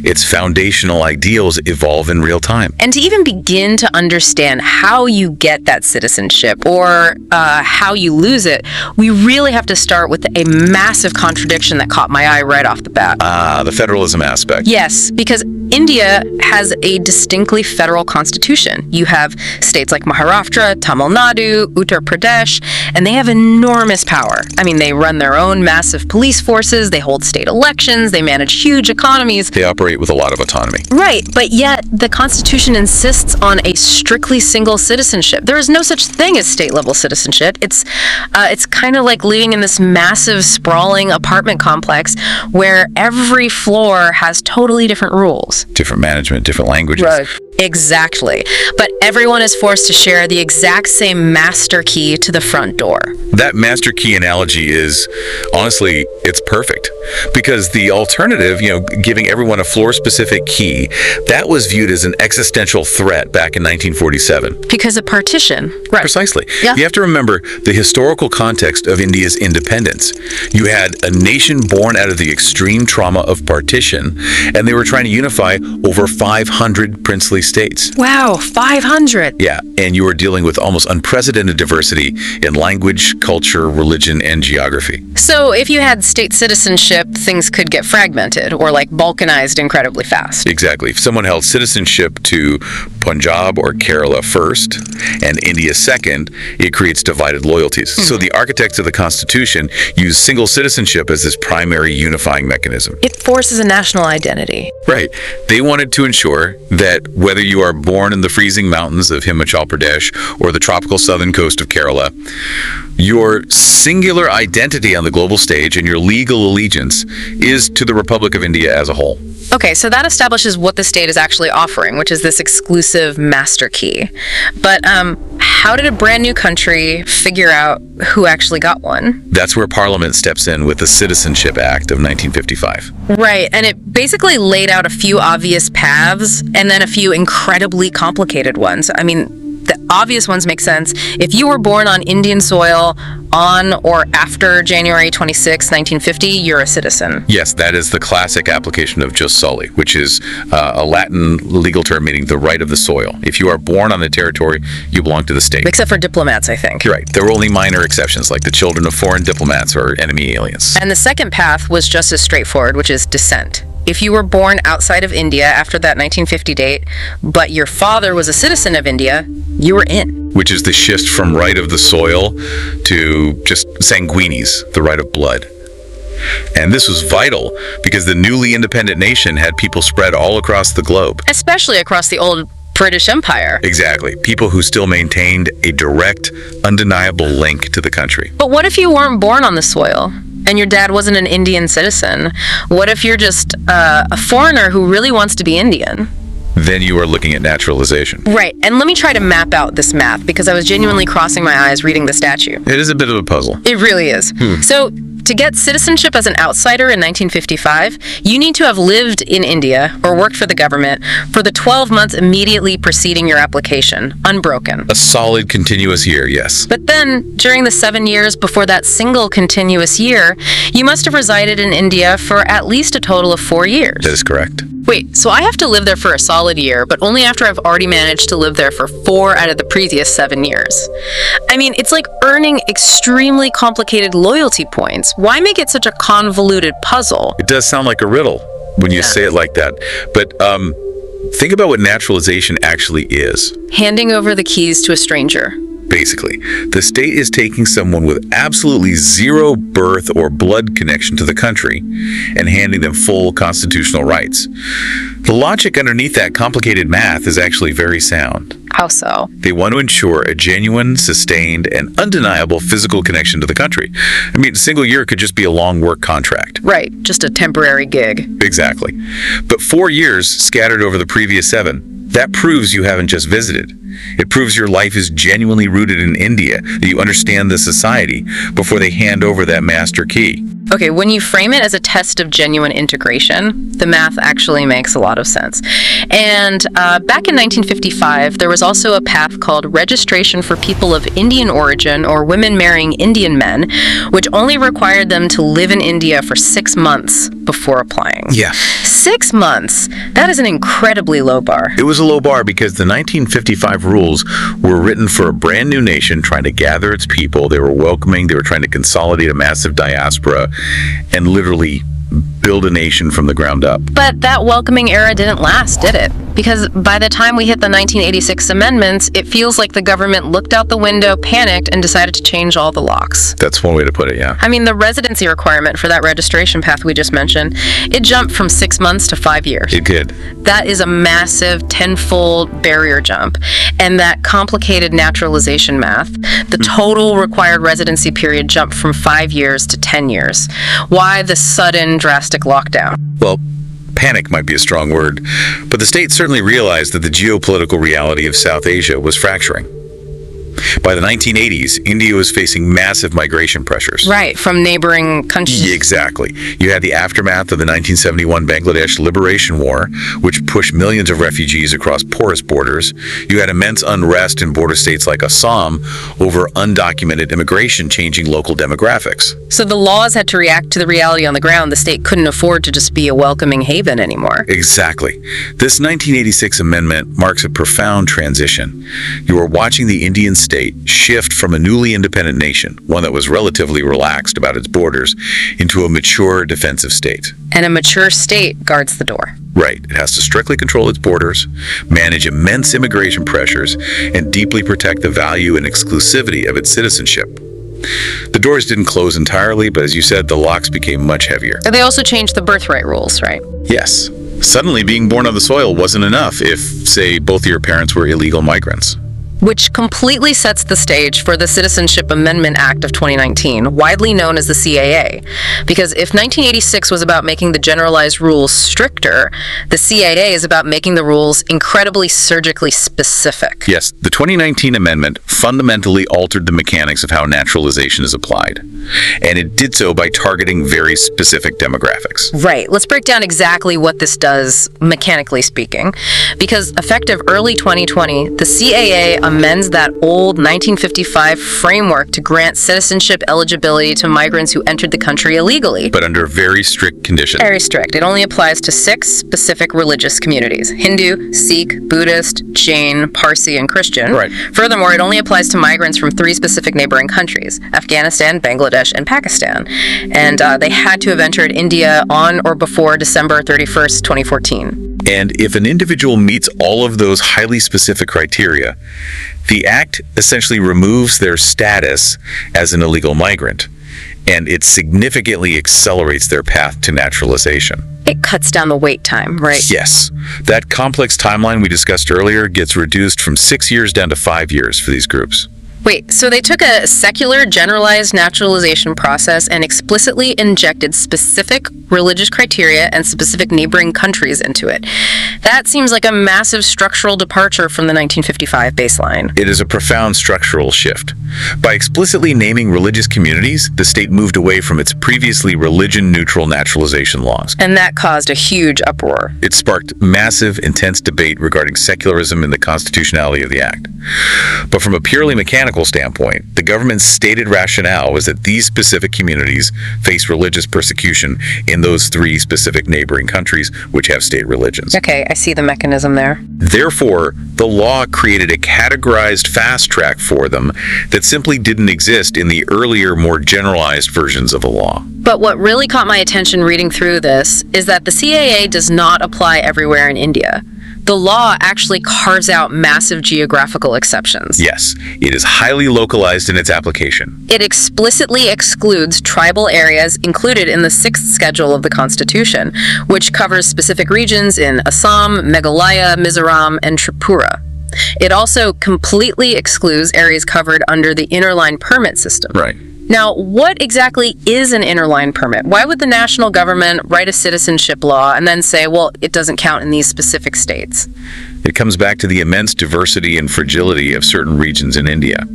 its foundational ideals evolve in real time. And to even begin to understand how you get that citizenship or how you lose it, we really have to start with a massive contradiction that caught my eye right off the bat. The federalism aspect. Yes, because India has a distinctly federal constitution. You have states like Maharashtra, Tamil Nadu, Uttar Pradesh, and they have enormous power. I mean, they run their own massive police forces, they hold state elections, they manage huge economies. They operate with a lot of autonomy. Right, but yet the Constitution insists on a strictly single citizenship. There is no such thing as state-level citizenship. It's kind of like living in this massive, sprawling apartment complex where every floor has totally different rules. Different management, different languages. Right. Exactly. But everyone is forced to share the exact same master key to the front door. That master key analogy is, honestly, it's perfect. Because the alternative, giving everyone a floor-specific key, that was viewed as an existential threat back in 1947. Because of partition. Right. Precisely. Yeah. You have to remember the historical context of India's independence. You had a nation born out of the extreme trauma of partition, and they were trying to unify over 500 princely states. Wow, 500. Yeah, and you are dealing with almost unprecedented diversity in language, culture, religion, and geography. So if you had state citizenship, things could get fragmented or like balkanized incredibly fast. Exactly. If someone held citizenship to Punjab or Kerala first and India second, it creates divided loyalties. So the architects of the Constitution use single citizenship as this primary unifying mechanism. It forces a national identity. Right. They wanted to ensure that whether you are born in the freezing mountains of Himachal Pradesh or the tropical southern coast of Kerala, your singular identity on the global stage and your legal allegiance is to the Republic of India as a whole. Okay, so that establishes what the state is actually offering, which is this exclusive master key. But how did a brand new country figure out who actually got one? That's where Parliament steps in with the Citizenship Act of 1955. Right, and it basically laid out a few obvious paths and then a few incredibly complicated ones. I mean, the obvious ones make sense. If you were born on Indian soil on or after January 26, 1950, you're a citizen. Yes, that is the classic application of jus soli, which is a Latin legal term meaning the right of the soil. If you are born on the territory, you belong to the state. Except for diplomats, I think. You're right. There were only minor exceptions, like the children of foreign diplomats or enemy aliens. And the second path was just as straightforward, which is descent. If you were born outside of India after that 1950 date, but your father was a citizen of India, you were in. Which is the shift from right of the soil to just sanguinis, the right of blood. And this was vital because the newly independent nation had people spread all across the globe. Especially across the old British Empire. Exactly. People who still maintained a direct, undeniable link to the country. But what if you weren't born on the soil? And your dad wasn't an Indian citizen? What if you're just a foreigner who really wants to be Indian? Then you are looking at naturalization. Right, and let me try to map out this math because I was genuinely crossing my eyes reading the statute. It is a bit of a puzzle. It really is. So, to get citizenship as an outsider in 1955, you need to have lived in India or worked for the government for the 12 months immediately preceding your application, unbroken. A solid continuous year, yes. But then, during the 7 years before that single continuous year, you must have resided in India for at least a total of 4 years. That is correct. Wait, so I have to live there for a solid year, but only after I've already managed to live there for 4 out of the previous 7 years. I mean, it's like earning extremely complicated loyalty points. Why make it such a convoluted puzzle? It does sound like a riddle when you say it like that. But think about what naturalization actually is. Handing over the keys to a stranger. Basically, the state is taking someone with absolutely zero birth or blood connection to the country and handing them full constitutional rights. The logic underneath that complicated math is actually very sound. How so? They want to ensure a genuine, sustained, and undeniable physical connection to the country. I mean, a single year could just be a long work contract. Right, just a temporary gig. Exactly. But 4 years scattered over the previous 7, that proves you haven't just visited. It proves your life is genuinely rooted in India, that you understand the society before they hand over that master key. Okay, when you frame it as a test of genuine integration, the math actually makes a lot of sense. And back in 1955, there was also a path called registration for people of Indian origin or women marrying Indian men, which only required them to live in India for 6 months before applying. Yeah. 6 months? That is an incredibly low bar. It was a low bar because the 1955 rules were written for a brand new nation trying to gather its people. They were welcoming, they were trying to consolidate a massive diaspora and literally build a nation from the ground up. But that welcoming era didn't last, did it? Because by the time we hit the 1986 amendments, it feels like the government looked out the window, panicked, and decided to change all the locks. That's one way to put it, yeah. I mean, the residency requirement for that registration path we just mentioned, it jumped from 6 months to 5 years. It did. That is a massive tenfold barrier jump. And that complicated naturalization math, the total required residency period jumped from 5 years to 10 years. Why the sudden drastic lockdown? Well, panic might be a strong word, but the state certainly realized that the geopolitical reality of South Asia was fracturing. By the 1980s, India was facing massive migration pressures. Right, from neighboring countries. Exactly. You had the aftermath of the 1971 Bangladesh Liberation War, which pushed millions of refugees across porous borders. You had immense unrest in border states like Assam over undocumented immigration changing local demographics. So the laws had to react to the reality on the ground. The state couldn't afford to just be a welcoming haven anymore. Exactly. This 1986 amendment marks a profound transition. You are watching the Indian state shift from a newly independent nation, one that was relatively relaxed about its borders, into a mature defensive state. And a mature state guards the door. Right. It has to strictly control its borders, manage immense immigration pressures, and deeply protect the value and exclusivity of its citizenship. The doors didn't close entirely, but as you said, the locks became much heavier. They also changed the birthright rules, right? Yes. Suddenly, being born on the soil wasn't enough if, say, both of your parents were illegal migrants. Which completely sets the stage for the Citizenship Amendment Act of 2019, widely known as the CAA. Because if 1986 was about making the generalized rules stricter, the CAA is about making the rules incredibly surgically specific. Yes, the 2019 amendment fundamentally altered the mechanics of how naturalization is applied. And it did so by targeting very specific demographics. Right. Let's break down exactly what this does, mechanically speaking. Because effective early 2020, the CAA amends that old 1955 framework to grant citizenship eligibility to migrants who entered the country illegally. But under very strict conditions. Very strict. It only applies to 6 specific religious communities: Hindu, Sikh, Buddhist, Jain, Parsi, and Christian. Right. Furthermore, it only applies to migrants from 3 specific neighboring countries: Afghanistan, Bangladesh, and Pakistan. And they had to have entered India on or before December 31st, 2014. And if an individual meets all of those highly specific criteria, the Act essentially removes their status as an illegal migrant, and it significantly accelerates their path to naturalization. It cuts down the wait time, right? Yes. That complex timeline we discussed earlier gets reduced from 6 years down to 5 years for these groups. Wait, so they took a secular, generalized naturalization process and explicitly injected specific religious criteria and specific neighboring countries into it. That seems like a massive structural departure from the 1955 baseline. It is a profound structural shift. By explicitly naming religious communities, the state moved away from its previously religion-neutral naturalization laws. And that caused a huge uproar. It sparked massive, intense debate regarding secularism and the constitutionality of the act. But from a purely mechanical standpoint, the government's stated rationale was that these specific communities face religious persecution in those 3 specific neighboring countries which have state religions. Okay, I see the mechanism there. Therefore, the law created a categorized fast track for them that simply didn't exist in the earlier, more generalized versions of the law. But what really caught my attention reading through this is that the CAA does not apply everywhere in India. The law actually carves out massive geographical exceptions. Yes, it is highly localized in its application. It explicitly excludes tribal areas included in the 6th schedule of the Constitution, which covers specific regions in Assam, Meghalaya, Mizoram, and Tripura. It also completely excludes areas covered under the interline permit system. Right. Now, what exactly is an interline permit? Why would the national government write a citizenship law and then say, well, it doesn't count in these specific states? It comes back to the immense diversity and fragility of certain regions in India.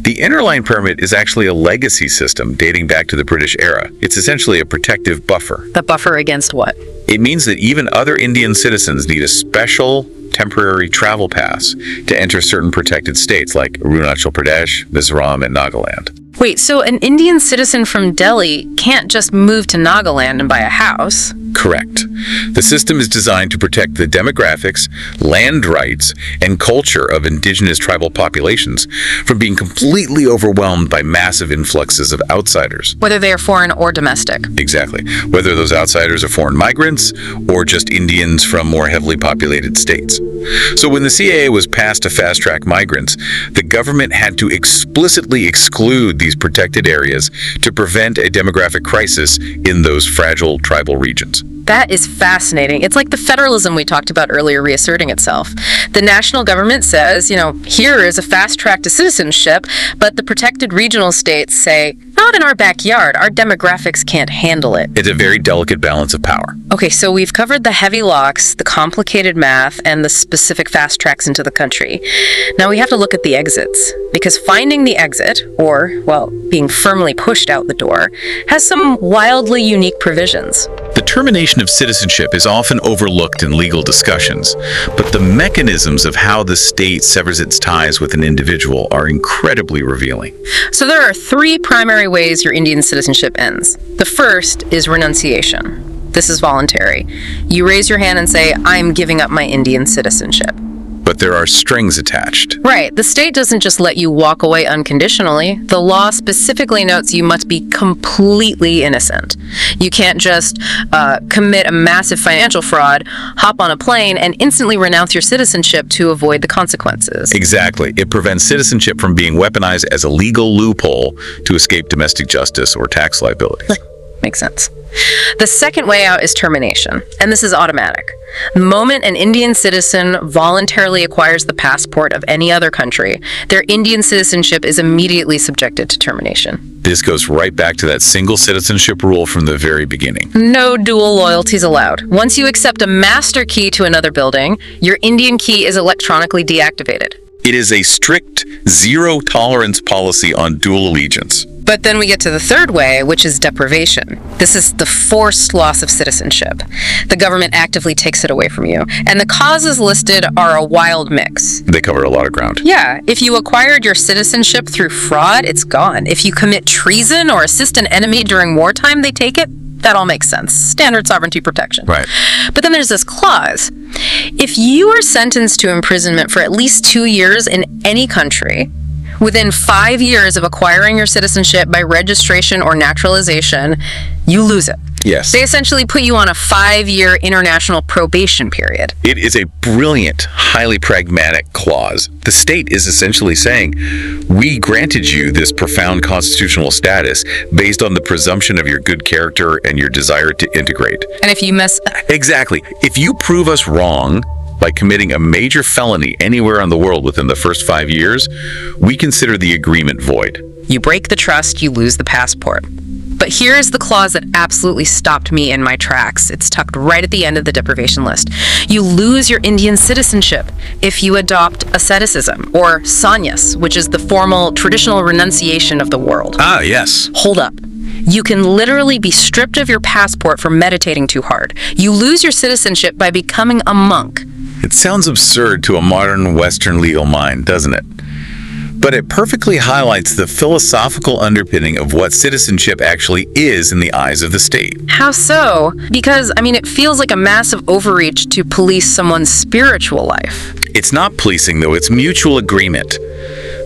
The interline permit is actually a legacy system dating back to the British era. It's essentially a protective buffer. The buffer against what? It means that even other Indian citizens need a special temporary travel pass to enter certain protected states like Arunachal Pradesh, Mizoram, and Nagaland. Wait, so an Indian citizen from Delhi can't just move to Nagaland and buy a house? Correct. The system is designed to protect the demographics, land rights, and culture of indigenous tribal populations from being completely overwhelmed by massive influxes of outsiders. Whether they are foreign or domestic. Exactly. Whether those outsiders are foreign migrants or just Indians from more heavily populated states. So when the CAA was passed to fast-track migrants, the government had to explicitly exclude these protected areas to prevent a demographic crisis in those fragile tribal regions. That is fascinating. It's like the federalism we talked about earlier reasserting itself. The national government says, here is a fast track to citizenship, but the protected regional states say, not in our backyard. Our demographics can't handle it. It's a very delicate balance of power. Okay, so we've covered the heavy locks, the complicated math, and the specific fast tracks into the country. Now we have to look at the exits, because finding the exit, or, being firmly pushed out the door, has some wildly unique provisions. The termination of citizenship is often overlooked in legal discussions, but the mechanisms of how the state severs its ties with an individual are incredibly revealing. So there are 3 primary ways your Indian citizenship ends. The first is renunciation. This is voluntary. You raise your hand and say, I'm giving up my Indian citizenship. But there are strings attached. Right. The state doesn't just let you walk away unconditionally. The law specifically notes you must be completely innocent. You can't just commit a massive financial fraud, hop on a plane, and instantly renounce your citizenship to avoid the consequences. Exactly. It prevents citizenship from being weaponized as a legal loophole to escape domestic justice or tax liability. Makes sense. The second way out is termination, and this is automatic. The moment an Indian citizen voluntarily acquires the passport of any other country, their Indian citizenship is immediately subjected to termination. This goes right back to that single citizenship rule from the very beginning. No dual loyalties allowed. Once you accept a master key to another building, your Indian key is electronically deactivated. It is a strict zero-tolerance policy on dual allegiance. But then we get to the third way, which is deprivation. This is the forced loss of citizenship. The government actively takes it away from you. And the causes listed are a wild mix. They cover a lot of ground. Yeah, if you acquired your citizenship through fraud, it's gone. If you commit treason or assist an enemy during wartime, they take it. That all makes sense. Standard sovereignty protection. Right. But then there's this clause. If you are sentenced to imprisonment for at least 2 years in any country, within 5 years of acquiring your citizenship by registration or naturalization, you lose it. Yes. They essentially put you on a 5-year international probation period. It is a brilliant, highly pragmatic clause. The state is essentially saying, we granted you this profound constitutional status based on the presumption of your good character and your desire to integrate. And if you mess... Exactly. If you prove us wrong by committing a major felony anywhere in the world within the first 5 years, we consider the agreement void. You break the trust, you lose the passport. But here is the clause that absolutely stopped me in my tracks. It's tucked right at the end of the deprivation list. You lose your Indian citizenship if you adopt asceticism, or sannyas, which is the formal traditional renunciation of the world. Ah, yes. Hold up. You can literally be stripped of your passport for meditating too hard. You lose your citizenship by becoming a monk. It sounds absurd to a modern Western legal mind, doesn't it? But it perfectly highlights the philosophical underpinning of what citizenship actually is in the eyes of the state. How so? Because, it feels like a massive overreach to police someone's spiritual life. It's not policing, though. It's mutual agreement.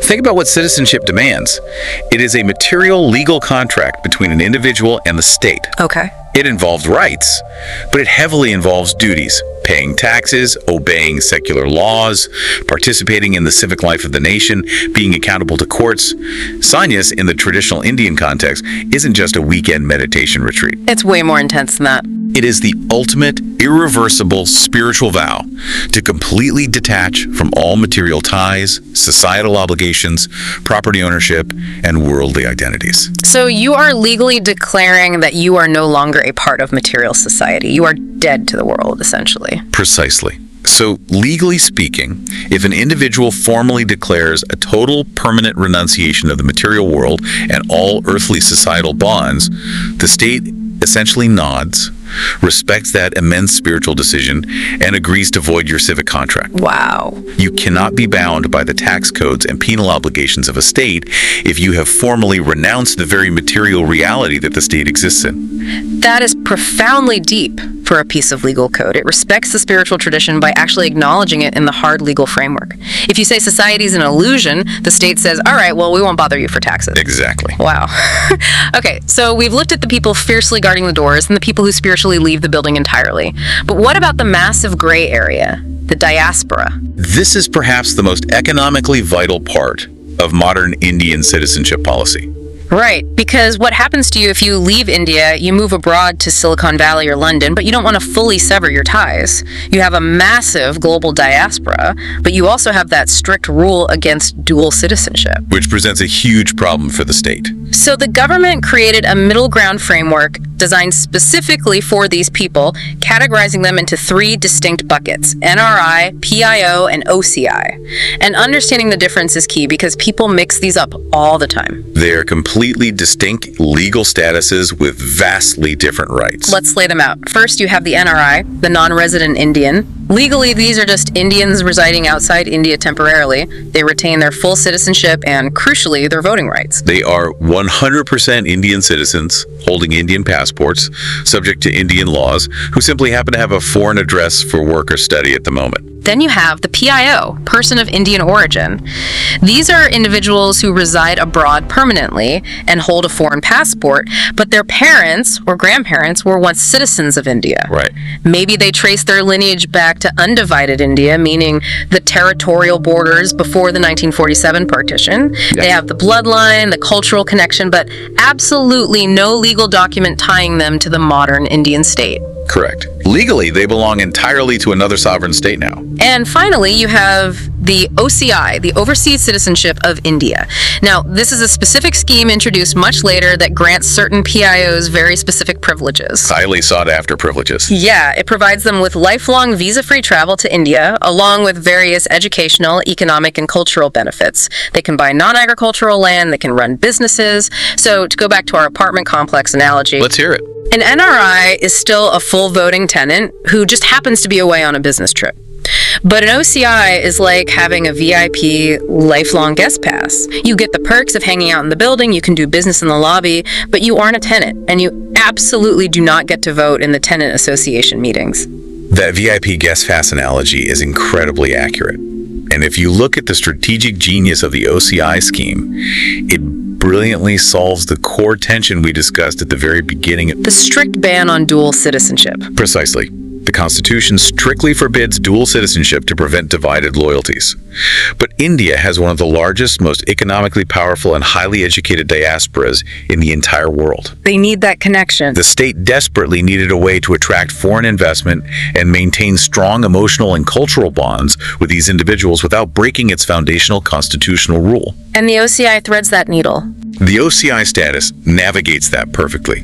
Think about what citizenship demands. It is a material legal contract between an individual and the state. Okay. It involves rights, but it heavily involves duties. Paying taxes, obeying secular laws, participating in the civic life of the nation, being accountable to courts. Sannyas, in the traditional Indian context, isn't just a weekend meditation retreat. It's way more intense than that. It is the ultimate, irreversible spiritual vow to completely detach from all material ties, societal obligations, property ownership, and worldly identities. So you are legally declaring that you are no longer a part of material society. You are dead to the world, essentially. Precisely. So, legally speaking, if an individual formally declares a total permanent renunciation of the material world and all earthly societal bonds, the state essentially nods, respects that immense spiritual decision, and agrees to void your civic contract. Wow. You cannot be bound by the tax codes and penal obligations of a state if you have formally renounced the very material reality that the state exists in. That is profoundly deep for a piece of legal code. It respects the spiritual tradition by actually acknowledging it in the hard legal framework. If you say society is an illusion, the state says, all right, well, we won't bother you for taxes. Exactly. Wow. Okay, so we've looked at the people fiercely guarding the doors and the people who spiritually leave the building entirely. But what about the massive gray area, the diaspora? This is perhaps the most economically vital part of modern Indian citizenship policy. Right, because what happens to you if you leave India, you move abroad to Silicon Valley or London, but you don't want to fully sever your ties. You have a massive global diaspora, but you also have that strict rule against dual citizenship. Which presents a huge problem for the state. So the government created a middle ground framework designed specifically for these people, categorizing them into 3 distinct buckets: NRI, PIO, and OCI. And understanding the difference is key because people mix these up all the time. They are completely distinct legal statuses with vastly different rights. Let's lay them out. First, you have the NRI, the non-resident Indian. Legally, these are just Indians residing outside India temporarily. They retain their full citizenship and, crucially, their voting rights. They are 100% Indian citizens, holding Indian passports, subject to Indian laws, who simply happen to have a foreign address for work or study at the moment. Then you have the PIO, person of Indian origin. These are individuals who reside abroad permanently and hold a foreign passport, but their parents or grandparents were once citizens of India. Right. Maybe they trace their lineage back to undivided India, meaning the territorial borders before the 1947 partition. Yes. They have the bloodline, the cultural connection, but absolutely no legal document tying them to the modern Indian state. Correct. Legally, they belong entirely to another sovereign state now. And finally, you have the OCI, the Overseas Citizenship of India. Now, this is a specific scheme introduced much later that grants certain PIOs very specific privileges. Highly sought after privileges. Yeah, it provides them with lifelong visa-free travel to India, along with various educational, economic, and cultural benefits. They can buy non-agricultural land, they can run businesses. So to go back to our apartment complex analogy, Let's hear it. an NRI is still a full voting tenant who just happens to be away on a business trip. But an OCI is like having a VIP lifelong guest pass. You get the perks of hanging out in the building, you can do business in the lobby, but you aren't a tenant, and you absolutely do not get to vote in the tenant association meetings. That VIP guest pass analogy is incredibly accurate. And if you look at the strategic genius of the OCI scheme, it brilliantly solves the core tension we discussed at the very beginning. The strict ban on dual citizenship. Precisely. The Constitution strictly forbids dual citizenship to prevent divided loyalties. But India has one of the largest, most economically powerful, and highly educated diasporas in the entire world. They need that connection. The state desperately needed a way to attract foreign investment and maintain strong emotional and cultural bonds with these individuals without breaking its foundational constitutional rule. And the OCI threads that needle. The OCI status navigates that perfectly.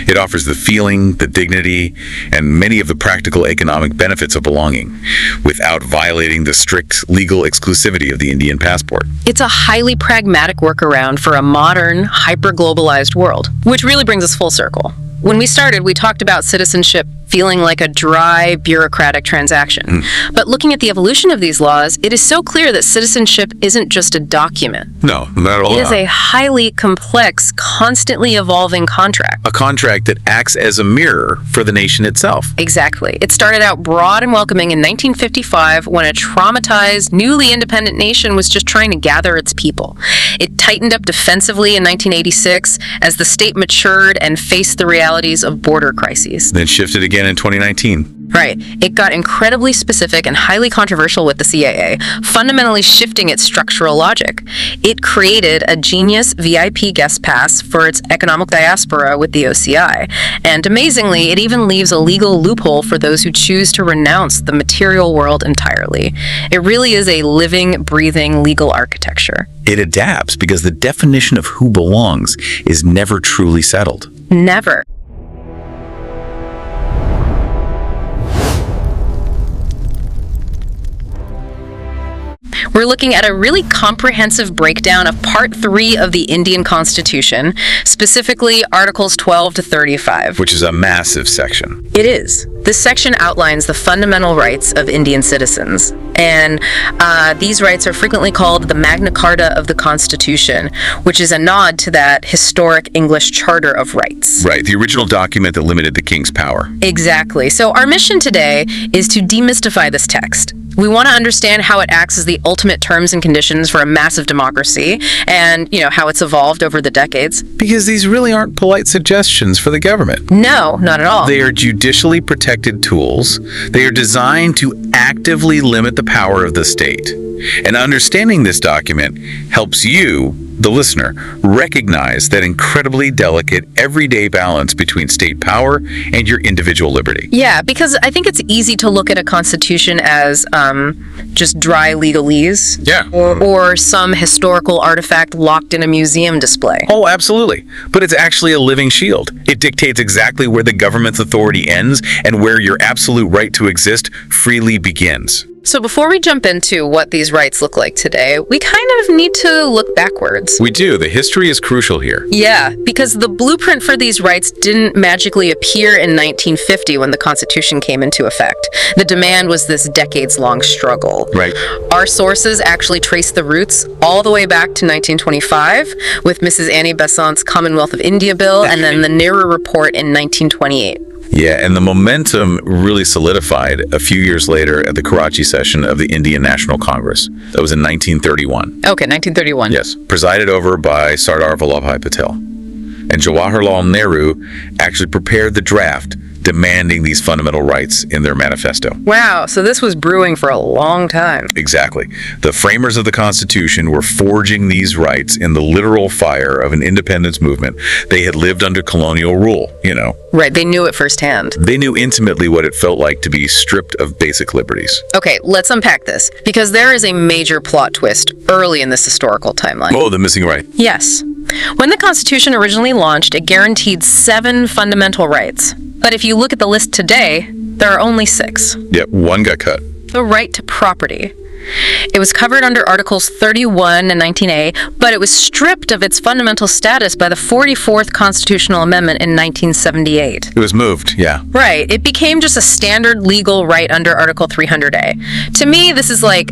It offers the feeling, the dignity, and many of the practical economic benefits of belonging, without violating the strict legal exclusivity of the Indian passport. It's a highly pragmatic workaround for a modern, hyper-globalized world, which really brings us full circle. When we started, we talked about citizenship feeling like a dry, bureaucratic transaction. But looking at the evolution of these laws, it is so clear that citizenship isn't just a document. No, not at all. It is a highly complex, constantly evolving contract. A contract that acts as a mirror for the nation itself. Exactly. It started out broad and welcoming in 1955 when a traumatized, newly independent nation was just trying to gather its people. It tightened up defensively in 1986 as the state matured and faced the realities of border crises. Then shifted again in 2019. Right. It got incredibly specific and highly controversial with the CAA, fundamentally shifting its structural logic. It created a genius VIP guest pass for its economic diaspora with the OCI. And amazingly, it even leaves a legal loophole for those who choose to renounce the material world entirely. It really is a living, breathing legal architecture. It adapts because the definition of who belongs is never truly settled. Never. We're looking at a really comprehensive breakdown of Part 3 of the Indian Constitution, specifically Articles 12 to 35. Which is a massive section. It is. This section outlines the fundamental rights of Indian citizens. And these rights are frequently called the Magna Carta of the Constitution, which is a nod to that historic English Charter of Rights. Right, the original document that limited the king's power. Exactly. So our mission today is to demystify this text. We want to understand how it acts as the ultimate terms and conditions for a massive democracy and, how it's evolved over the decades. Because these really aren't polite suggestions for the government. No, not at all. They are judicially protected tools. They are designed to actively limit the power of the state. And understanding this document helps you the listener, recognize that incredibly delicate, everyday balance between state power and your individual liberty. Yeah, because I think it's easy to look at a constitution as just dry legalese. Yeah. Or some historical artifact locked in a museum display. Oh, absolutely. But it's actually a living shield. It dictates exactly where the government's authority ends and where your absolute right to exist freely begins. So before we jump into what these rights look like today, we kind of need to look backwards. We do. The history is crucial here. Yeah, because the blueprint for these rights didn't magically appear in 1950 when the Constitution came into effect. The demand was this decades-long struggle. Right. Our sources actually trace the roots all the way back to 1925 with Mrs. Annie Besant's Commonwealth of India Bill and then the Nehru Report in 1928. Yeah, and the momentum really solidified a few years later at the Karachi session of the Indian National Congress. That was in 1931. Okay, 1931. Yes, presided over by Sardar Vallabhbhai Patel. And Jawaharlal Nehru actually prepared the draft demanding these fundamental rights in their manifesto. Wow, so this was brewing for a long time. Exactly. The framers of the Constitution were forging these rights in the literal fire of an independence movement. They had lived under colonial rule, Right, they knew it firsthand. They knew intimately what it felt like to be stripped of basic liberties. Okay, let's unpack this, because there is a major plot twist early in this historical timeline. Oh, the missing right. Yes. When the Constitution originally launched, it guaranteed 7 fundamental rights. But if you look at the list today, there are only 6. Yep, one got cut. The right to property. It was covered under Articles 31 and 19A, but it was stripped of its fundamental status by the 44th Constitutional Amendment in 1978. It was moved, yeah. Right. It became just a standard legal right under Article 300A. To me, this is like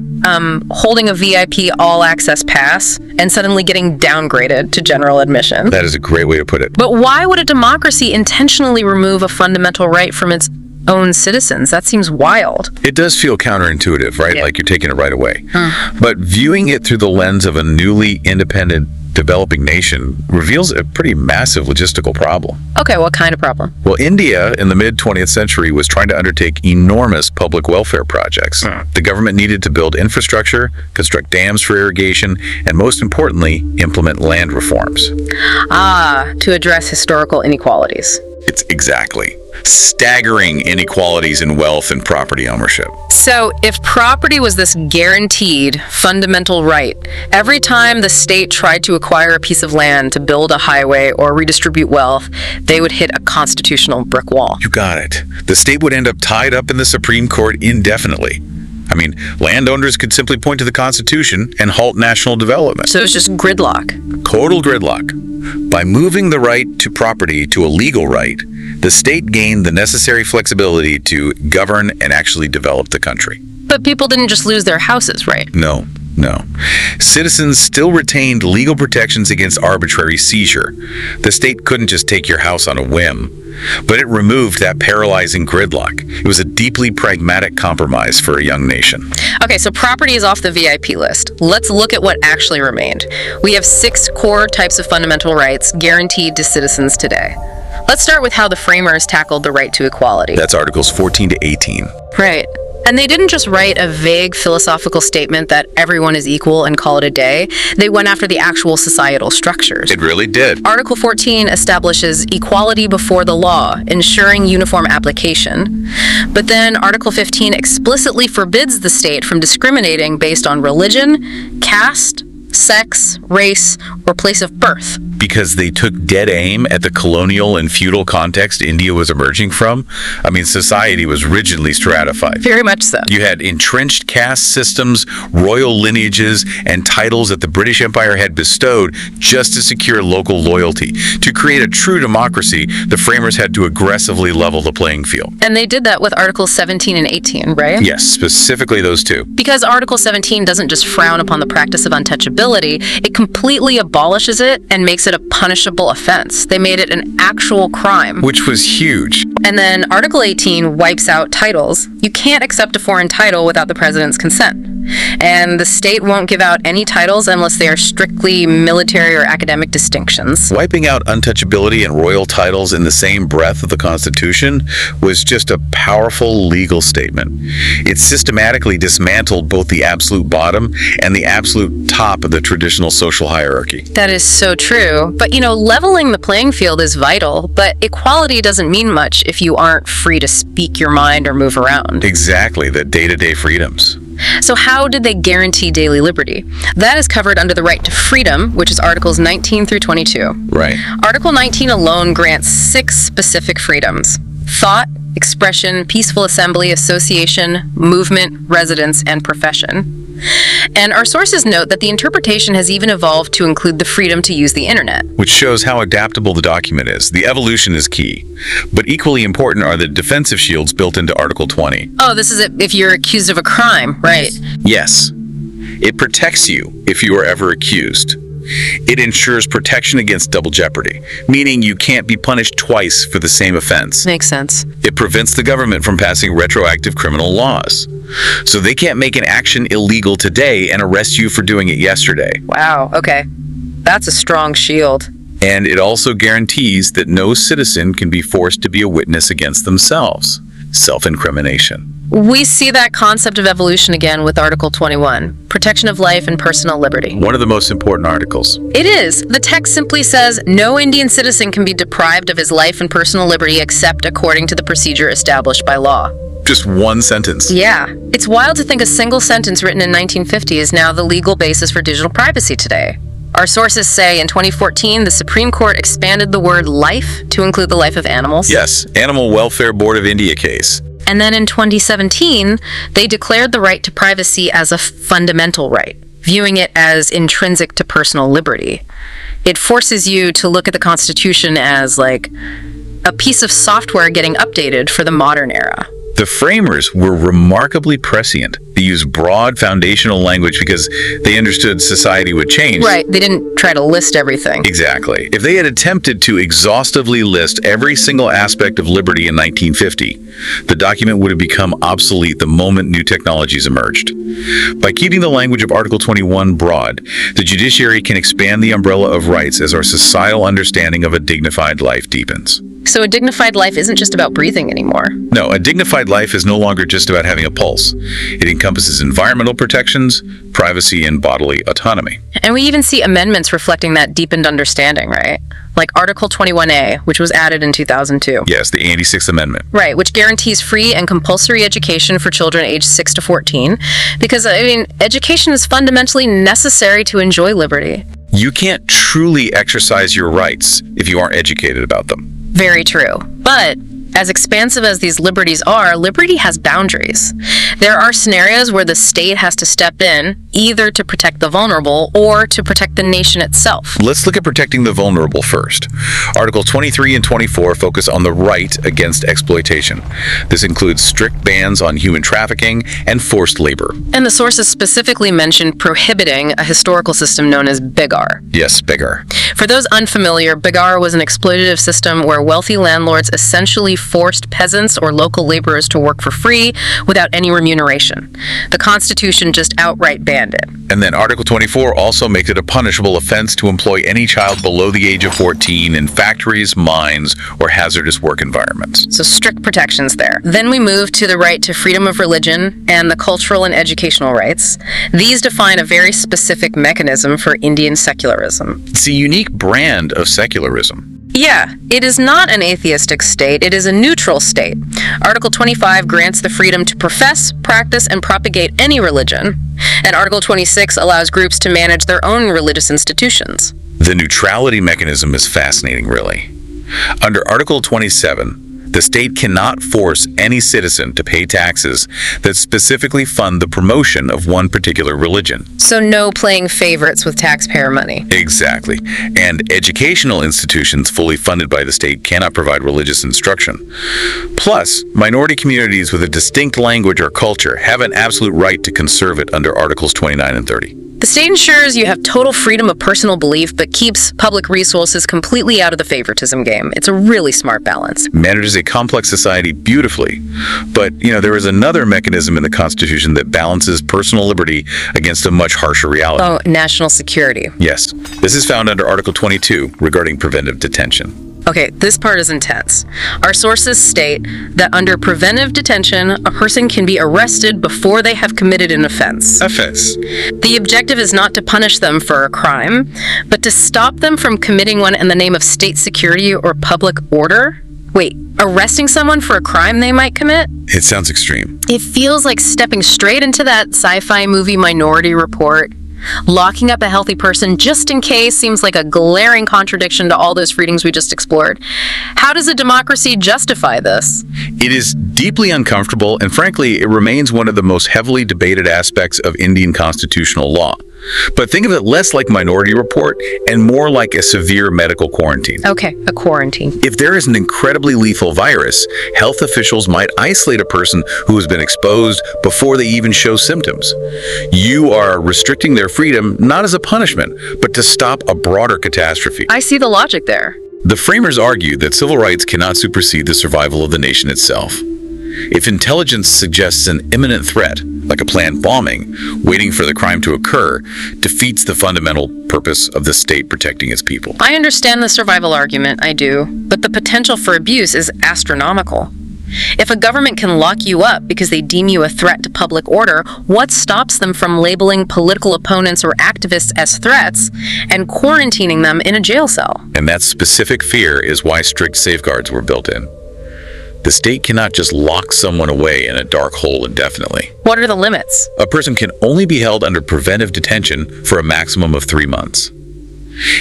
holding a VIP all-access pass and suddenly getting downgraded to general admission. That is a great way to put it. But why would a democracy intentionally remove a fundamental right from its own citizens? That seems wild. It does feel counterintuitive, right? Yeah. Like you're taking it right away. But viewing it through the lens of a newly independent developing nation reveals a pretty massive logistical problem. Okay, what kind of problem? Well, India in the mid-20th century was trying to undertake enormous public welfare projects. The government needed to build infrastructure, construct dams for irrigation, and most importantly, implement land reforms. To address historical inequalities. It's exactly. Staggering inequalities in wealth and property ownership. So, if property was this guaranteed fundamental right, every time the state tried to acquire a piece of land to build a highway or redistribute wealth, they would hit a constitutional brick wall. You got it. The state would end up tied up in the Supreme Court indefinitely. I mean, landowners could simply point to the Constitution and halt national development. So it's just gridlock. Total gridlock. By moving the right to property to a legal right, the state gained the necessary flexibility to govern and actually develop the country. But people didn't just lose their houses, right? No. Citizens still retained legal protections against arbitrary seizure. The state couldn't just take your house on a whim, but it removed that paralyzing gridlock. It was a deeply pragmatic compromise for a young nation. Okay, so property is off the VIP list. Let's look at what actually remained. We have 6 core types of fundamental rights guaranteed to citizens today. Let's start with how the framers tackled the right to equality. That's Articles 14 to 18. Right. And they didn't just write a vague philosophical statement that everyone is equal and call it a day. They went after the actual societal structures. It really did. Article 14 establishes equality before the law, ensuring uniform application. But then Article 15 explicitly forbids the state from discriminating based on religion, caste, sex, race, or place of birth. Because they took dead aim at the colonial and feudal context India was emerging from. I mean, society was rigidly stratified. Very much so. You had entrenched caste systems, royal lineages, and titles that the British Empire had bestowed just to secure local loyalty. To create a true democracy, the framers had to aggressively level the playing field. And they did that with Articles 17 and 18, right? Yes, specifically those two. Because Article 17 doesn't just frown upon the practice of untouchability, it completely abolishes it and makes it a punishable offense. They made it an actual crime. Which was huge. And then Article 18 wipes out titles. You can't accept a foreign title without the president's consent. And the state won't give out any titles unless they are strictly military or academic distinctions. Wiping out untouchability and royal titles in the same breath of the Constitution was just a powerful legal statement. It systematically dismantled both the absolute bottom and the absolute top of the traditional social hierarchy. That is so true. But, leveling the playing field is vital, but equality doesn't mean much if you aren't free to speak your mind or move around. Exactly, the day-to-day freedoms. So how did they guarantee daily liberty? That is covered under the right to freedom, which is Articles 19 through 22. Right. Article 19 alone grants 6 specific freedoms: thought, expression, peaceful assembly, association, movement, residence, and profession. And our sources note that the interpretation has even evolved to include the freedom to use the internet. Which shows how adaptable the document is. The evolution is key. But equally important are the defensive shields built into Article 20. Oh, this is if you're accused of a crime, right? Yes. It protects you if you are ever accused. It ensures protection against double jeopardy, meaning you can't be punished twice for the same offense. Makes sense. It prevents the government from passing retroactive criminal laws. So they can't make an action illegal today and arrest you for doing it yesterday. Wow, okay. That's a strong shield. And it also guarantees that no citizen can be forced to be a witness against themselves. Self-incrimination. We see that concept of evolution again with Article 21, protection of life and personal liberty. One of the most important articles. It is. The text simply says, no Indian citizen can be deprived of his life and personal liberty except according to the procedure established by law. Just one sentence. Yeah. It's wild to think a single sentence written in 1950 is now the legal basis for digital privacy today. Our sources say in 2014, the Supreme Court expanded the word life to include the life of animals. Yes, Animal Welfare Board of India case. And then in 2017, they declared the right to privacy as a fundamental right, viewing it as intrinsic to personal liberty. It forces you to look at the Constitution as like a piece of software getting updated for the modern era. The framers were remarkably prescient. They used broad foundational language because they understood society would change. Right, they didn't try to list everything. Exactly. If they had attempted to exhaustively list every single aspect of liberty in 1950, the document would have become obsolete the moment new technologies emerged. By keeping the language of Article 21 broad, the judiciary can expand the umbrella of rights as our societal understanding of a dignified life deepens. So a dignified life isn't just about breathing anymore. No, a dignified life is no longer just about having a pulse. It encompasses environmental protections, privacy, and bodily autonomy. And we even see amendments reflecting that deepened understanding, right? Like Article 21A, which was added in 2002. Yes, the 86th Amendment. Right, which guarantees free and compulsory education for children aged 6 to 14. Because, education is fundamentally necessary to enjoy liberty. You can't truly exercise your rights if you aren't educated about them. Very true. But as expansive as these liberties are, liberty has boundaries. There are scenarios where the state has to step in, either to protect the vulnerable or to protect the nation itself. Let's look at protecting the vulnerable first. Articles 23 and 24 focus on the right against exploitation. This includes strict bans on human trafficking and forced labor. And the sources specifically mention prohibiting a historical system known as Bigar. Yes, Bigar. For those unfamiliar, Bigar was an exploitative system where wealthy landlords essentially forced peasants or local laborers to work for free without any remuneration. The Constitution just outright banned it. And then Article 24 also makes it a punishable offense to employ any child below the age of 14 in factories, mines, or hazardous work environments. So strict protections there. Then we move to the right to freedom of religion and the cultural and educational rights. These define a very specific mechanism for Indian secularism. It's a unique brand of secularism. Yeah, it is not an atheistic state, it is a neutral state. Article 25 grants the freedom to profess, practice, and propagate any religion. And Article 26 allows groups to manage their own religious institutions. The neutrality mechanism is fascinating, really. Under Article 27, the state cannot force any citizen to pay taxes that specifically fund the promotion of one particular religion. So no playing favorites with taxpayer money. Exactly. And educational institutions fully funded by the state cannot provide religious instruction. Plus, minority communities with a distinct language or culture have an absolute right to conserve it under Articles 29 and 30. The state ensures you have total freedom of personal belief, but keeps public resources completely out of the favoritism game. It's a really smart balance. Manages a complex society beautifully. But, there is another mechanism in the Constitution that balances personal liberty against a much harsher reality. Oh, national security. Yes. This is found under Article 22 regarding preventive detention. Okay, this part is intense. Our sources state that under preventive detention, a person can be arrested before they have committed an offense. The objective is not to punish them for a crime, but to stop them from committing one in the name of state security or public order. Wait, arresting someone for a crime they might commit? It sounds extreme. It feels like stepping straight into that sci-fi movie Minority Report. Locking up a healthy person just in case seems like a glaring contradiction to all those freedoms we just explored. How does a democracy justify this? It is deeply uncomfortable, and frankly, it remains one of the most heavily debated aspects of Indian constitutional law. But think of it less like Minority Report and more like a severe medical quarantine. Okay, a quarantine. If there is an incredibly lethal virus, health officials might isolate a person who has been exposed before they even show symptoms. You are restricting their freedom not as a punishment, but to stop a broader catastrophe. I see the logic there. The framers argued that civil rights cannot supersede the survival of the nation itself. If intelligence suggests an imminent threat, like a planned bombing, waiting for the crime to occur, defeats the fundamental purpose of the state protecting its people. I understand the survival argument, I do, but the potential for abuse is astronomical. If a government can lock you up because they deem you a threat to public order, what stops them from labeling political opponents or activists as threats and quarantining them in a jail cell? And that specific fear is why strict safeguards were built in. The state cannot just lock someone away in a dark hole indefinitely. What are the limits? A person can only be held under preventive detention for a maximum of 3 months.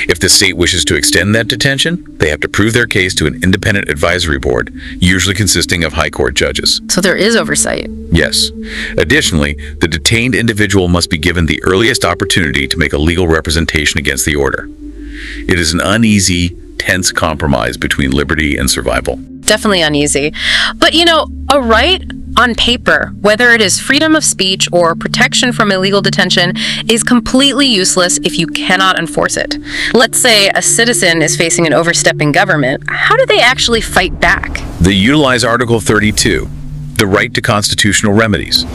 If the state wishes to extend that detention, they have to prove their case to an independent advisory board, usually consisting of high court judges. So there is oversight. Yes. Additionally, the detained individual must be given the earliest opportunity to make a legal representation against the order. It is an uneasy, tense compromise between liberty and survival. Definitely uneasy. But a right on paper, whether it is freedom of speech or protection from illegal detention, is completely useless if you cannot enforce it. Let's say a citizen is facing an overstepping government. How do they actually fight back? They utilize Article 32, the right to constitutional remedies.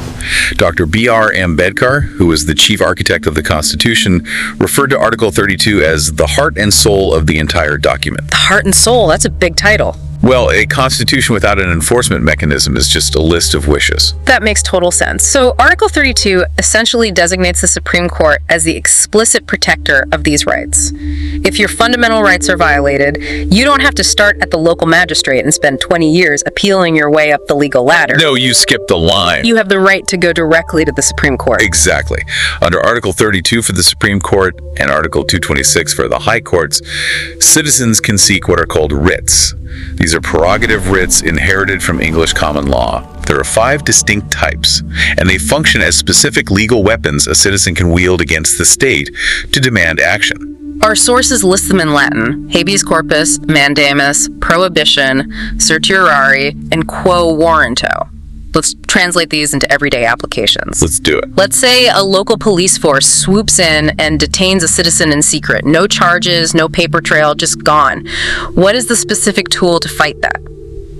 Dr. B.R. Ambedkar, who was the chief architect of the Constitution, referred to Article 32 as the heart and soul of the entire document. The heart and soul, that's a big title. Well, a constitution without an enforcement mechanism is just a list of wishes. That makes total sense. So Article 32 essentially designates the Supreme Court as the explicit protector of these rights. If your fundamental rights are violated, you don't have to start at the local magistrate and spend 20 years appealing your way up the legal ladder. No, you skipped the line. You have the right to go directly to the Supreme Court. Exactly. Under Article 32 for the Supreme Court and Article 226 for the High Courts, citizens can seek what are called writs. These are prerogative writs inherited from English common law. There are 5 distinct types, and they function as specific legal weapons a citizen can wield against the state to demand action. Our sources list them in Latin: habeas corpus, mandamus, prohibition, certiorari, and quo warranto. Let's translate these into everyday applications. Let's do it. Let's say a local police force swoops in and detains a citizen in secret. No charges, no paper trail, just gone. What is the specific tool to fight that?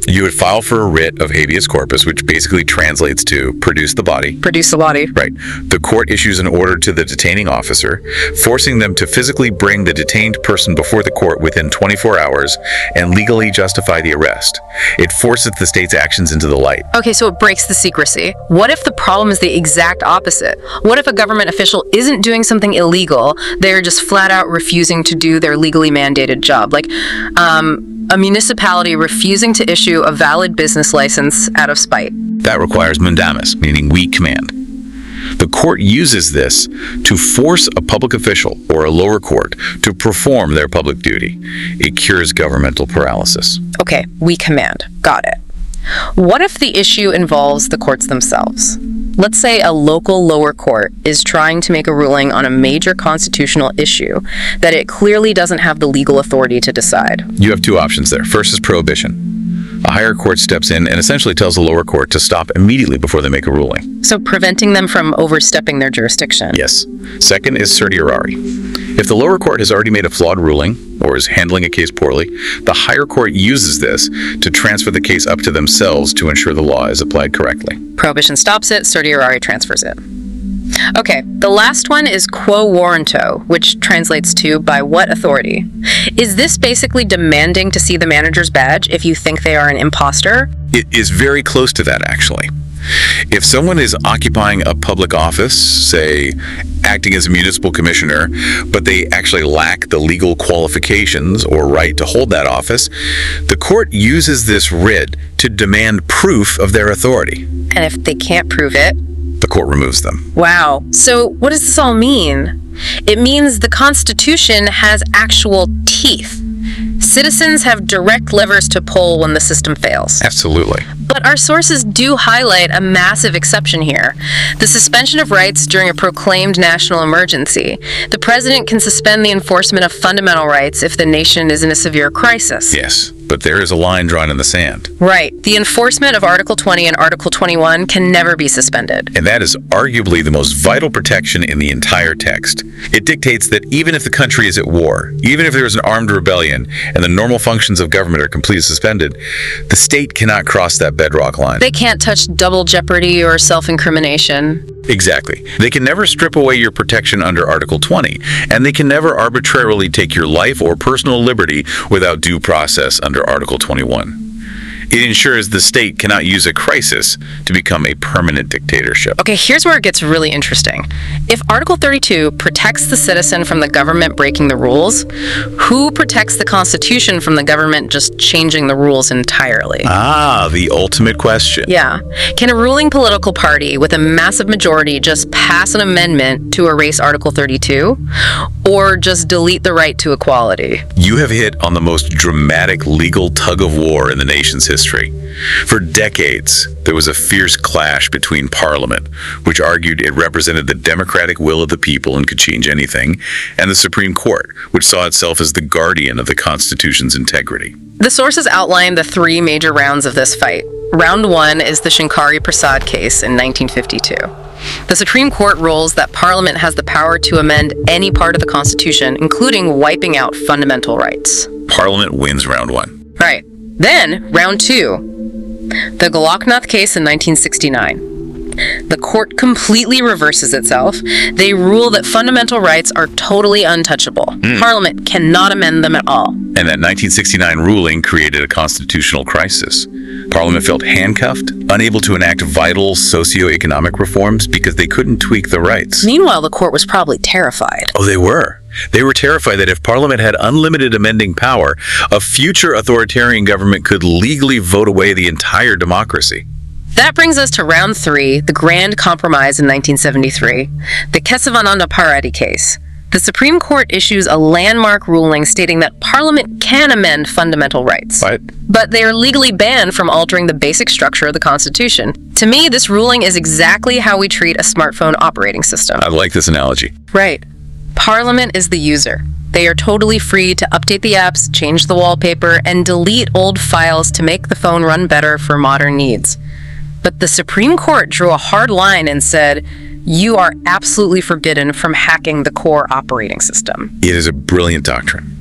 You would file for a writ of habeas corpus, which basically translates to produce the body. Produce the body. Right. The court issues an order to the detaining officer, forcing them to physically bring the detained person before the court within 24 hours and legally justify the arrest. It forces the state's actions into the light. Okay, so it breaks the secrecy. What if the problem is the exact opposite? What if a government official isn't doing something illegal, they're just flat out refusing to do their legally mandated job? Like, a municipality refusing to issue a valid business license out of spite. That requires mandamus, meaning we command. The court uses this to force a public official or a lower court to perform their public duty. It cures governmental paralysis. Okay, we command. Got it. What if the issue involves the courts themselves? Let's say a local lower court is trying to make a ruling on a major constitutional issue that it clearly doesn't have the legal authority to decide. You have 2 options there. First is prohibition. A higher court steps in and essentially tells the lower court to stop immediately before they make a ruling. So preventing them from overstepping their jurisdiction. Yes. Second is certiorari. If the lower court has already made a flawed ruling or is handling a case poorly, the higher court uses this to transfer the case up to themselves to ensure the law is applied correctly. Prohibition stops it, certiorari transfers it. Okay, the last one is quo warranto, which translates to by what authority. Is this basically demanding to see the manager's badge if you think they are an imposter? It is very close to that, actually. If someone is occupying a public office, say acting as a municipal commissioner, but they actually lack the legal qualifications or right to hold that office, the court uses this writ to demand proof of their authority. And if they can't prove it, the court removes them. Wow. So what does this all mean? It means the Constitution has actual teeth. Citizens have direct levers to pull when the system fails. Absolutely. But our sources do highlight a massive exception here: the suspension of rights during a proclaimed national emergency. The president can suspend the enforcement of fundamental rights if the nation is in a severe crisis. Yes, but there is a line drawn in the sand. Right. The enforcement of Article 20 and Article 21 can never be suspended. And that is arguably the most vital protection in the entire text. It dictates that even if the country is at war, even if there is an armed rebellion, and the normal functions of government are completely suspended, the state cannot cross that bedrock line. They can't touch double jeopardy or self-incrimination. Exactly. They can never strip away your protection under Article 20, and they can never arbitrarily take your life or personal liberty without due process under Article 21. It ensures the state cannot use a crisis to become a permanent dictatorship. Okay, here's where it gets really interesting. If Article 32 protects the citizen from the government breaking the rules, who protects the Constitution from the government just changing the rules entirely? Ah, the ultimate question. Yeah. Can a ruling political party with a massive majority just pass an amendment to erase Article 32? Or just delete the right to equality? You have hit on the most dramatic legal tug-of-war in the nation's history. For decades, there was a fierce clash between Parliament, which argued it represented the democratic will of the people and could change anything, and the Supreme Court, which saw itself as the guardian of the Constitution's integrity. The sources outline the three major rounds of this fight. Round one is the Rajendra Prasad case in 1952. The Supreme Court rules that Parliament has the power to amend any part of the Constitution, including wiping out fundamental rights. Parliament wins round one. Right. Then, round two, the Goloknath case in 1969. The court completely reverses itself. They rule that fundamental rights are totally untouchable. Parliament cannot amend them at all. And that 1969 ruling created a constitutional crisis. Parliament felt handcuffed, unable to enact vital socio-economic reforms because they couldn't tweak the rights. Meanwhile, the court was probably terrified. Oh, they were. They were terrified that if Parliament had unlimited amending power, a future authoritarian government could legally vote away the entire democracy. That brings us to round three, the Grand Compromise in 1973, the Kesavananda Bharati case. The Supreme Court issues a landmark ruling stating that Parliament can amend fundamental rights. But they are legally banned from altering the basic structure of the Constitution. To me, this ruling is exactly how we treat a smartphone operating system. I like this analogy. Right. Parliament is the user. They are totally free to update the apps, change the wallpaper, and delete old files to make the phone run better for modern needs. But the Supreme Court drew a hard line and said, you are absolutely forbidden from hacking the core operating system. It is a brilliant doctrine.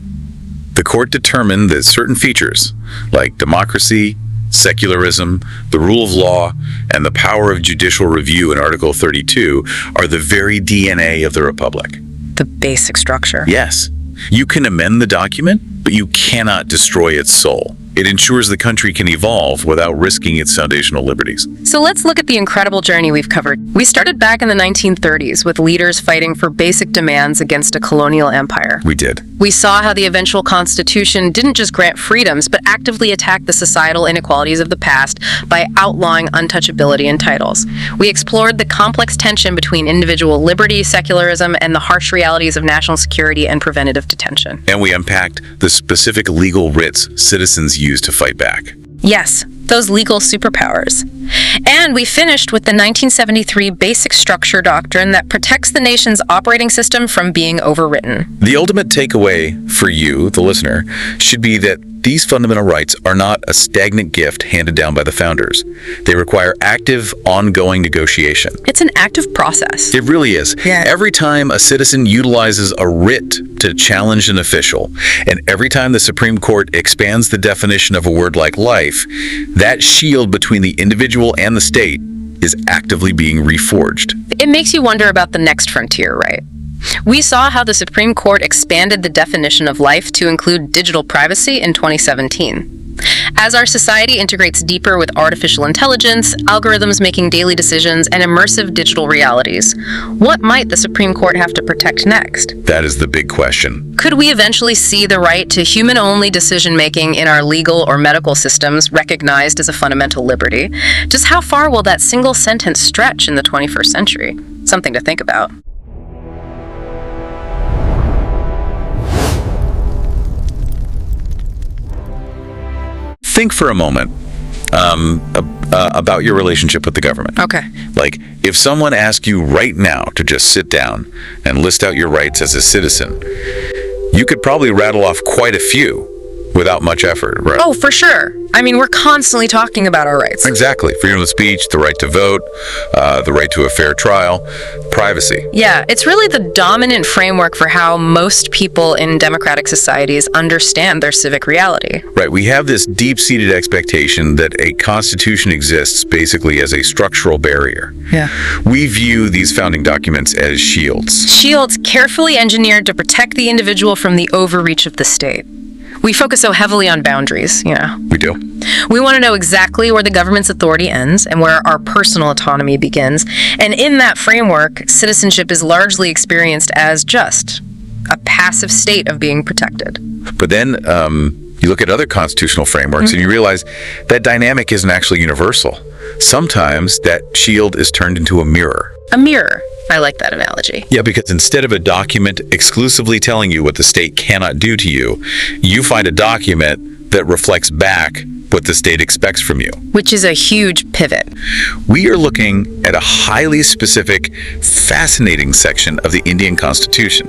The court determined that certain features, like democracy, secularism, the rule of law, and the power of judicial review in Article 32, are the very DNA of the Republic. The basic structure. Yes. You can amend the document, but you cannot destroy its soul. It ensures the country can evolve without risking its foundational liberties. So let's look at the incredible journey we've covered. We started back in the 1930s with leaders fighting for basic demands against a colonial empire. We did. We saw how the eventual Constitution didn't just grant freedoms, but actively attacked the societal inequalities of the past by outlawing untouchability in titles. We explored the complex tension between individual liberty, secularism, and the harsh realities of national security and preventative detention. And we unpacked the specific legal writs citizens use to fight back. Yes, those legal superpowers. And we finished with the 1973 Basic Structure Doctrine that protects the nation's operating system from being overwritten. The ultimate takeaway for you, the listener, should be that these fundamental rights are not a stagnant gift handed down by the founders. They require active, ongoing negotiation. It's an active process. It really is. Yeah. Every time a citizen utilizes a writ to challenge an official, and every time the Supreme Court expands the definition of a word like life, that shield between the individual and the state is actively being reforged. It makes you wonder about the next frontier, right? We saw how the Supreme Court expanded the definition of life to include digital privacy in 2017. As our society integrates deeper with artificial intelligence, algorithms making daily decisions, and immersive digital realities, what might the Supreme Court have to protect next? That is the big question. Could we eventually see the right to human-only decision-making in our legal or medical systems recognized as a fundamental liberty? Just how far will that single sentence stretch in the 21st century? Something to think about. Think for a moment about your relationship with the government. Okay. Like, if someone asked you right now to just sit down and list out your rights as a citizen, you could probably rattle off quite a few without much effort, right? Oh, for sure. I mean, we're constantly talking about our rights. Exactly. Freedom of speech, the right to vote, the right to a fair trial, privacy. Yeah, it's really the dominant framework for how most people in democratic societies understand their civic reality. Right. We have this deep-seated expectation that a constitution exists basically as a structural barrier. Yeah. We view these founding documents as shields. Shields carefully engineered to protect the individual from the overreach of the state. We focus so heavily on boundaries, you know. We do. We want to know exactly where the government's authority ends and where our personal autonomy begins. And in that framework, citizenship is largely experienced as just a passive state of being protected. But then you look at other constitutional frameworks and you realize that dynamic isn't actually universal. Sometimes that shield is turned into a mirror. A mirror. I like that analogy. Yeah, because instead of a document exclusively telling you what the state cannot do to you, you find a document that reflects back what the state expects from you. Which is a huge pivot. We are looking at a highly specific, fascinating section of the Indian Constitution.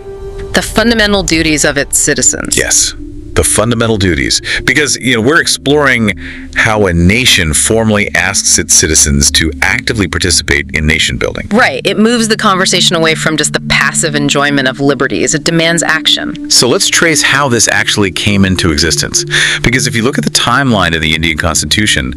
The fundamental duties of its citizens. Yes, the fundamental duties. Because, we're exploring how a nation formally asks its citizens to actively participate in nation building. Right. It moves the conversation away from just the passive enjoyment of liberties. It demands action. So let's trace how this actually came into existence. Because if you look at the timeline of the Indian Constitution,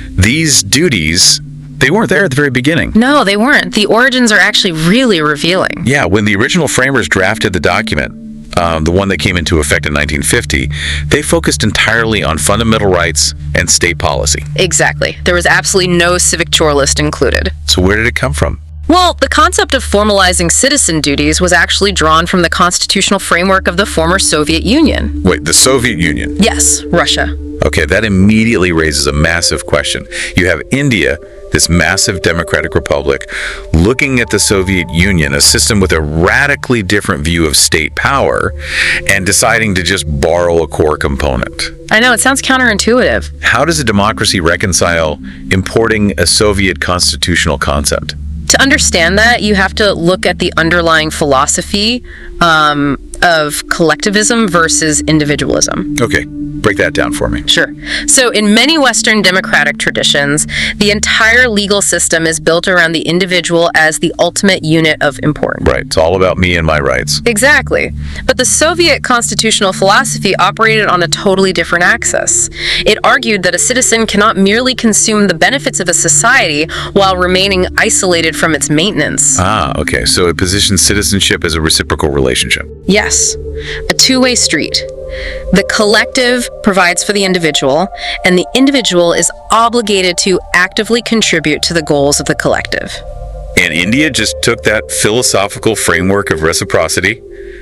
these duties, they weren't there at the very beginning. No, they weren't. The origins are actually really revealing. Yeah, when the original framers drafted the document, the one that came into effect in 1950, they focused entirely on fundamental rights and state policy. Exactly. There was absolutely no civic chore list included. So where did it come from? Well, the concept of formalizing citizen duties was actually drawn from the constitutional framework of the former Soviet Union. Wait, the Soviet Union? Yes, Russia. Okay, that immediately raises a massive question. You have India, this massive democratic republic, looking at the Soviet Union, a system with a radically different view of state power, and deciding to just borrow a core component. I know, it sounds counterintuitive. How does a democracy reconcile importing a Soviet constitutional concept? To understand that, you have to look at the underlying philosophy of collectivism versus individualism. Okay, break that down for me. Sure. So in many Western democratic traditions, the entire legal system is built around the individual as the ultimate unit of importance. Right, it's all about me and my rights. Exactly. But the Soviet constitutional philosophy operated on a totally different axis. It argued that a citizen cannot merely consume the benefits of a society while remaining isolated from its maintenance. Ah, okay, so it positions citizenship as a reciprocal relationship. Yes, a two-way street. The collective provides for the individual, and the individual is obligated to actively contribute to the goals of the collective. And India just took that philosophical framework of reciprocity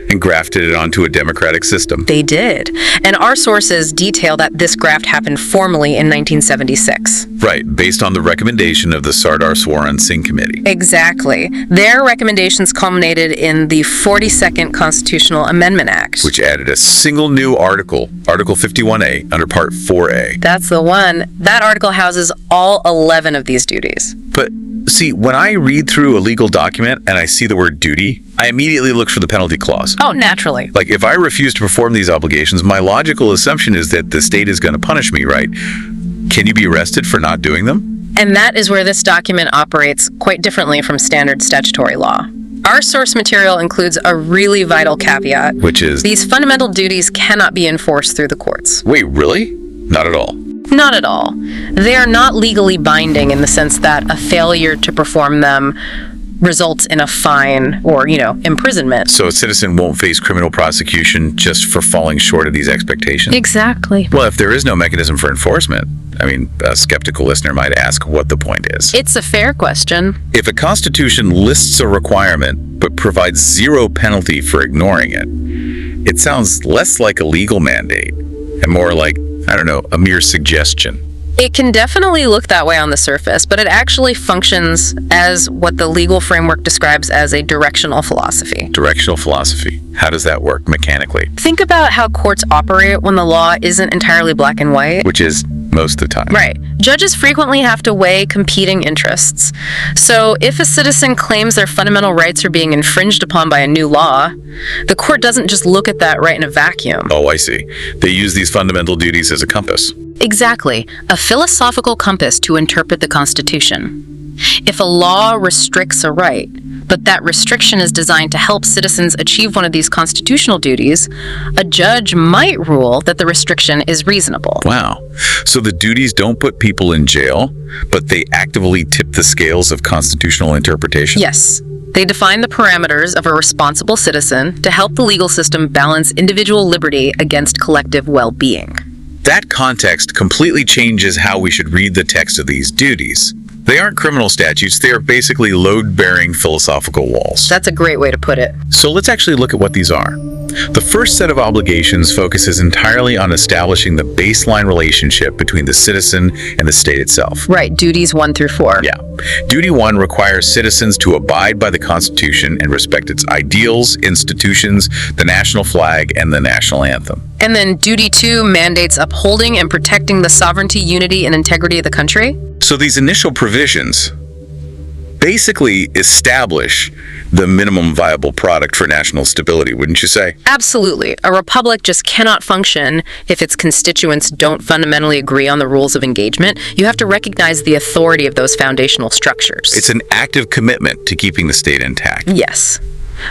and grafted it onto a democratic system. They did. And our sources detail that this graft happened formally in 1976. Right, based on the recommendation of the Sardar Swaran Singh Committee. Exactly. Their recommendations culminated in the 42nd Constitutional Amendment Act, which added a single new article, Article 51A, under Part 4A. That's the one. That article houses all 11 of these duties. But see, when I read through a legal document and I see the word duty, I immediately look for the penalty clause. Oh, naturally. Like, if I refuse to perform these obligations, my logical assumption is that the state is going to punish me, right? Can you be arrested for not doing them? And that is where this document operates quite differently from standard statutory law. Our source material includes a really vital caveat, which is these fundamental duties cannot be enforced through the courts. Wait, really? Not at all. Not at all. They are not legally binding in the sense that a failure to perform them results in a fine or, imprisonment. So a citizen won't face criminal prosecution just for falling short of these expectations? Exactly. Well, if there is no mechanism for enforcement, a skeptical listener might ask what the point is. It's a fair question. If a constitution lists a requirement but provides zero penalty for ignoring it, it sounds less like a legal mandate and more like, a mere suggestion. It can definitely look that way on the surface, but it actually functions as what the legal framework describes as a directional philosophy. Directional philosophy. How does that work mechanically? Think about how courts operate when the law isn't entirely black and white. Which is most of the time. Right. Judges frequently have to weigh competing interests. So if a citizen claims their fundamental rights are being infringed upon by a new law, the court doesn't just look at that right in a vacuum. Oh, I see. They use these fundamental duties as a compass. Exactly. A philosophical compass to interpret the Constitution. If a law restricts a right, but that restriction is designed to help citizens achieve one of these constitutional duties, a judge might rule that the restriction is reasonable. Wow. So the duties don't put people in jail, but they actively tip the scales of constitutional interpretation? Yes. They define the parameters of a responsible citizen to help the legal system balance individual liberty against collective well-being. That context completely changes how we should read the text of these duties. They aren't criminal statutes, they are basically load-bearing philosophical walls. That's a great way to put it. So let's actually look at what these are. The first set of obligations focuses entirely on establishing the baseline relationship between the citizen and the state itself. Right, duties 1 through 4. Yeah. Duty 1 requires citizens to abide by the Constitution and respect its ideals, institutions, the national flag, and the national anthem. And then Duty 2 mandates upholding and protecting the sovereignty, unity, and integrity of the country. So these initial provisions basically establish the minimum viable product for national stability, wouldn't you say? Absolutely. A republic just cannot function if its constituents don't fundamentally agree on the rules of engagement. You have to recognize the authority of those foundational structures. It's an active commitment to keeping the state intact. Yes.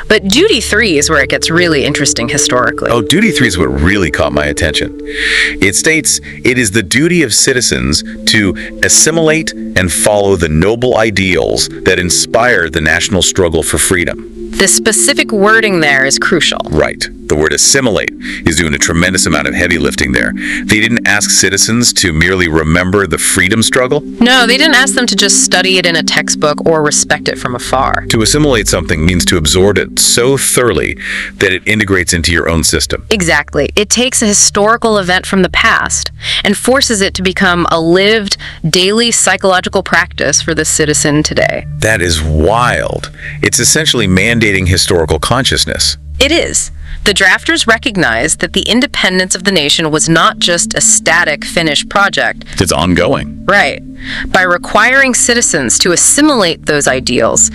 But Duty 3 is where it gets really interesting historically. Oh, Duty 3 is what really caught my attention. It states, it is the duty of citizens to assimilate and follow the noble ideals that inspire the national struggle for freedom. The specific wording there is crucial. Right. The word assimilate is doing a tremendous amount of heavy lifting there. They didn't ask citizens to merely remember the freedom struggle. No, they didn't ask them to just study it in a textbook or respect it from afar. To assimilate something means to absorb it so thoroughly that it integrates into your own system. Exactly. It takes a historical event from the past and forces it to become a lived, daily psychological practice for the citizen today. That is wild. It's essentially mandating historical consciousness. It is. The drafters recognized that the independence of the nation was not just a static, finished project. It's ongoing. Right. By requiring citizens to assimilate those ideals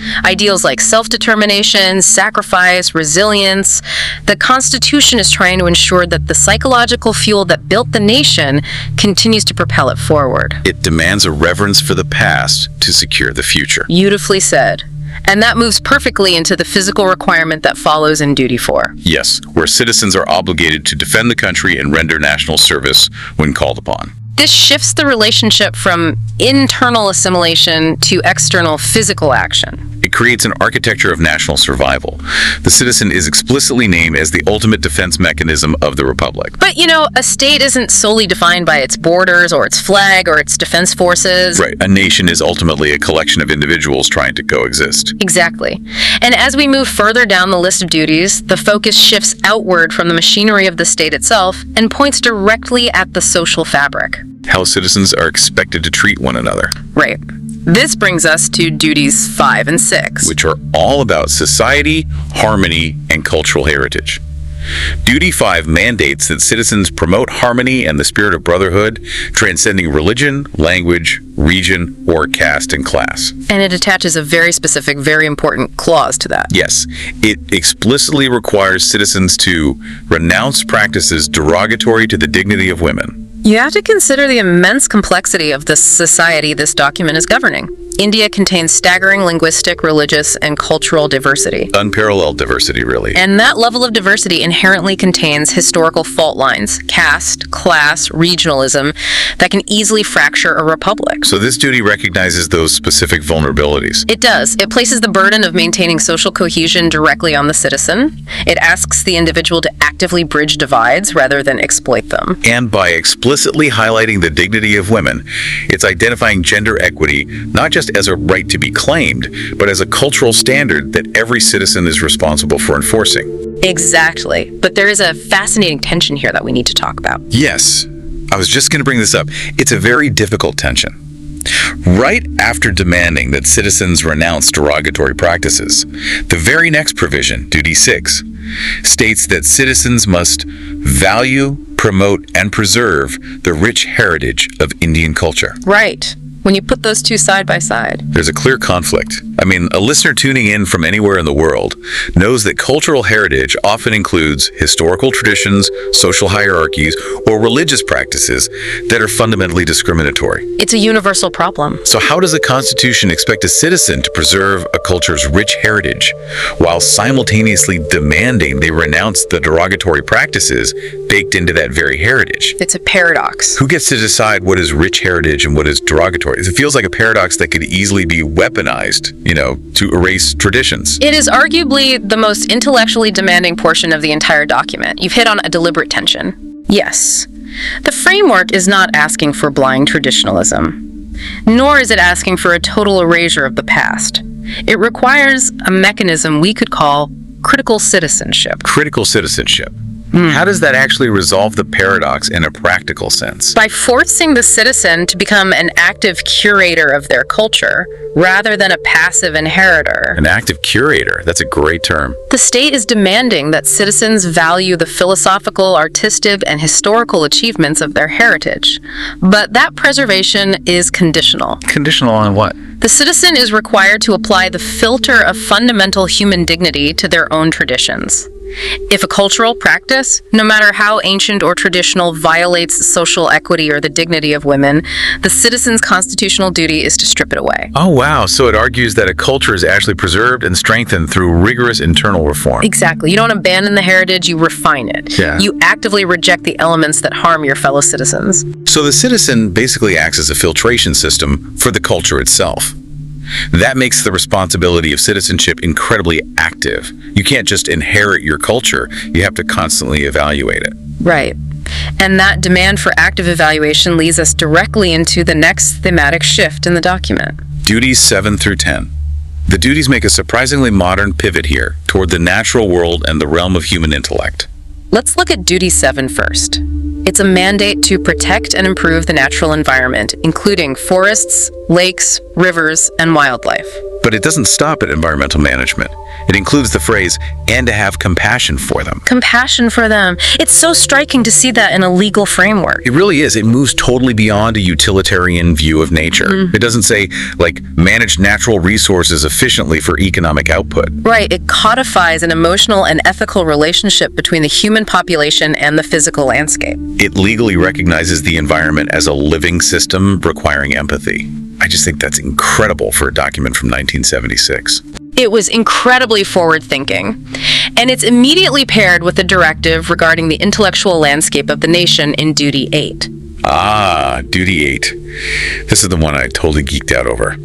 like self-determination, sacrifice, resilience, the Constitution is trying to ensure that the psychological fuel that built the nation continues to propel it forward. It demands a reverence for the past to secure the future. Beautifully said. And that moves perfectly into the physical requirement that follows in Duty 4. Yes, where citizens are obligated to defend the country and render national service when called upon. This shifts the relationship from internal assimilation to external physical action. It creates an architecture of national survival. The citizen is explicitly named as the ultimate defense mechanism of the republic. But, a state isn't solely defined by its borders or its flag or its defense forces. Right. A nation is ultimately a collection of individuals trying to coexist. Exactly. And as we move further down the list of duties, the focus shifts outward from the machinery of the state itself and points directly at the social fabric. How citizens are expected to treat one another. Right. This brings us to duties 5 and 6. Which are all about society, harmony, and cultural heritage. Duty 5 mandates that citizens promote harmony and the spirit of brotherhood, transcending religion, language, region, or caste and class. And it attaches a very specific, very important clause to that. Yes, it explicitly requires citizens to renounce practices derogatory to the dignity of women. You have to consider the immense complexity of the society this document is governing. India contains staggering linguistic, religious, and cultural diversity. Unparalleled diversity, really. And that level of diversity inherently contains historical fault lines, caste, class, regionalism, that can easily fracture a republic. So this duty recognizes those specific vulnerabilities. It does. It places the burden of maintaining social cohesion directly on the citizen. It asks the individual to actively bridge divides rather than exploit them. And by explicitly highlighting the dignity of women, it's identifying gender equity not just as a right to be claimed, but as a cultural standard that every citizen is responsible for enforcing. Exactly. But there is a fascinating tension here that we need to talk about. Yes, I was just going to bring this up. It's a very difficult tension. Right after demanding that citizens renounce derogatory practices, the very next provision, Duty 6, states that citizens must value, promote, and preserve the rich heritage of Indian culture. Right. When you put those two side by side, there's a clear conflict. I mean, a listener tuning in from anywhere in the world knows that cultural heritage often includes historical traditions, social hierarchies, or religious practices that are fundamentally discriminatory. It's a universal problem. So how does a constitution expect a citizen to preserve a culture's rich heritage while simultaneously demanding they renounce the derogatory practices baked into that very heritage? It's a paradox. Who gets to decide what is rich heritage and what is derogatory? It feels like a paradox that could easily be weaponized, to erase traditions. It is arguably the most intellectually demanding portion of the entire document. You've hit on a deliberate tension. Yes, the framework is not asking for blind traditionalism, nor is it asking for a total erasure of the past. It requires a mechanism we could call critical citizenship. Critical citizenship. How does that actually resolve the paradox in a practical sense? By forcing the citizen to become an active curator of their culture, rather than a passive inheritor. An active curator, that's a great term. The state is demanding that citizens value the philosophical, artistic, and historical achievements of their heritage. But that preservation is conditional. Conditional on what? The citizen is required to apply the filter of fundamental human dignity to their own traditions. If a cultural practice, no matter how ancient or traditional, violates social equity or the dignity of women, the citizen's constitutional duty is to strip it away. Oh, wow. So it argues that a culture is actually preserved and strengthened through rigorous internal reform. Exactly. You don't abandon the heritage, you refine it. Yeah. You actively reject the elements that harm your fellow citizens. So the citizen basically acts as a filtration system for the culture itself. That makes the responsibility of citizenship incredibly active. You can't just inherit your culture, you have to constantly evaluate it. Right. And that demand for active evaluation leads us directly into the next thematic shift in the document. Duties 7 through 10. The duties make a surprisingly modern pivot here toward the natural world and the realm of human intellect. Let's look at Duty 7 first. It's a mandate to protect and improve the natural environment, including forests, lakes, rivers, and wildlife. But it doesn't stop at environmental management. It includes the phrase, and to have compassion for them. Compassion for them. It's so striking to see that in a legal framework. It really is. It moves totally beyond a utilitarian view of nature. It doesn't say, manage natural resources efficiently for economic output. Right. It codifies an emotional and ethical relationship between the human population and the physical landscape. It legally recognizes the environment as a living system requiring empathy. I just think that's incredible for a document from 1976. It was incredibly forward-thinking, and it's immediately paired with the directive regarding the intellectual landscape of the nation in Duty 8. Duty 8. This is the one I totally geeked out over.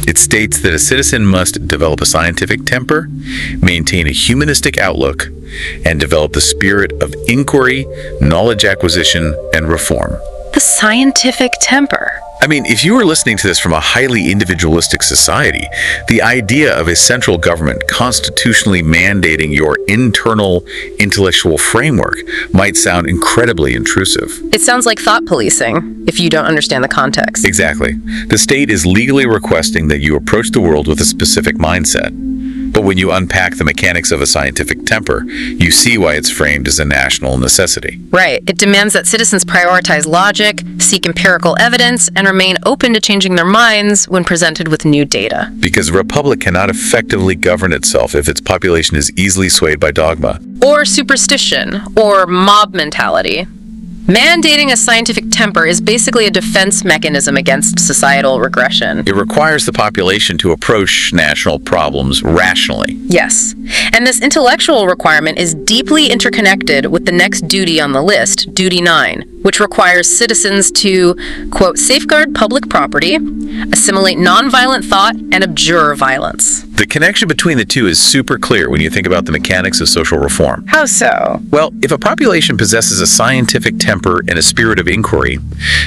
It states that a citizen must develop a scientific temper, maintain a humanistic outlook, and develop the spirit of inquiry, knowledge acquisition, and reform. The scientific temper. I mean, if you were listening to this from a highly individualistic society, the idea of a central government constitutionally mandating your internal intellectual framework might sound incredibly intrusive. It sounds like thought policing, if you don't understand the context. Exactly. The state is legally requesting that you approach the world with a specific mindset. But when you unpack the mechanics of a scientific temper, you see why it's framed as a national necessity. Right. It demands that citizens prioritize logic, seek empirical evidence, and remain open to changing their minds when presented with new data. Because a republic cannot effectively govern itself if its population is easily swayed by dogma. Or superstition, or mob mentality. Mandating a scientific temper is basically a defense mechanism against societal regression. It requires the population to approach national problems rationally. Yes. And this intellectual requirement is deeply interconnected with the next duty on the list, Duty 9, which requires citizens to, quote, safeguard public property, assimilate nonviolent thought, and abjure violence. The connection between the two is super clear when you think about the mechanics of social reform. How so? Well, if a population possesses a scientific temper and a spirit of inquiry,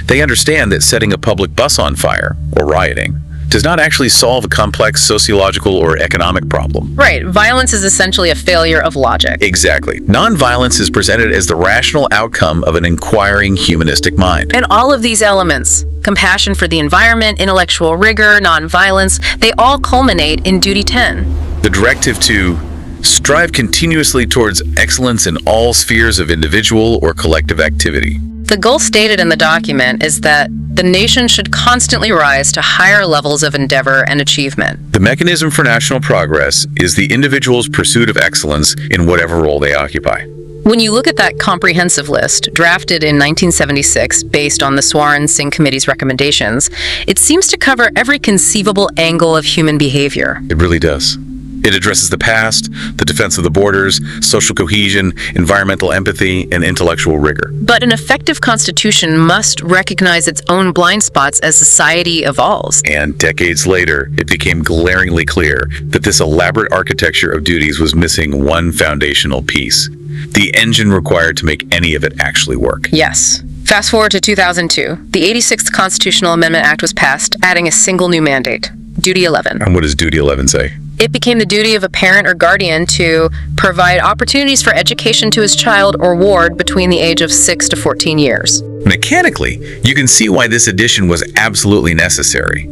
they understand that setting a public bus on fire, or rioting, does not actually solve a complex sociological or economic problem. Right. Violence is essentially a failure of logic. Exactly. Nonviolence is presented as the rational outcome of an inquiring humanistic mind. And all of these elements, compassion for the environment, intellectual rigor, nonviolence, they all culminate in Duty 10. The directive to strive continuously towards excellence in all spheres of individual or collective activity. The goal stated in the document is that the nation should constantly rise to higher levels of endeavor and achievement. The mechanism for national progress is the individual's pursuit of excellence in whatever role they occupy. When you look at that comprehensive list, drafted in 1976 based on the Swaran Singh Committee's recommendations, it seems to cover every conceivable angle of human behavior. It really does. It addresses the past, the defense of the borders, social cohesion, environmental empathy, and intellectual rigor. But an effective constitution must recognize its own blind spots as society evolves. And decades later, it became glaringly clear that this elaborate architecture of duties was missing one foundational piece: the engine required to make any of it actually work. Yes. Fast forward to 2002. The 86th Constitutional Amendment Act was passed, adding a single new mandate, Duty 11. And what does Duty 11 say? It became the duty of a parent or guardian to provide opportunities for education to his child or ward between the age of 6 to 14 years. Mechanically, you can see why this addition was absolutely necessary.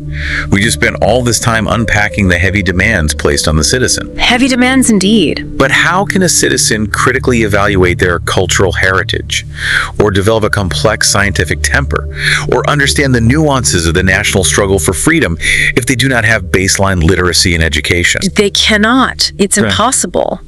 We just spent all this time unpacking the heavy demands placed on the citizen. Heavy demands indeed. But how can a citizen critically evaluate their cultural heritage, or develop a complex scientific temper, or understand the nuances of the national struggle for freedom if they do not have baseline literacy and education? They cannot. It's impossible.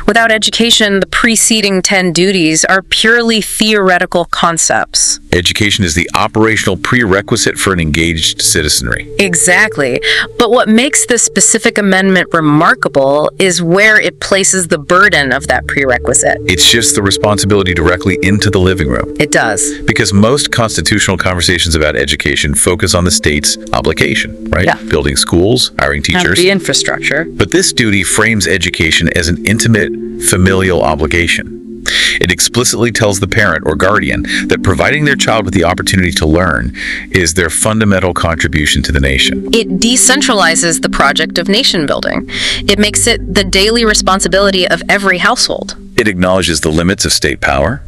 Without education, the preceding 10 duties are purely theoretical concepts. Education is the operational prerequisite for an engaged citizenry. Exactly. But what makes this specific amendment remarkable is where it places the burden of that prerequisite. It shifts the responsibility directly into the living room. It does. Because most constitutional conversations about education focus on the state's obligation, right? Yeah. Building schools, hiring teachers. The infrastructure. But this duty frames education as an intimate, familial obligation. It explicitly tells the parent or guardian that providing their child with the opportunity to learn is their fundamental contribution to the nation. It decentralizes the project of nation building. It makes it the daily responsibility of every household. It acknowledges the limits of state power.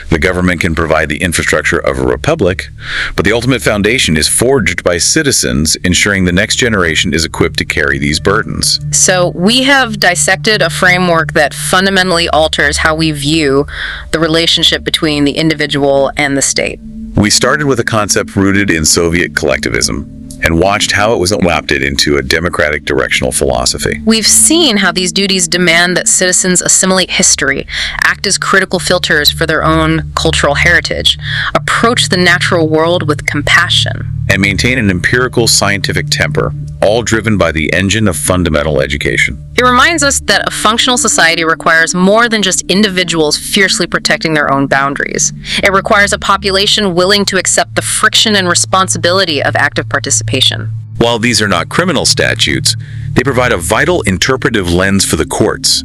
The government can provide the infrastructure of a republic, but the ultimate foundation is forged by citizens, ensuring the next generation is equipped to carry these burdens. So we have dissected a framework that fundamentally alters how we view the relationship between the individual and the state. We started with a concept rooted in Soviet collectivism and watched how it was adopted into a democratic directional philosophy. We've seen how these duties demand that citizens assimilate history, act as critical filters for their own cultural heritage, approach the natural world with compassion, and maintain an empirical scientific temper, all driven by the engine of fundamental education. It reminds us that a functional society requires more than just individuals fiercely protecting their own boundaries. It requires a population willing to accept the friction and responsibility of active participation. While these are not criminal statutes, they provide a vital interpretive lens for the courts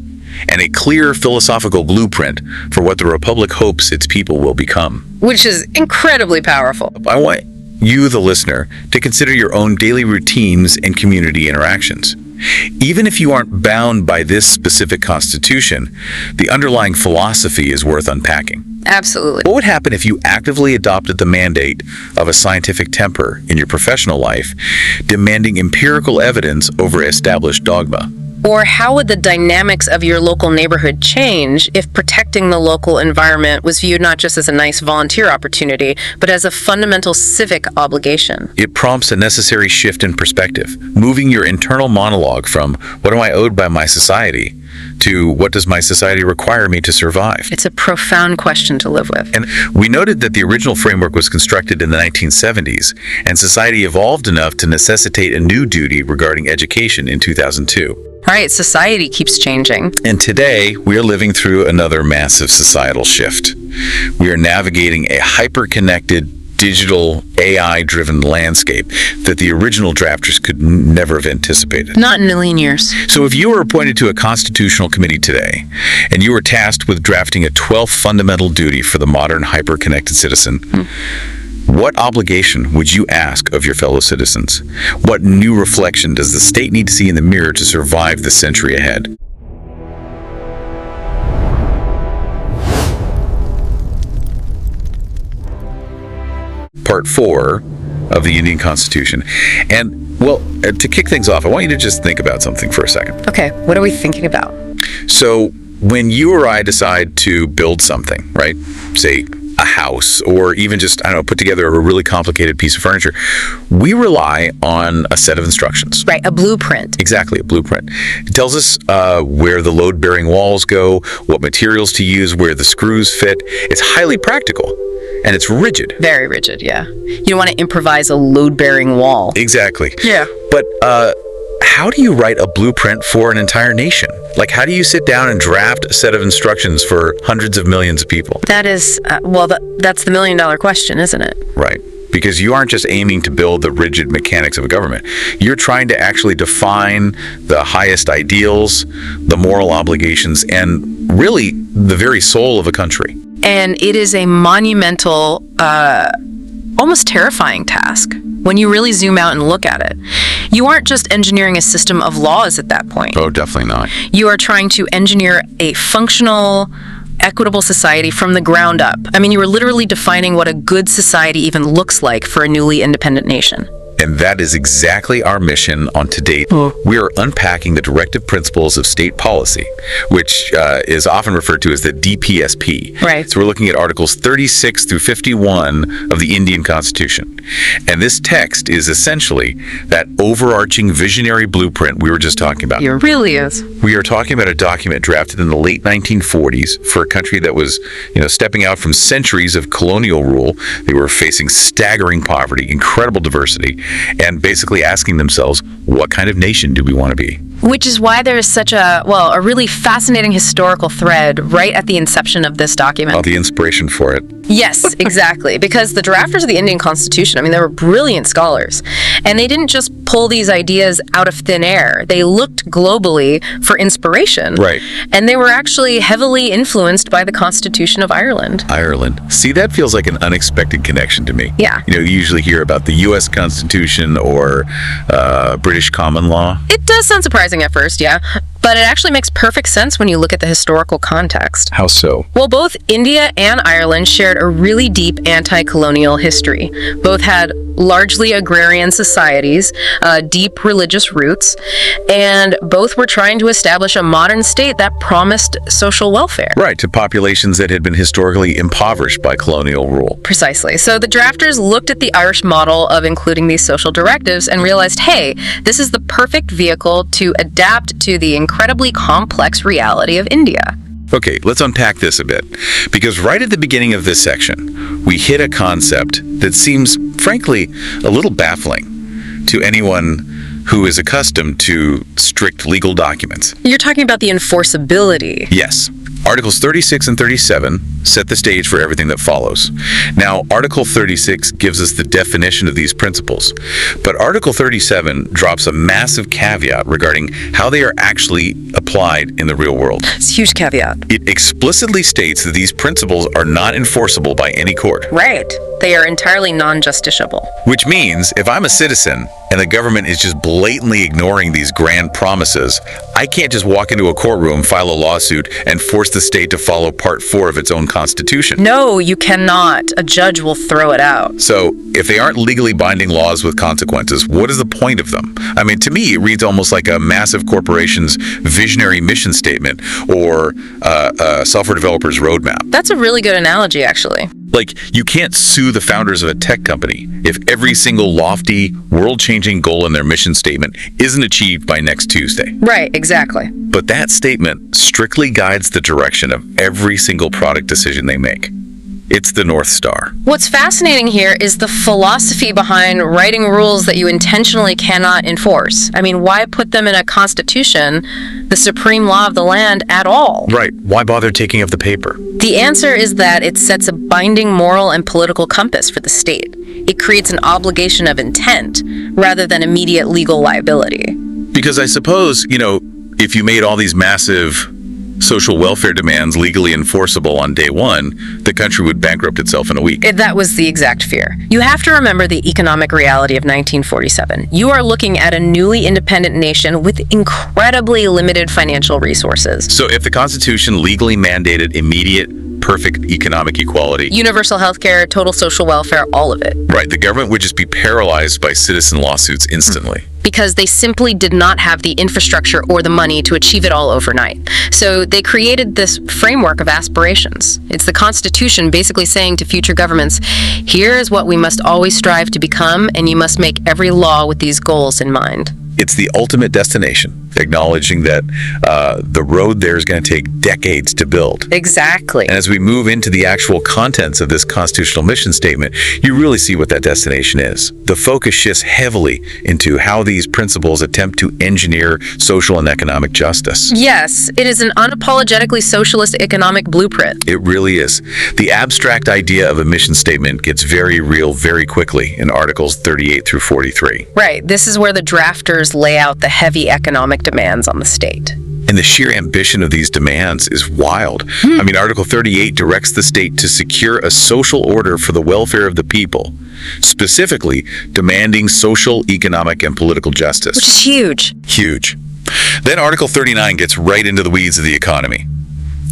and a clear philosophical blueprint for what the Republic hopes its people will become. Which is incredibly powerful. I want you, the listener, to consider your own daily routines and community interactions. Even if you aren't bound by this specific constitution, the underlying philosophy is worth unpacking. Absolutely. What would happen if you actively adopted the mandate of a scientific temper in your professional life, demanding empirical evidence over established dogma? Or how would the dynamics of your local neighborhood change if protecting the local environment was viewed not just as a nice volunteer opportunity, but as a fundamental civic obligation? It prompts a necessary shift in perspective, moving your internal monologue from "what am I owed by my society" to "what does my society require me to survive?" It's a profound question to live with. And we noted that the original framework was constructed in the 1970s, and society evolved enough to necessitate a new duty regarding education in 2002. All right, society keeps changing. And today, we are living through another massive societal shift. We are navigating a hyper-connected, digital, AI-driven landscape that the original drafters could never have anticipated. Not in a million years. So if you were appointed to a constitutional committee today, and you were tasked with drafting a 12th fundamental duty for the modern hyper-connected citizen, what obligation would you ask of your fellow citizens? What new reflection does the state need to see in the mirror to survive the century ahead? Part 4 of the Indian Constitution. And, well, to kick things off, I want you to just think about something for a second. Okay, what are we thinking about? So, when you or I decide to build something, right? Say, a house, or even just, put together a really complicated piece of furniture, we rely on a set of instructions. Right, a blueprint. Exactly, a blueprint. It tells us where the load-bearing walls go, what materials to use, where the screws fit. It's highly practical, and it's rigid. Very rigid, yeah. You don't want to improvise a load-bearing wall. Exactly. Yeah. But how do you write a blueprint for an entire nation? Like, how do you sit down and draft a set of instructions for hundreds of millions of people? That is, that's the million-dollar question, isn't it? Right. Because you aren't just aiming to build the rigid mechanics of a government. You're trying to actually define the highest ideals, the moral obligations, and really the very soul of a country. And it is a monumental, almost terrifying task when you really zoom out and look at it. You aren't just engineering a system of laws at that point. Oh, definitely not. You are trying to engineer a functional, equitable society from the ground up. I mean, you are literally defining what a good society even looks like for a newly independent nation. And that is exactly our mission on Today. We are unpacking the directive principles of state policy, which is often referred to as the DPSP. Right. So we're looking at Articles 36 through 51 of the Indian Constitution. And this text is essentially that overarching visionary blueprint we were just talking about. It really is. We are talking about a document drafted in the late 1940s for a country that was, stepping out from centuries of colonial rule. They were facing staggering poverty, incredible diversity, and basically asking themselves, what kind of nation do we want to be? Which is why there is such a really fascinating historical thread right at the inception of this document. The inspiration for it. Yes, exactly. Because the drafters of the Indian Constitution, they were brilliant scholars. And they didn't just pull these ideas out of thin air. They looked globally for inspiration. Right. And they were actually heavily influenced by the Constitution of Ireland. Ireland. See, that feels like an unexpected connection to me. Yeah. You usually hear about the U.S. Constitution or British common law. It does sound surprising at first, yeah. But it actually makes perfect sense when you look at the historical context. How so? Well, both India and Ireland shared a really deep anti-colonial history. Both had largely agrarian societies, deep religious roots, and both were trying to establish a modern state that promised social welfare. Right, to populations that had been historically impoverished by colonial rule. Precisely. So the drafters looked at the Irish model of including these social directives and realized, hey, this is the perfect vehicle to adapt to the incredibly complex reality of India. Okay, let's unpack this a bit, because right at the beginning of this section, we hit a concept that seems, frankly, a little baffling to anyone who is accustomed to strict legal documents. You're talking about the enforceability. Yes. Articles 36 and 37 set the stage for everything that follows. Now, Article 36 gives us the definition of these principles, but Article 37 drops a massive caveat regarding how they are actually applied in the real world. It's a huge caveat. It explicitly states that these principles are not enforceable by any court. Right. They are entirely non-justiciable. Which means if I'm a citizen and the government is just blatantly ignoring these grand promises, I can't just walk into a courtroom, file a lawsuit, and force the state to follow Part 4 of its own constitution. No, you cannot. A judge will throw it out. So, if they aren't legally binding laws with consequences, what is the point of them? I mean, to me, it reads almost like a massive corporation's visionary mission statement or a software developer's roadmap. That's a really good analogy, actually. Like, you can't sue the founders of a tech company if every single lofty, world-changing goal in their mission statement isn't achieved by next Tuesday. Right, exactly. But that statement strictly guides the direction of every single product decision they make. It's the North Star. What's fascinating here is the philosophy behind writing rules that you intentionally cannot enforce. I mean, why put them in a constitution, the supreme law of the land, at all? Right. Why bother taking up the paper? The answer is that it sets a binding moral and political compass for the state. It creates an obligation of intent rather than immediate legal liability. Because I suppose, if you made all these massive social welfare demands legally enforceable on day one, the country would bankrupt itself in a week. That was the exact fear. You have to remember the economic reality of 1947. You are looking at a newly independent nation with incredibly limited financial resources. So if the Constitution legally mandated immediate, perfect economic equality, universal health care, total social welfare, all of it. Right, the government would just be paralyzed by citizen lawsuits instantly. Because they simply did not have the infrastructure or the money to achieve it all overnight. So they created this framework of aspirations. It's the Constitution basically saying to future governments, here is what we must always strive to become, and you must make every law with these goals in mind. It's the ultimate destination, acknowledging that the road there is going to take decades to build. Exactly. And as we move into the actual contents of this constitutional mission statement, you really see what that destination is. The focus shifts heavily into how these principles attempt to engineer social and economic justice. Yes, it is an unapologetically socialist economic blueprint. It really is. The abstract idea of a mission statement gets very real very quickly in Articles 38 through 43. Right. This is where the drafters lay out the heavy economic demands on the state. And the sheer ambition of these demands is wild. I mean, Article 38 directs the state to secure a social order for the welfare of the people, specifically demanding social, economic, and political justice. Which is huge. Huge. Then Article 39 gets right into the weeds of the economy.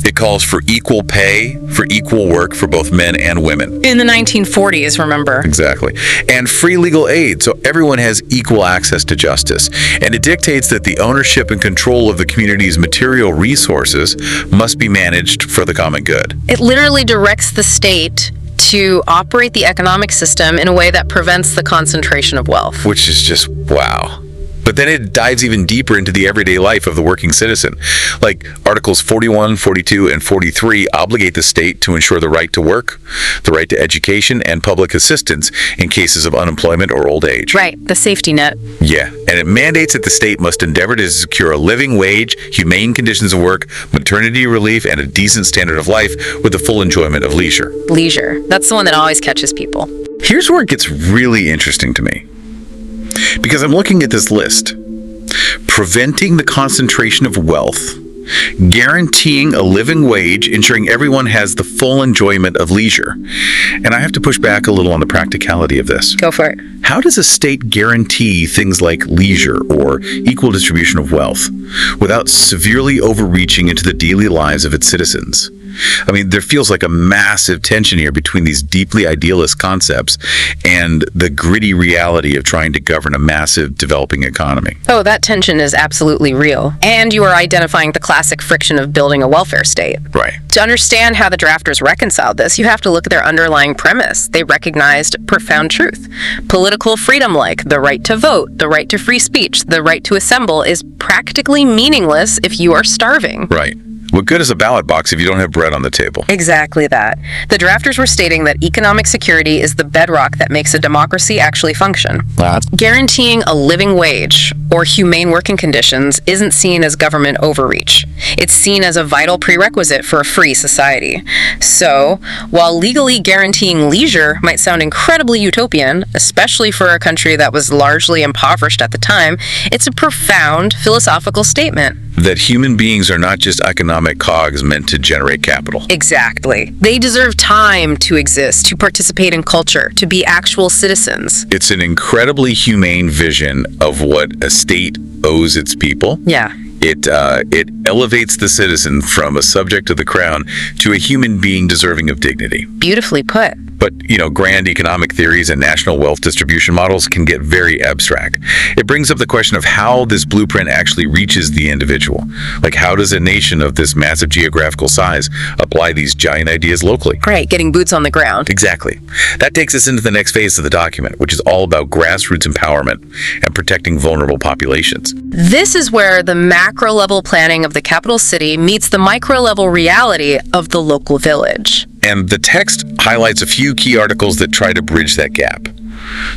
It calls for equal pay for equal work for both men and women. In the 1940s, remember? Exactly. And free legal aid, so everyone has equal access to justice. And it dictates that the ownership and control of the community's material resources must be managed for the common good. It literally directs the state to operate the economic system in a way that prevents the concentration of wealth. Which is just wow. But then it dives even deeper into the everyday life of the working citizen. Like Articles 41, 42, and 43 obligate the state to ensure the right to work, the right to education, and public assistance in cases of unemployment or old age. Right, the safety net. Yeah, and it mandates that the state must endeavor to secure a living wage, humane conditions of work, maternity relief, and a decent standard of life with the full enjoyment of leisure. Leisure. That's the one that always catches people. Here's where it gets really interesting to me. Because I'm looking at this list. Preventing the concentration of wealth, guaranteeing a living wage, ensuring everyone has the full enjoyment of leisure. And I have to push back a little on the practicality of this. Go for it. How does a state guarantee things like leisure or equal distribution of wealth without severely overreaching into the daily lives of its citizens? I mean, there feels like a massive tension here between these deeply idealist concepts and the gritty reality of trying to govern a massive developing economy. Oh, that tension is absolutely real. And you are identifying the classic friction of building a welfare state. Right. To understand how the drafters reconciled this, you have to look at their underlying premise. They recognized profound truth. Political freedom, like the right to vote, the right to free speech, the right to assemble, is practically meaningless if you are starving. Right. What good is a ballot box if you don't have bread on the table? Exactly that. The drafters were stating that economic security is the bedrock that makes a democracy actually function. Guaranteeing a living wage or humane working conditions isn't seen as government overreach. It's seen as a vital prerequisite for a free society. So, while legally guaranteeing leisure might sound incredibly utopian, especially for a country that was largely impoverished at the time, it's a profound philosophical statement. That human beings are not just economic cogs meant to generate capital. Exactly. They deserve time to exist, to participate in culture, to be actual citizens. It's an incredibly humane vision of what a state owes its people. Yeah. It elevates the citizen from a subject of the crown to a human being deserving of dignity. Beautifully put. But, grand economic theories and national wealth distribution models can get very abstract. It brings up the question of how this blueprint actually reaches the individual. Like, how does a nation of this massive geographical size apply these giant ideas locally? Right, getting boots on the ground. Exactly. That takes us into the next phase of the document, which is all about grassroots empowerment and protecting vulnerable populations. This is where the macro-level planning of the capital city meets the micro-level reality of the local village. And the text highlights a few key articles that try to bridge that gap.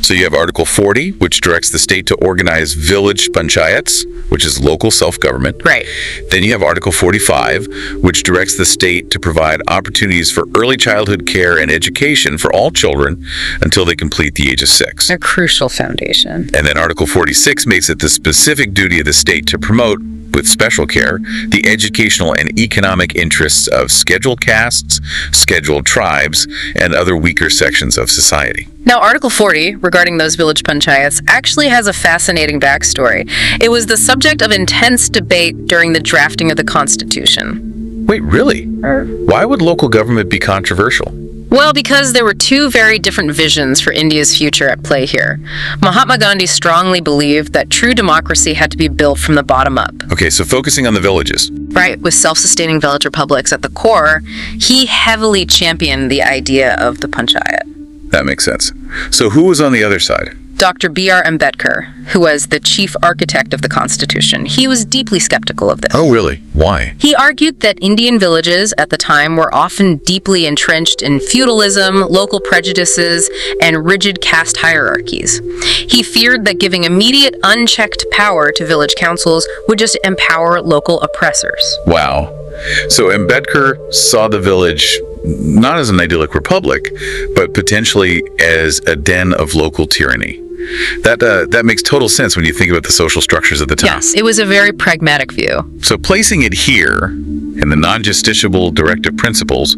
So you have Article 40, which directs the state to organize village panchayats, which is local self-government. Right. Then you have Article 45, which directs the state to provide opportunities for early childhood care and education for all children until they complete the age of 6. A crucial foundation. And then Article 46 makes it the specific duty of the state to promote, with special care, the educational and economic interests of scheduled castes, scheduled tribes, and other weaker sections of society. Now, Article 40, regarding those village panchayats, actually has a fascinating backstory. It was the subject of intense debate during the drafting of the Constitution. Wait, really? Why would local government be controversial? Well, because there were two very different visions for India's future at play here. Mahatma Gandhi strongly believed that true democracy had to be built from the bottom up. Okay, so focusing on the villages. Right, with self-sustaining village republics at the core, he heavily championed the idea of the panchayat. That makes sense. So who was on the other side? Dr. B.R. Ambedkar, who was the chief architect of the Constitution. He was deeply skeptical of this. Oh, really? Why? He argued that Indian villages at the time were often deeply entrenched in feudalism, local prejudices, and rigid caste hierarchies. He feared that giving immediate, unchecked power to village councils would just empower local oppressors. Wow. So Ambedkar saw the village not as an idyllic republic, but potentially as a den of local tyranny. That makes total sense when you think about the social structures at the time. Yes, it was a very pragmatic view. So placing it here in the non-justiciable directive principles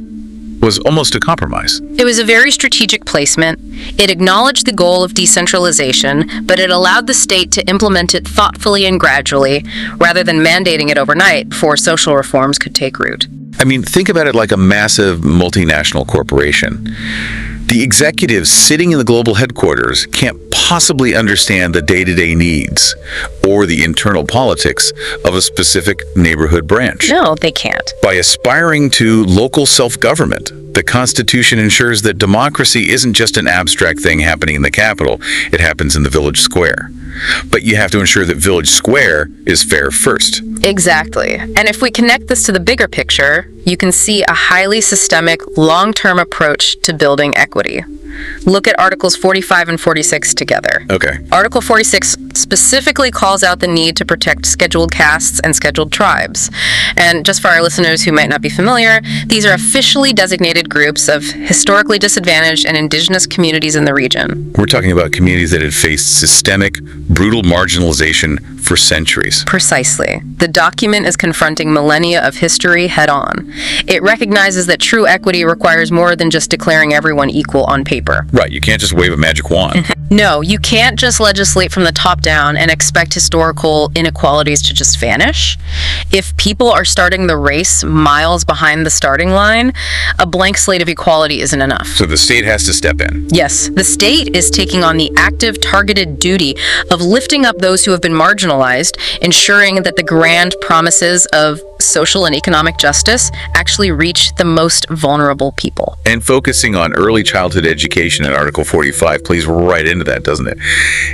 was almost a compromise. It was a very strategic placement. It acknowledged the goal of decentralization, but it allowed the state to implement it thoughtfully and gradually, rather than mandating it overnight before social reforms could take root. I mean, think about it like a massive multinational corporation. The executives sitting in the global headquarters can't possibly understand the day-to-day needs or the internal politics of a specific neighborhood branch. No, they can't. By aspiring to local self-government, the Constitution ensures that democracy isn't just an abstract thing happening in the capital, it happens in the village square. But you have to ensure that village square is fair first. Exactly. And if we connect this to the bigger picture, you can see a highly systemic, long-term approach to building equity. Look at Articles 45 and 46 together. Okay. Article 46 specifically calls out the need to protect scheduled castes and scheduled tribes. And just for our listeners who might not be familiar, these are officially designated groups of historically disadvantaged and indigenous communities in the region. We're talking about communities that had faced systemic, brutal marginalization for centuries. Precisely. The document is confronting millennia of history head-on. It recognizes that true equity requires more than just declaring everyone equal on paper. Right, you can't just wave a magic wand. No, you can't just legislate from the top down and expect historical inequalities to just vanish. If people are starting the race miles behind the starting line, a blank slate of equality isn't enough. So the state has to step in. Yes, the state is taking on the active, targeted duty of lifting up those who have been marginalized, ensuring that the grand promises of social and economic justice actually reach the most vulnerable people. And focusing on early childhood education in Article 45 plays right into that, doesn't it?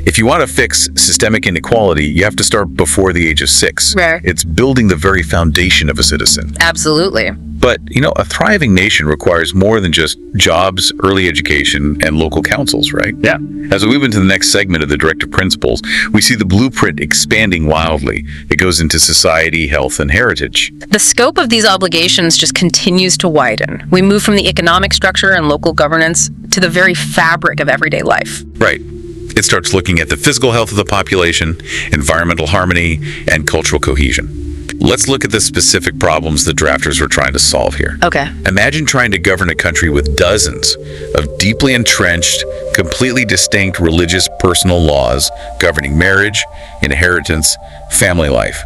If you want to fix systemic inequality, you have to start before the age of 6. Right. It's building the very foundation of a citizen. Absolutely. But, a thriving nation requires more than just jobs, early education, and local councils, right? Yeah. As we move into the next segment of the Directive Principles, we see the blueprint expanding wildly. It goes into society, health, and heritage. The scope of these obligations just continues to widen. We move from the economic structure and local governance to the very fabric of everyday life. Right. It starts looking at the physical health of the population, environmental harmony, and cultural cohesion. Let's look at the specific problems the drafters were trying to solve here. Okay. Imagine trying to govern a country with dozens of deeply entrenched, completely distinct religious personal laws governing marriage, inheritance, family life.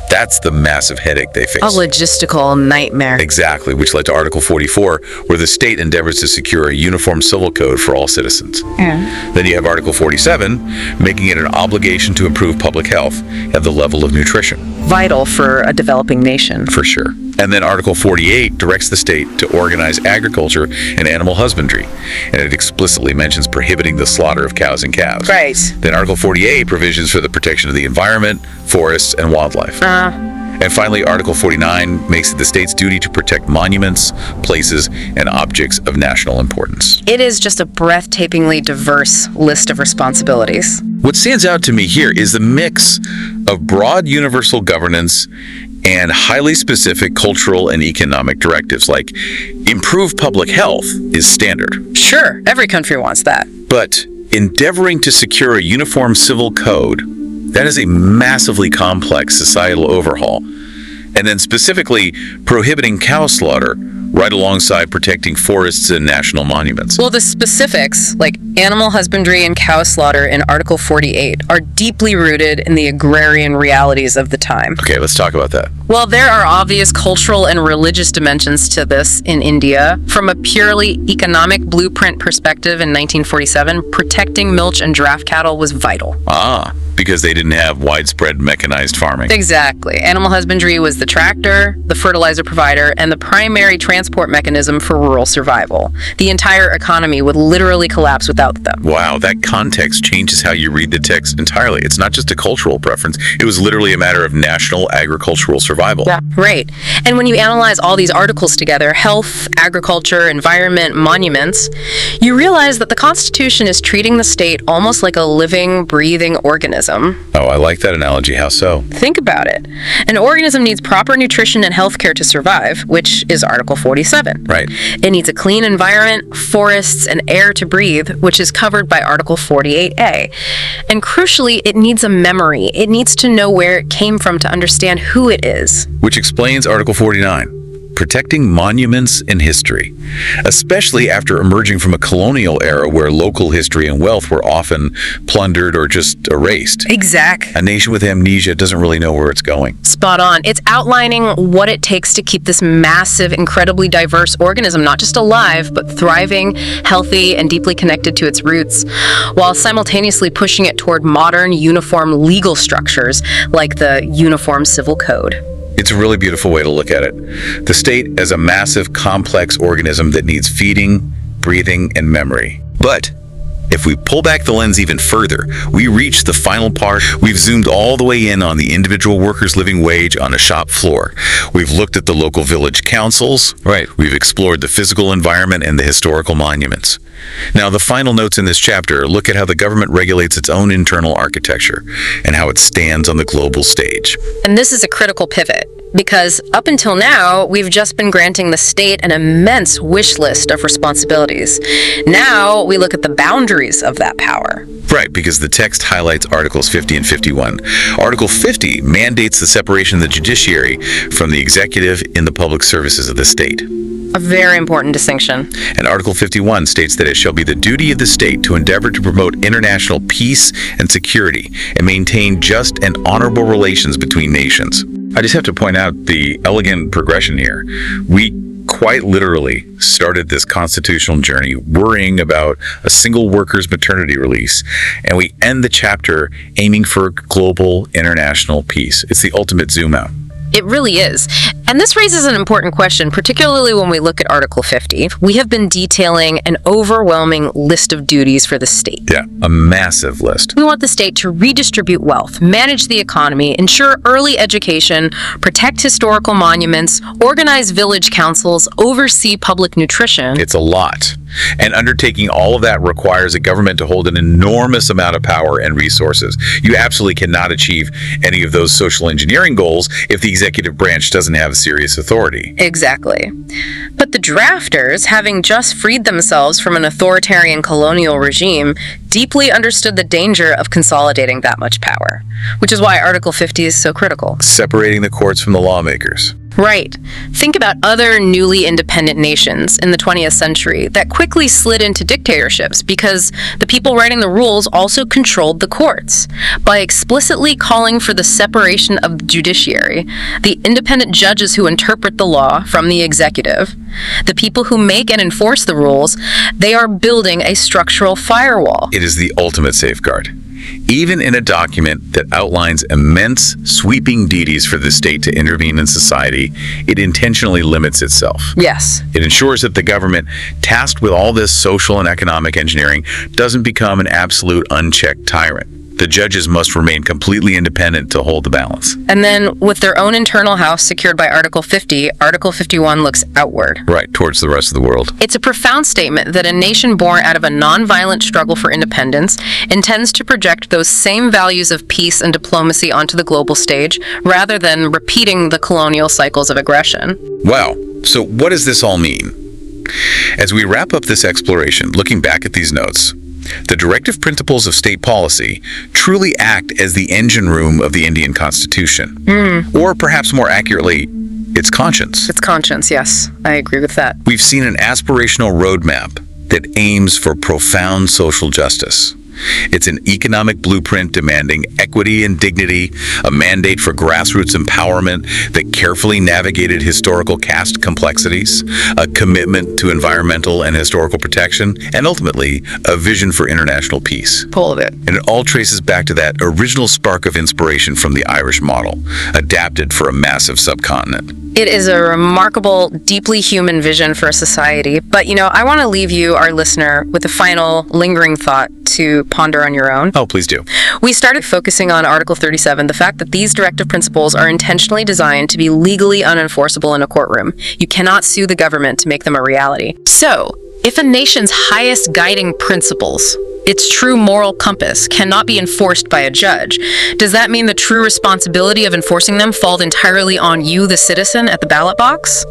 That's the massive headache they face. A logistical nightmare. Exactly, which led to Article 44, where the state endeavors to secure a uniform civil code for all citizens. Then you have Article 47, making it an obligation to improve public health at the level of nutrition. Vital for a developing nation. For sure. And then Article 48 directs the state to organize agriculture and animal husbandry, and it explicitly mentions prohibiting the slaughter of cows and calves. Right. Then Article 48 provisions for the protection of the environment, forests, and wildlife. And finally, Article 49 makes it the state's duty to protect monuments, places, and objects of national importance. It is just a breathtakingly diverse list of responsibilities. What stands out to me here is the mix of broad universal governance and highly specific cultural and economic directives, like improve public health is standard. Sure, every country wants that. But endeavoring to secure a uniform civil code, that is a massively complex societal overhaul. And then specifically prohibiting cow slaughter right alongside protecting forests and national monuments. Well, the specifics, like animal husbandry and cow slaughter in Article 48, are deeply rooted in the agrarian realities of the time. Okay, let's talk about that. Well, there are obvious cultural and religious dimensions to this in India. From a purely economic blueprint perspective in 1947, protecting milch and draft cattle was vital. Because they didn't have widespread mechanized farming. Exactly. Animal husbandry was the tractor, the fertilizer provider, and the primary transport mechanism for rural survival. The entire economy would literally collapse without them. Wow, that context changes how you read the text entirely. It's not just a cultural preference. It was literally a matter of national agricultural survival. Yeah, right. And when you analyze all these articles together, health, agriculture, environment, monuments, you realize that the Constitution is treating the state almost like a living, breathing organism. Oh, I like that analogy. How so? Think about it. An organism needs proper nutrition and health care to survive, which is Article 47. Right. It needs a clean environment, forests, and air to breathe, which is covered by Article 48A. And crucially, it needs a memory. It needs to know where it came from to understand who it is. Which explains Article 49. Protecting monuments in history, especially after emerging from a colonial era where local history and wealth were often plundered or just erased. Exact. A nation with amnesia doesn't really know where it's going. Spot on. It's outlining what it takes to keep this massive, incredibly diverse organism not just alive, but thriving, healthy, and deeply connected to its roots, while simultaneously pushing it toward modern, uniform legal structures like the Uniform Civil Code. It's a really beautiful way to look at it. The state as a massive, complex organism that needs feeding, breathing, and memory. But if we pull back the lens even further, we reach the final part. We've zoomed all the way in on the individual worker's living wage on a shop floor. We've looked at the local village councils. Right. We've explored the physical environment and the historical monuments. Now, the final notes in this chapter look at how the government regulates its own internal architecture and how it stands on the global stage. And this is a critical pivot, because up until now, we've just been granting the state an immense wish list of responsibilities. Now, we look at the boundaries of that power. Right, because the text highlights Articles 50 and 51. Article 50 mandates the separation of the judiciary from the executive in the public services of the state. A very important distinction. And Article 51 states that it shall be the duty of the state to endeavor to promote international peace and security and maintain just and honorable relations between nations. I just have to point out the elegant progression here. We quite literally started this constitutional journey worrying about a single worker's maternity release, and we end the chapter aiming for global international peace. It's the ultimate zoom out. It really is. And this raises an important question, particularly when we look at Article 50. We have been detailing an overwhelming list of duties for the state. Yeah, a massive list. We want the state to redistribute wealth, manage the economy, ensure early education, protect historical monuments, organize village councils, oversee public nutrition. It's a lot. And undertaking all of that requires a government to hold an enormous amount of power and resources. You absolutely cannot achieve any of those social engineering goals if the executive branch doesn't have serious authority. Exactly. But the drafters, having just freed themselves from an authoritarian colonial regime, deeply understood the danger of consolidating that much power, which is why Article 50 is so critical. Separating the courts from the lawmakers. Right. Think about other newly independent nations in the 20th century that quickly slid into dictatorships because the people writing the rules also controlled the courts. By explicitly calling for the separation of the judiciary, the independent judges who interpret the law from the executive, the people who make and enforce the rules, they are building a structural firewall. It is the ultimate safeguard. Even in a document that outlines immense, sweeping duties for the state to intervene in society, it intentionally limits itself. Yes. It ensures that the government, tasked with all this social and economic engineering, doesn't become an absolute unchecked tyrant. The judges must remain completely independent to hold the balance. And then, with their own internal house secured by Article 50, Article 51 looks outward. Right, towards the rest of the world. It's a profound statement that a nation born out of a nonviolent struggle for independence intends to project those same values of peace and diplomacy onto the global stage, rather than repeating the colonial cycles of aggression. Wow, so what does this all mean? As we wrap up this exploration, looking back at these notes, the directive principles of state policy truly act as the engine room of the Indian Constitution. Or perhaps more accurately, its conscience. Its conscience, yes. I agree with that. We've seen an aspirational roadmap that aims for profound social justice. It's an economic blueprint demanding equity and dignity, a mandate for grassroots empowerment that carefully navigated historical caste complexities, a commitment to environmental and historical protection, and ultimately, a vision for international peace. All of it. And it all traces back to that original spark of inspiration from the Irish model, adapted for a massive subcontinent. It is a remarkable, deeply human vision for a society. But, I want to leave you, our listener, with a final lingering thought to ponder on your own. Oh, please do. We started focusing on Article 37, the fact that these directive principles are intentionally designed to be legally unenforceable in a courtroom. You cannot sue the government to make them a reality. So, if a nation's highest guiding principles, its true moral compass, cannot be enforced by a judge, does that mean the true responsibility of enforcing them falls entirely on you, the citizen, at the ballot box?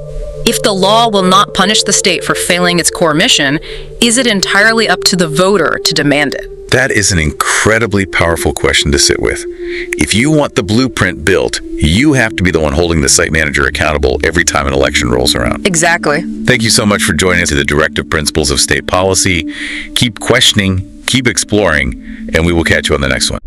If the law will not punish the state for failing its core mission, is it entirely up to the voter to demand it? That is an incredibly powerful question to sit with. If you want the blueprint built, you have to be the one holding the site manager accountable every time an election rolls around. Exactly. Thank you so much for joining us to the Directive Principles of State Policy. Keep questioning, keep exploring, and we will catch you on the next one.